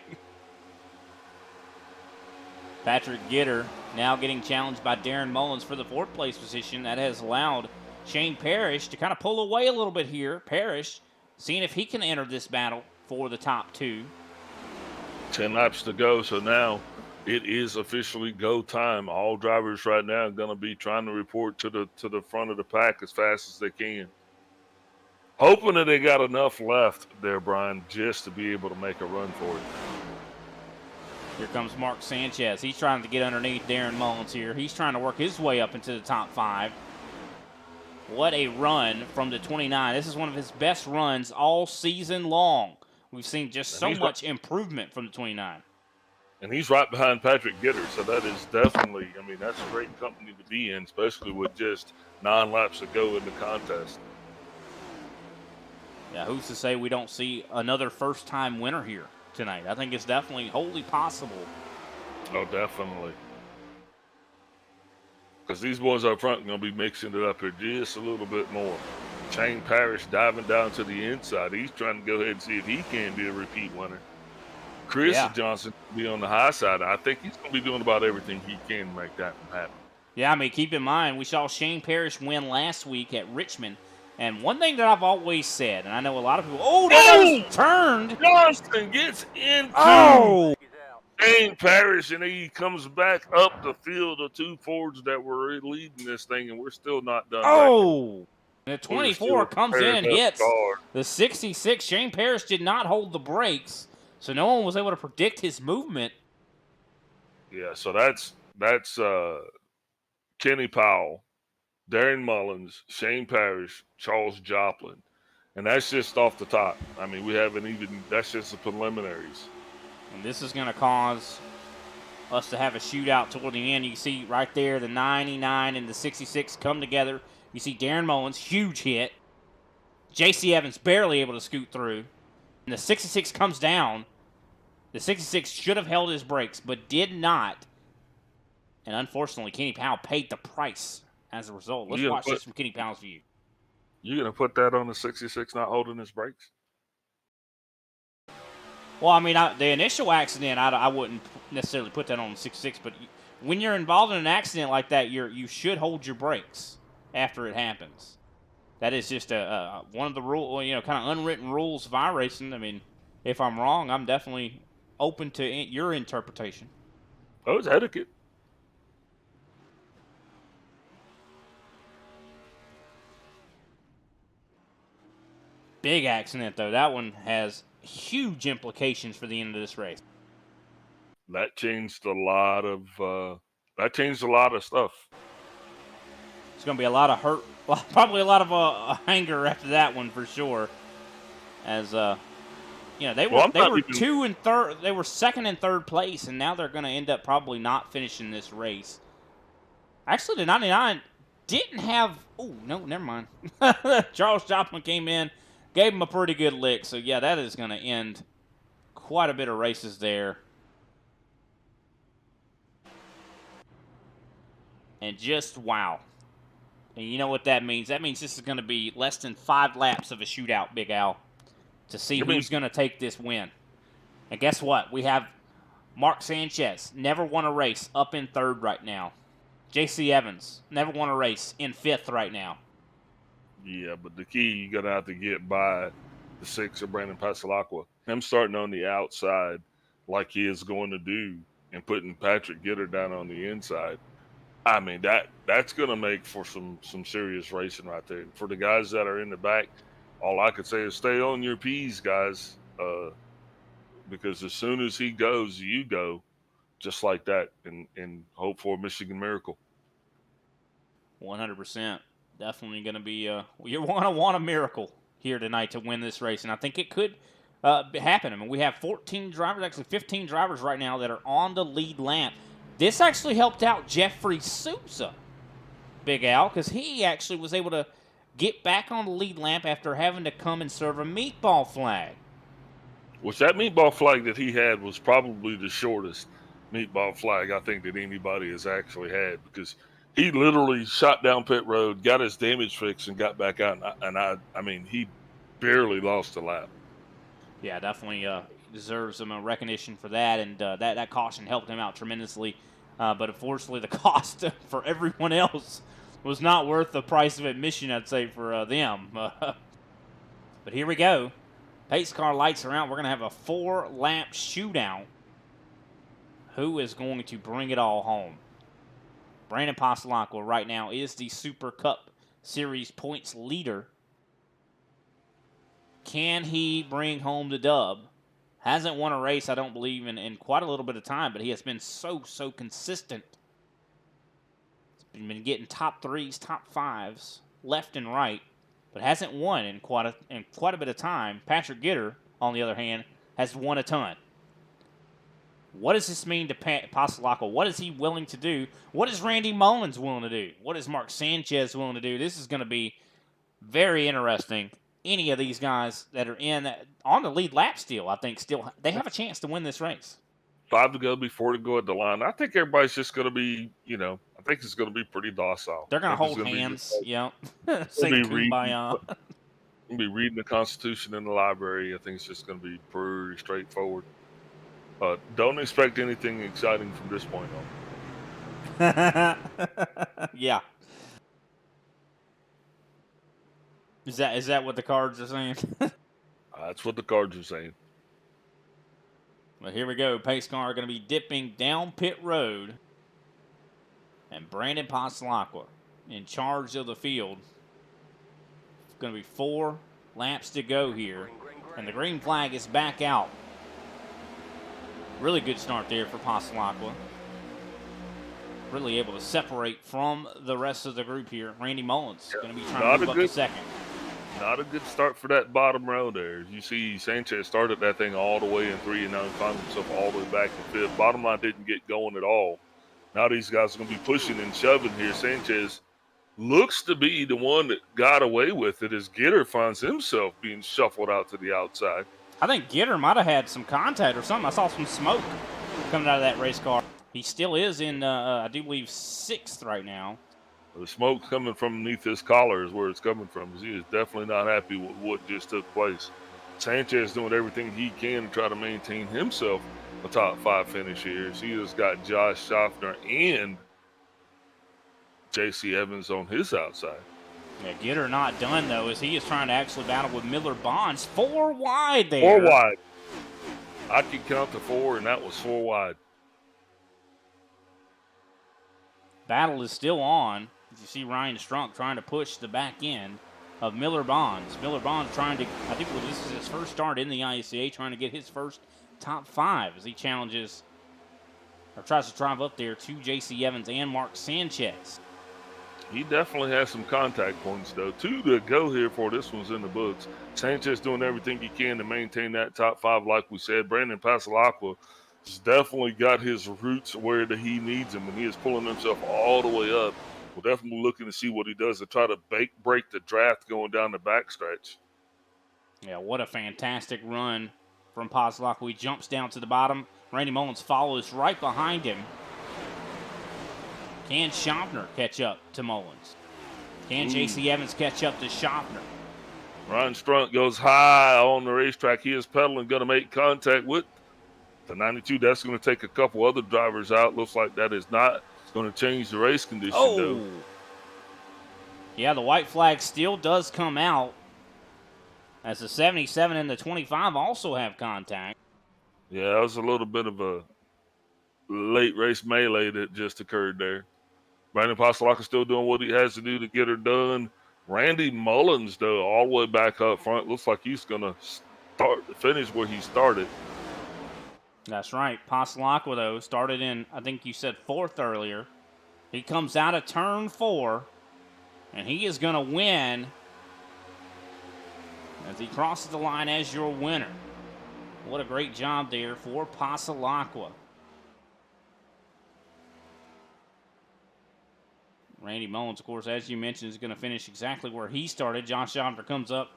Patrick Gitter now getting challenged by Darren Mullins for the 4th place position. That has allowed Shane Parrish to kind of pull away a little bit here. Parrish seeing if he can enter this battle for the top 2. 10 laps to go, so now it is officially go time. All drivers right now are going to be trying to report to the front of the pack as fast as they can. Hoping that they got enough left there, Brian, just to be able to make a run for it. Here comes Mark Sanchez. He's trying to get underneath Darren Mullins here. He's trying to work his way up into the top 5. What a run from the 29. This is one of his best runs all season long. We've seen just And so he's much improvement from the 29. And he's right behind Patrick Gitter, so that is definitely, I mean, that's a great company to be in, especially with just 9 laps to go in the contest. Yeah, who's to say we don't see another first-time winner here tonight? I think it's definitely wholly possible. Oh, definitely. Because these boys up front are going to be mixing it up here just a little bit more. Shane Parrish diving down to the inside. He's trying to go ahead and see if he can be a repeat winner. Chris Johnson will be on the high side. I think he's going to be doing about everything he can to make that happen. Yeah, I mean, keep in mind, we saw Shane Parrish win last week at Richmond. And one thing that I've always said, and I know a lot of people, that was turned. Johnston gets into Shane Parrish, and he comes back up the field of 2 Fords that were leading this thing, and we're still not done. The 24 comes in and hits the 66. Shane Parrish did not hold the brakes, so no one was able to predict his movement. Yeah, so that's Kenny Powell, Darren Mullins, Shane Parrish, Charles Joplin. And that's just off the top. I mean, we haven't even, that's just the preliminaries. And this is going to cause us to have a shootout toward the end. You see right there the 99 and the 66 come together. You see Darren Mullins, huge hit. J.C. Evans barely able to scoot through. And the 66 comes down. The 66 should have held his brakes, but did not. And unfortunately, Kenny Powell paid the price as a result. Let's watch this from Kenny Powell's view. You're going to put that on the 66 not holding his brakes? Well, I mean, the initial accident, I wouldn't necessarily put that on the 66, but when you're involved in an accident like that, you should hold your brakes after it happens. That is just one of the kind of unwritten rules of iRacing. I mean, if I'm wrong, I'm definitely open to your interpretation. Oh, it's etiquette. Big accident, though. That one has huge implications for the end of this race. That changed a lot of stuff. It's going to be a lot of hurt, probably a lot of anger after that one for sure. As they were 2 and 3rd, they were 2nd and 3rd place, and now they're going to end up probably not finishing this race. Actually, the 99 didn't have. Oh no, never mind. Charles Joplin came in, gave him a pretty good lick. So yeah, that is going to end quite a bit of races there. And just wow. And you know what that means? That means this is going to be less than 5 laps of a shootout, Big Al, to see who's going to take this win. And guess what? We have Mark Sanchez, never won a race, up in 3rd right now. J.C. Evans, never won a race, in 5th right now. Yeah, but the key, you're going to have to get by the 6 of Brandon Pasalacqua. Him starting on the outside like he is going to do and putting Patrick Gitter down on the inside. I mean, that's going to make for some serious racing right there. For the guys that are in the back, all I could say is stay on your P's, guys, because as soon as he goes, you go, just like that, and hope for a Michigan miracle. 100%. Definitely going to be you want to want a miracle here tonight to win this race, and I think it could happen. I mean, we have 14 drivers, actually 15 drivers right now that are on the lead lap. This actually helped out Jeffrey Sousa, Big Al, because he actually was able to get back on the lead lap after having to come and serve a meatball flag. Which that meatball flag that he had was probably the shortest meatball flag I think that anybody has actually had, because he literally shot down pit road, got his damage fixed, and got back out. And I mean, he barely lost a lap. Yeah, definitely deserves some recognition for that, and that caution helped him out tremendously. But unfortunately, the cost for everyone else was not worth the price of admission, I'd say, for them. But here we go. Pace car lights are out. We're going to have a 4-lap shootout. Who is going to bring it all home? Brandon Pasalacqua right now is the Super Cup Series points leader. Can he bring home the dub? Hasn't won a race, I don't believe, in quite a little bit of time, but he has been so consistent. He's been getting top 3s, top 5s, left and right, but hasn't won in quite a bit of time. Patrick Gitter, on the other hand, has won a ton. What does this mean to Passalacqua? What is he willing to do? What is Randy Mullins willing to do? What is Mark Sanchez willing to do? This is going to be very interesting. Any of these guys that are on the lead lap still, I think, they have a chance to win this race. 5 to go before to go at the line. I think everybody's just going to be, I think it's going to be pretty docile. They're going to hold hands. Yeah. Say kumbaya. We'll be reading the Constitution in the library. I think it's just going to be pretty straightforward. Don't expect anything exciting from this point on. Yeah. Is that what the cards are saying? That's what the cards are saying. Well, here we go. Pace car going to be dipping down pit road. And Brandon Passalacqua in charge of the field. It's going to be 4 laps to go here. And the green flag is back out. Really good start there for Passalacqua. Really able to separate from the rest of the group here. Randy Mullins going to be trying to move up to second. Not a good start for that bottom row there. As you see, Sanchez started that thing all the way in 3 and now he finds himself all the way back in 5th. Bottom line didn't get going at all. Now these guys are going to be pushing and shoving here. Sanchez looks to be the one that got away with it as Gitter finds himself being shuffled out to the outside. I think Gitter might have had some contact or something. I saw some smoke coming out of that race car. He still is in, I do believe, 6th right now. The smoke coming from beneath his collar is where it's coming from. He is definitely not happy with what just took place. Sanchez doing everything he can to try to maintain himself a top 5 finish here. He has got Josh Schaffner and J.C. Evans on his outside. Yeah, Gitter not done, though, as he is trying to actually battle with Miller Bonds. 4 wide there. 4 wide. I could count to 4, and that was 4 wide. Battle is still on. You see Ryan Strunk trying to push the back end of Miller Bonds. Miller Bonds trying to, I think this is his first start in the ISCA, trying to get his first top 5 as he challenges, or tries to drive up there to J.C. Evans and Mark Sanchez. He definitely has some contact points, though. 2 to go here for this one's in the books. Sanchez doing everything he can to maintain that top 5, like we said. Brandon Passalacqua has definitely got his roots where he needs them, and he is pulling himself all the way up. We're definitely looking to see what he does to try to break the draft going down the backstretch. Yeah, what a fantastic run from Passalacqua. He jumps down to the bottom. Randy Mullins follows right behind him. Can Schaffner catch up to Mullins? Can J.C. Evans catch up to Schaffner? Ryan Strunk goes high on the racetrack. He is pedaling, going to make contact with the 92. That's going to take a couple other drivers out. Looks like that is not going to change the race condition, though. Yeah, the white flag still does come out as the 77 and the 25 also have contact. Yeah, that was a little bit of a late race melee that just occurred there. Brandon Passalacqua still doing what he has to do to get her done. Randy Mullins, though, all the way back up front. Looks like he's going to finish where he started. That's right. Passalacqua, though, started in, I think you said 4th earlier. He comes out of turn 4, and he is going to win as he crosses the line as your winner. What a great job there for Passalacqua. Randy Mullins, of course, as you mentioned, is going to finish exactly where he started. Josh Schaffner comes up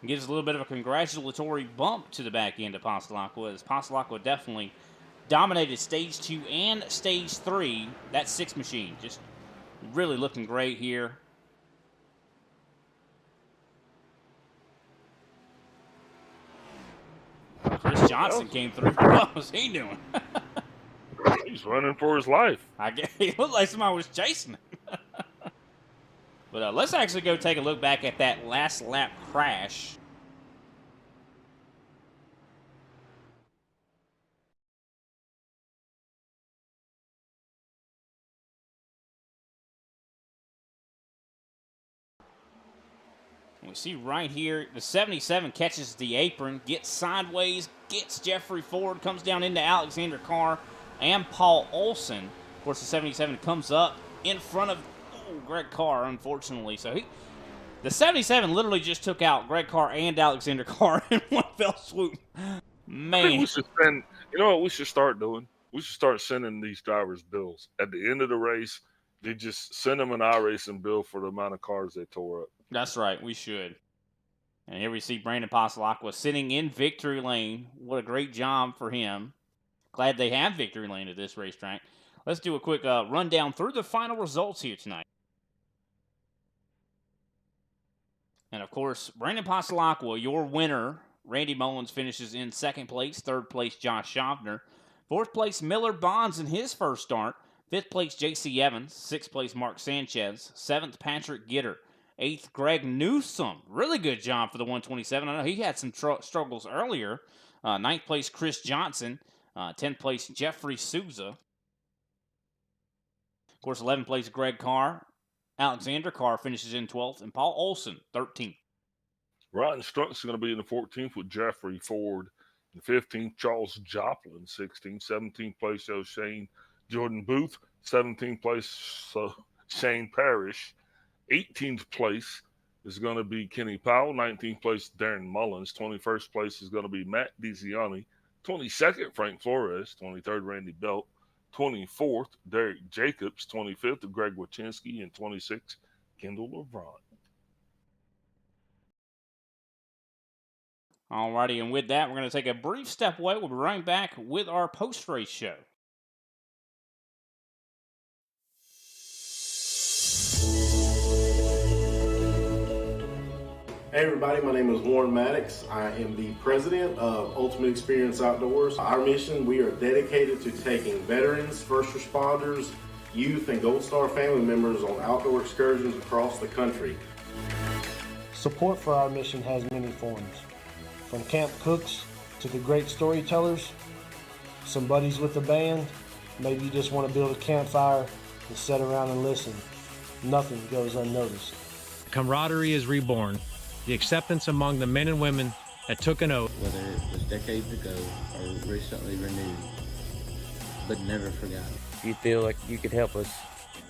and gives a little bit of a congratulatory bump to the back end of Passalacqua, as Passalacqua definitely dominated Stage 2 and Stage 3. That 6 machine just really looking great here. Chris Johnson came through. What was he doing? He's running for his life. I guess he looked like somebody was chasing him. But let's actually go take a look back at that last lap crash. We see right here, the 77 catches the apron, gets sideways, gets Jeffrey Ford, comes down into Alexander Carr and Paul Olson. Of course, the 77 comes up in front of Greg Carr, unfortunately. So the 77 literally just took out Greg Carr and Alexander Carr in one fell swoop. I think Man. we should send. You know what we should start doing? We should start sending these drivers bills at the end of the race. They just send them an iRacing bill for the amount of cars they tore up. That's right, we should. And here we see Brandon Pasalakwa sitting in victory lane. What a great job for him. Glad they have victory lane at this racetrack. Let's do a quick rundown through the final results here tonight. And of course, Brandon Pasalakwa, your winner. Randy Mullins finishes in second place. Third place, Josh Schaffner. Fourth place, Miller Bonds in his first start. Fifth place, J.C. Evans. Sixth place, Mark Sanchez. Seventh, Patrick Gitter. Eighth, Greg Newsom. Really good job for the 127. I know he had some struggles earlier. Ninth place, Chris Johnson. 10th place, Jeffrey Souza. Of course, 11th place, Greg Carr. Alexander Carr finishes in 12th. And Paul Olson, 13th. Ryan Strunk's going to be in the 14th with Jeffrey Ford. In the 15th, Charles Joplin, 16th. 17th place, Shane Jordan Booth. 17th place, Shane Parrish. 18th place is going to be Kenny Powell. 19th place, Darren Mullins. 21st place is going to be Matt DiZiani. 22nd, Frank Flores. 23rd, Randy Belt. 24th, Derek Jacobs. 25th, Greg Wachinski. And 26th, Kendall LeBron. Alrighty, and with that, we're going to take a brief step away. We'll be right back with our post-race show. Hey everybody, my name is Warren Maddox. I am the president of Ultimate Experience Outdoors. Our mission, we are dedicated to taking veterans, first responders, youth, and Gold Star family members on outdoor excursions across the country. Support for our mission has many forms. From camp cooks to the great storytellers, some buddies with the band, maybe you just want to build a campfire and sit around and listen. Nothing goes unnoticed. Camaraderie is reborn. The acceptance among the men and women that took an oath. Whether it was decades ago or recently renewed, but never forgotten. If you feel like you could help us,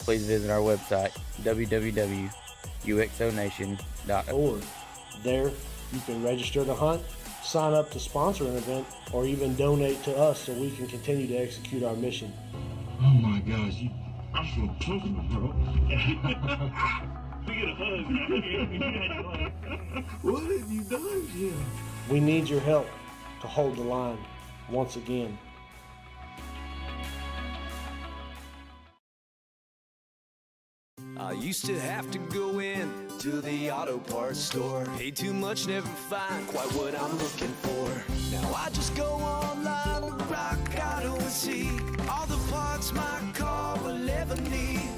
please visit our website, www.uxonation.org. There, you can register to hunt, sign up to sponsor an event, or even donate to us so we can continue to execute our mission. Oh my gosh, I feel tough, bro. We get a hug. What have you done, Jim? We need your help to hold the line once again. I used to have to go in to the auto parts store. Pay too much, never find quite what I'm looking for. Now I just go online, rock auto and see all the parts my car will ever need.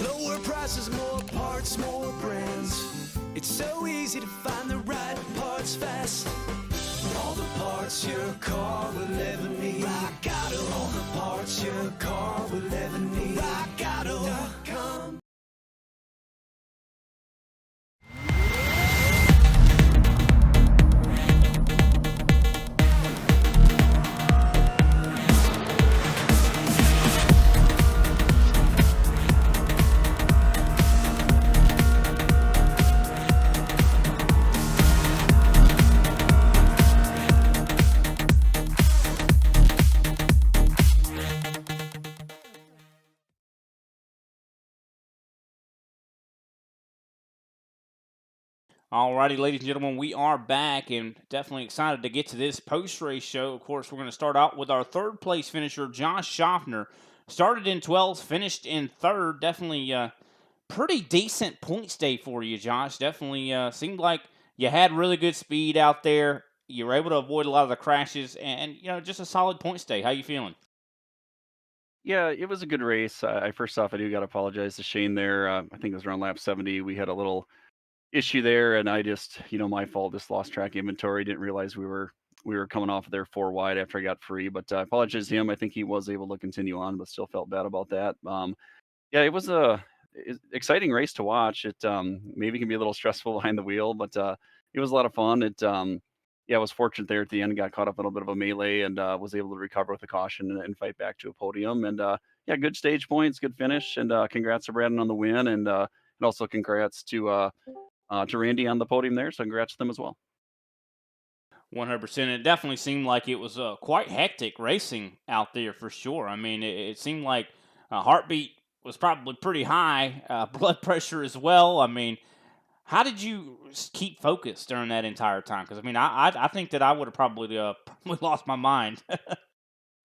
Lower prices, more parts, more brands. It's so easy to find the right parts fast. All the parts your car will ever need. Rock Auto. All the parts your car will ever need. RockAuto.com. Alrighty, ladies and gentlemen, we are back and definitely excited to get to this post-race show. Of course, we're going to start out with our third place finisher, Josh Schaffner. Started in 12th, finished in third. Definitely pretty decent points day for you, Josh. Definitely seemed like you had really good speed out there. You were able to avoid a lot of the crashes and just a solid points day. How you feeling? Yeah, it was a good race. First off, I do got to apologize to Shane there. I think it was around lap 70. We had a little issue there, and I just, my fault. Just lost track inventory. Didn't realize we were coming off of there 4 wide after I got free. But I apologize to him. I think he was able to continue on, but still felt bad about that. Yeah, it was a exciting race to watch. It maybe can be a little stressful behind the wheel, but it was a lot of fun. Yeah, I was fortunate there at the end. Got caught up in a little bit of a melee and was able to recover with a caution and fight back to a podium. And yeah, good stage points, good finish, and congrats to Brandon on the win, and also congrats to Randy on the podium there. So congrats to them as well. 100%. It definitely seemed like it was quite hectic racing out there for sure. I mean, it seemed like heartbeat was probably pretty high, blood pressure as well. I mean, how did you keep focused during that entire time? Because I mean, I think that I would have probably probably lost my mind.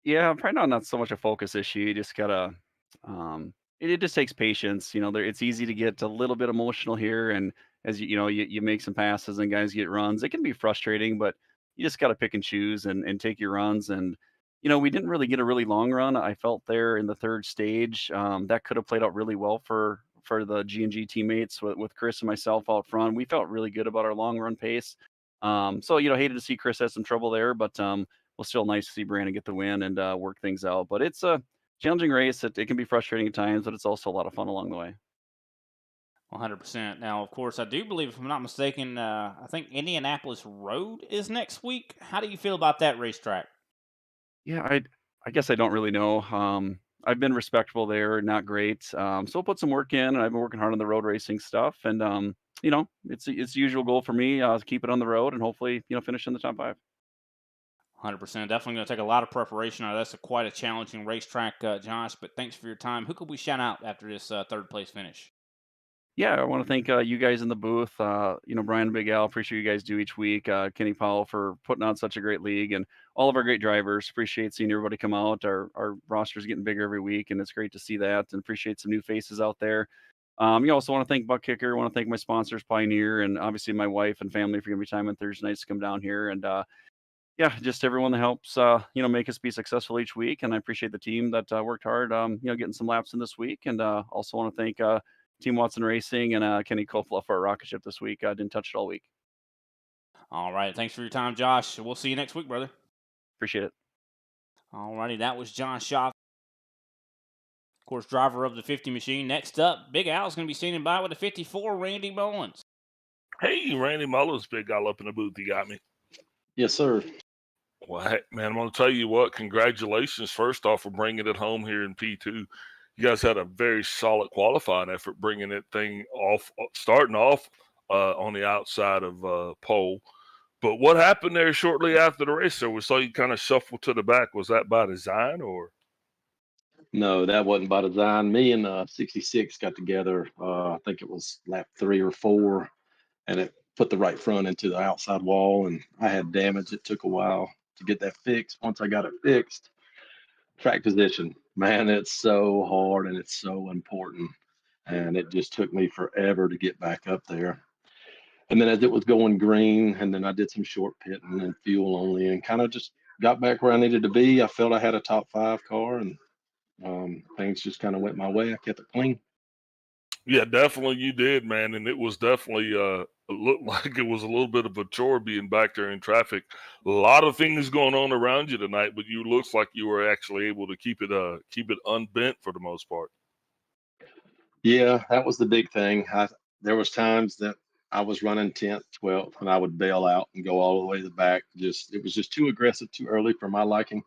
Yeah, probably not so much a focus issue. You just gotta, it just takes patience. It's easy to get a little bit emotional here, and as you make some passes and guys get runs, it can be frustrating, but you just gotta pick and choose and take your runs. And we didn't really get a really long run. I felt there in the third stage, that could have played out really well for the G&G teammates with Chris and myself out front. We felt really good about our long run pace. So hated to see Chris had some trouble there, but well, still nice to see Brandon get the win and work things out. But it's a challenging race. It can be frustrating at times, but it's also a lot of fun along the way. 100%. Now, of course, I do believe, if I'm not mistaken, I think Indianapolis Road is next week. How do you feel about that racetrack? Yeah, I guess I don't really know. I've been respectful there, not great. So I'll put some work in, and I've been working hard on the road racing stuff. And it's the usual goal for me, to keep it on the road and hopefully finish in the top 5. 100%. Definitely going to take a lot of preparation. That's quite a challenging racetrack, Josh. But thanks for your time. Who could we shout out after this third place finish? Yeah, I want to thank you guys in the booth. Brian and Big Al, appreciate you guys do each week. Kenny Powell for putting on such a great league, and all of our great drivers. Appreciate seeing everybody come out. Our roster's getting bigger every week, and it's great to see that. And appreciate some new faces out there. You also want to thank Buck Kicker. Want to thank my sponsors, Pioneer, and obviously my wife and family for giving me time on Thursday nights to come down here. And yeah, just everyone that helps make us be successful each week. And I appreciate the team that worked hard, getting some laps in this week. And also want to thank Team Watson Racing and Kenny Coppola for our rocket ship this week. I didn't touch it all week. All right. Thanks for your time, Josh. We'll see you next week, brother. Appreciate it. All righty. That was John Shaw, of course, driver of the 50 machine. Next up, Big Al's going to be standing by with a 54, Randy Mullins. Hey, Randy Mullins, Big Al up in the booth. You got me? Yes, sir. Well, heck, man, I'm going to tell you what, congratulations, first off, for bringing it home here in P2. You guys had a very solid qualifying effort, bringing that thing off, starting off on the outside of pole. But what happened there shortly after the race? So we saw you kind of shuffle to the back. Was that by design or? No, that wasn't by design. Me and 66 got together. I think it was lap 3 or 4, and it put the right front into the outside wall, and I had damage. It took a while to get that fixed. Once I got it fixed, track position, man, it's so hard and it's so important. And it just took me forever to get back up there. And then as it was going green, and then I did some short pitting and fuel only, and kind of just got back where I needed to be. I felt I had a top 5 car, and things just kind of went my way. I kept it clean. Yeah, definitely you did, man. And it was definitely it looked like it was a little bit of a chore being back there in traffic. A lot of things going on around you tonight, but you looks like you were actually able to keep it unbent for the most part. Yeah, that was the big thing. There was times that I was running 10th, 12th, and I would bail out and go all the way to the back. It was just too aggressive, too early for my liking.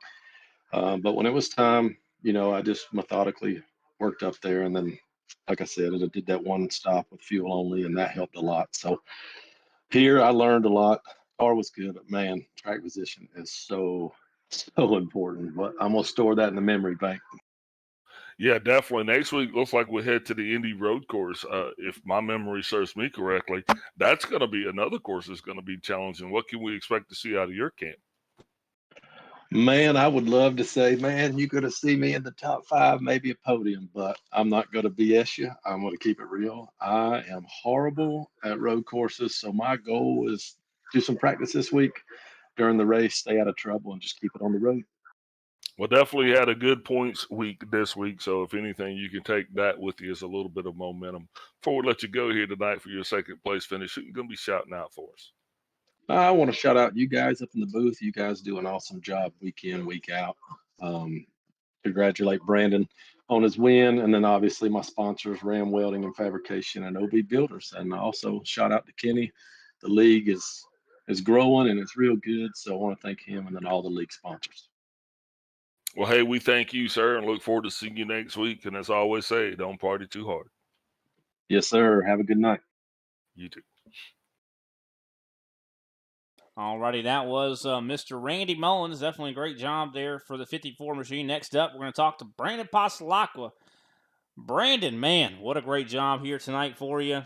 But when it was time, I just methodically worked up there, and then, like I said, I did that one stop with fuel only, and that helped a lot. So here I learned a lot. Car was good, but man, track position is so important. But I'm gonna store that in the memory bank. Yeah, definitely. Next week looks like we head to the Indy Road Course. If my memory serves me correctly, that's going to be another course that's going to be challenging. What can we expect to see out of your camp? Man, I would love to say, man, you're going to see me in the top 5, maybe a podium, but I'm not going to BS you. I'm going to keep it real. I am horrible at road courses, so my goal is do some practice this week during the race, stay out of trouble, and just keep it on the road. Well, definitely had a good points week this week. So if anything, you can take that with you as a little bit of momentum. Before we let you go here tonight for your second place finish, who's going to be shouting out for us? I want to shout out you guys up in the booth. You guys do an awesome job week in, week out. Congratulate Brandon on his win. And then obviously my sponsors, Ram Welding and Fabrication and OB Builders. And also shout out to Kenny. The league is growing and it's real good. So I want to thank him and then all the league sponsors. Well, hey, we thank you, sir, and look forward to seeing you next week. And as I always say, don't party too hard. Yes, sir. Have a good night. You too. Alrighty, that was Mr. Randy Mullins. Definitely a great job there for the 54 machine. Next up, we're going to talk to Brandon Passalacqua. Brandon, man, what a great job here tonight for you.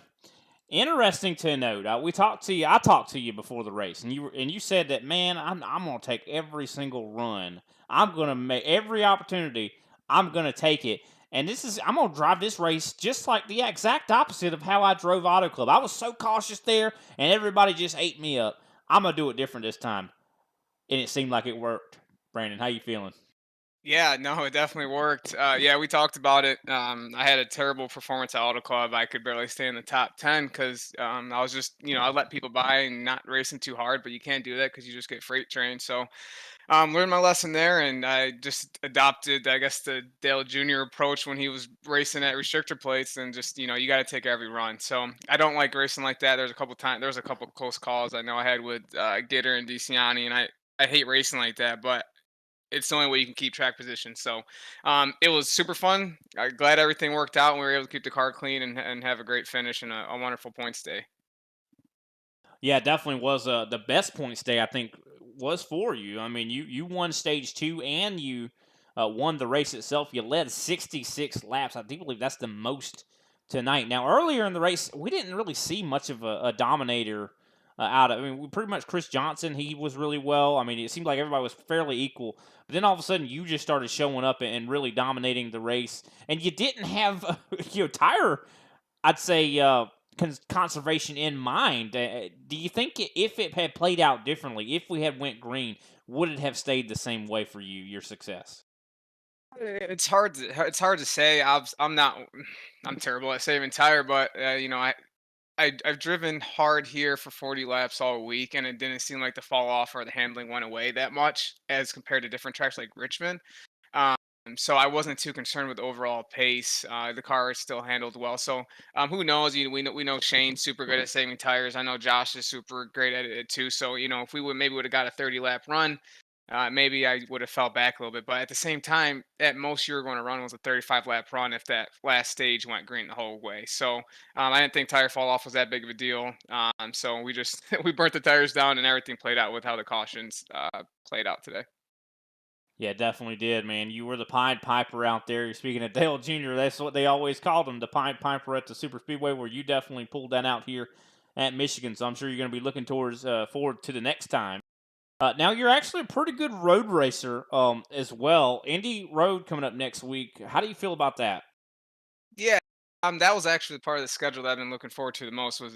Interesting to note. We talked to you. I talked to you before the race, and you said that, man, I'm going to take every single run. I'm going to make every opportunity. I'm going to take it. And I'm going to drive this race just like the exact opposite of how I drove Auto Club. I was so cautious there, and everybody just ate me up. I'm going to do it different this time. And it seemed like it worked. Brandon, how you feeling? Yeah, no, it definitely worked. Yeah, we talked about it. I had a terrible performance at Auto Club. I could barely stay in the top 10 because I was just, I let people by and not racing too hard, but you can't do that because you just get freight trained. So learned my lesson there, and I just adopted, I guess, the Dale Jr. approach when he was racing at restrictor plates, and just, you got to take every run. So I don't like racing like that. There was a couple close calls I know I had with Gator and DeCiani, and I hate racing like that, but it's the only way you can keep track position. So it was super fun. I'm glad everything worked out and we were able to keep the car clean and have a great finish and a wonderful points day. Yeah, it definitely was the best points day, I think, was for you. I mean, you won stage 2 and you won the race itself. You led 66 laps. I do believe that's the most tonight. Now, earlier in the race, we didn't really see much of a dominator out of. I mean, pretty much Chris Johnson, he was really well. I mean, it seemed like everybody was fairly equal. But then all of a sudden, you just started showing up and really dominating the race. And you didn't have, tire, I'd say, conservation in mind. Do you think if it had played out differently, if we had went green, would it have stayed the same way for you, your success? It's hard to say. I'm not. I'm terrible at saving tire, but I've driven hard here for 40 laps all week, and it didn't seem like the fall off or the handling went away that much as compared to different tracks like Richmond. Um, so I wasn't too concerned with the overall pace. The car is still handled well. So who knows? We know Shane's super good at saving tires. I know Josh is super great at it too. So if we would have got a 30 lap run, maybe I would have fell back a little bit. But at the same time, at most you were going to run was a 35 lap run if that last stage went green the whole way. So I didn't think tire fall off was that big of a deal. So we just we burnt the tires down and everything played out with how the cautions played out today. Yeah, definitely did, man. You were the Pied Piper out there. Speaking of Dale Jr., that's what they always called him, the Pied Piper at the Super Speedway, where you definitely pulled that out here at Michigan. So I'm sure you're going to be looking forward to the next time. Now you're actually a pretty good road racer as well. Indy Road coming up next week. How do you feel about that? Yeah, that was actually part of the schedule that I've been looking forward to the most was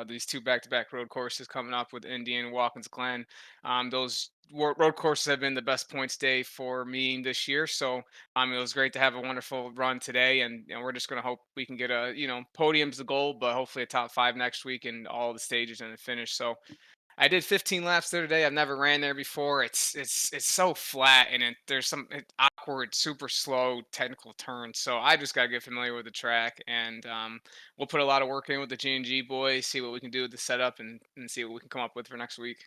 these two back-to-back road courses coming up with Indy and Watkins Glen. Those road courses have been the best points day for me this year, so it was great to have a wonderful run today, and we're just going to hope we can get a podium's the goal, but hopefully a top 5 next week in all the stages and the finish. So I did 15 laps there today. I've never ran there before. It's so flat and there's some awkward, super slow technical turns. So I just gotta get familiar with the track, and we'll put a lot of work in with the G&G boys, see what we can do with the setup, and see what we can come up with for next week.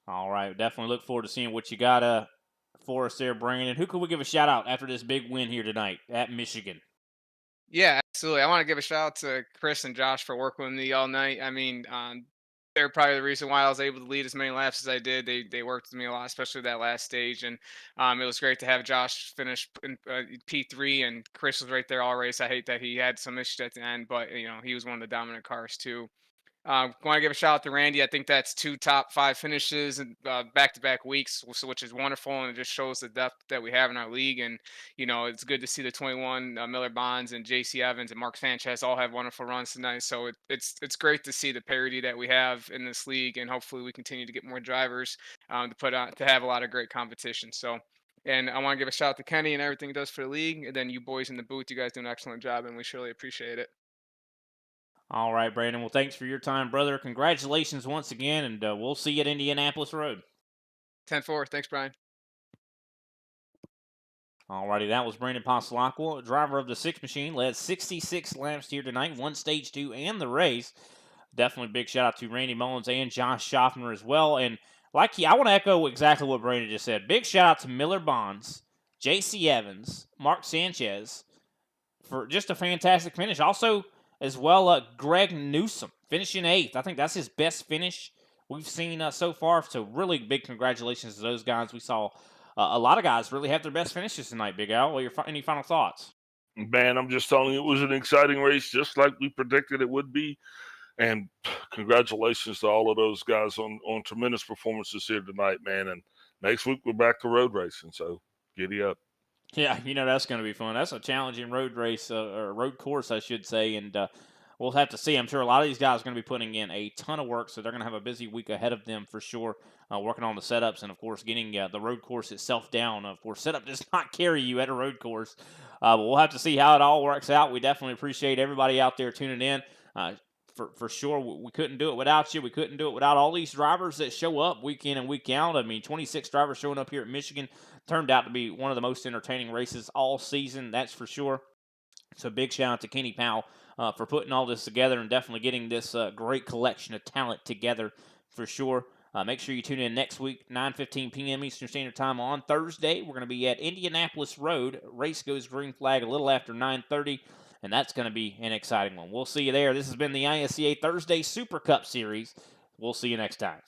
All right, definitely look forward to seeing what you got for us there, Brandon. Who could we give a shout out after this big win here tonight at Michigan? Yeah, absolutely. I want to give a shout out to Chris and Josh for working with me all night. I mean, they're probably the reason why I was able to lead as many laps as I did. They worked with me a lot, especially that last stage, and it was great to have Josh finish in P3, and Chris was right there all race. I hate that he had some issues at the end, but he was one of the dominant cars too. Want to give a shout out to Randy. I think that's 2 top 5 finishes in back-to-back weeks, which is wonderful, and it just shows the depth that we have in our league. And it's good to see the 21 Miller Bonds and J.C. Evans and Mark Sanchez all have wonderful runs tonight. So it's great to see the parity that we have in this league, and hopefully we continue to get more drivers to have a lot of great competition. So. And I want to give a shout out to Kenny and everything he does for the league. And then you boys in the booth, you guys do an excellent job, and we surely appreciate it. All right, Brandon. Well, thanks for your time, brother. Congratulations once again, and we'll see you at Indianapolis Road. 10-4. Thanks, Brian. Alrighty, that was Brandon Passalacqua, driver of the 6 machine, led 66 laps here tonight, won stage 2 and the race. Definitely big shout out to Randy Mullins and Josh Schaffner as well. And I want to echo exactly what Brandon just said. Big shout out to Miller Bonds, J.C. Evans, Mark Sanchez for just a fantastic finish. Also, as well, Greg Newsom finishing 8th. I think that's his best finish we've seen so far. So really big congratulations to those guys. We saw a lot of guys really have their best finishes tonight, Big Al. Any final thoughts? Man, I'm just telling you, it was an exciting race, just like we predicted it would be. And congratulations to all of those guys on tremendous performances here tonight, man. And next week we're back to road racing, so giddy up. Yeah, that's going to be fun. That's a challenging road race, or road course, I should say, and we'll have to see. I'm sure a lot of these guys are going to be putting in a ton of work, so they're going to have a busy week ahead of them for sure, working on the setups and, of course, getting the road course itself down. Of course, setup does not carry you at a road course, but we'll have to see how it all works out. We definitely appreciate everybody out there tuning in. For sure, we couldn't do it without you. We couldn't do it without all these drivers that show up week in and week out. I mean, 26 drivers showing up here at Michigan turned out to be one of the most entertaining races all season, that's for sure. So big shout out to Kenny Powell for putting all this together and definitely getting this great collection of talent together for sure. Make sure you tune in next week, 9:15 p.m. Eastern Standard Time on Thursday. We're going to be at Indianapolis Road. Race goes green flag a little after 9:30, and that's going to be an exciting one. We'll see you there. This has been the ISCA Thursday Super Cup Series. We'll see you next time.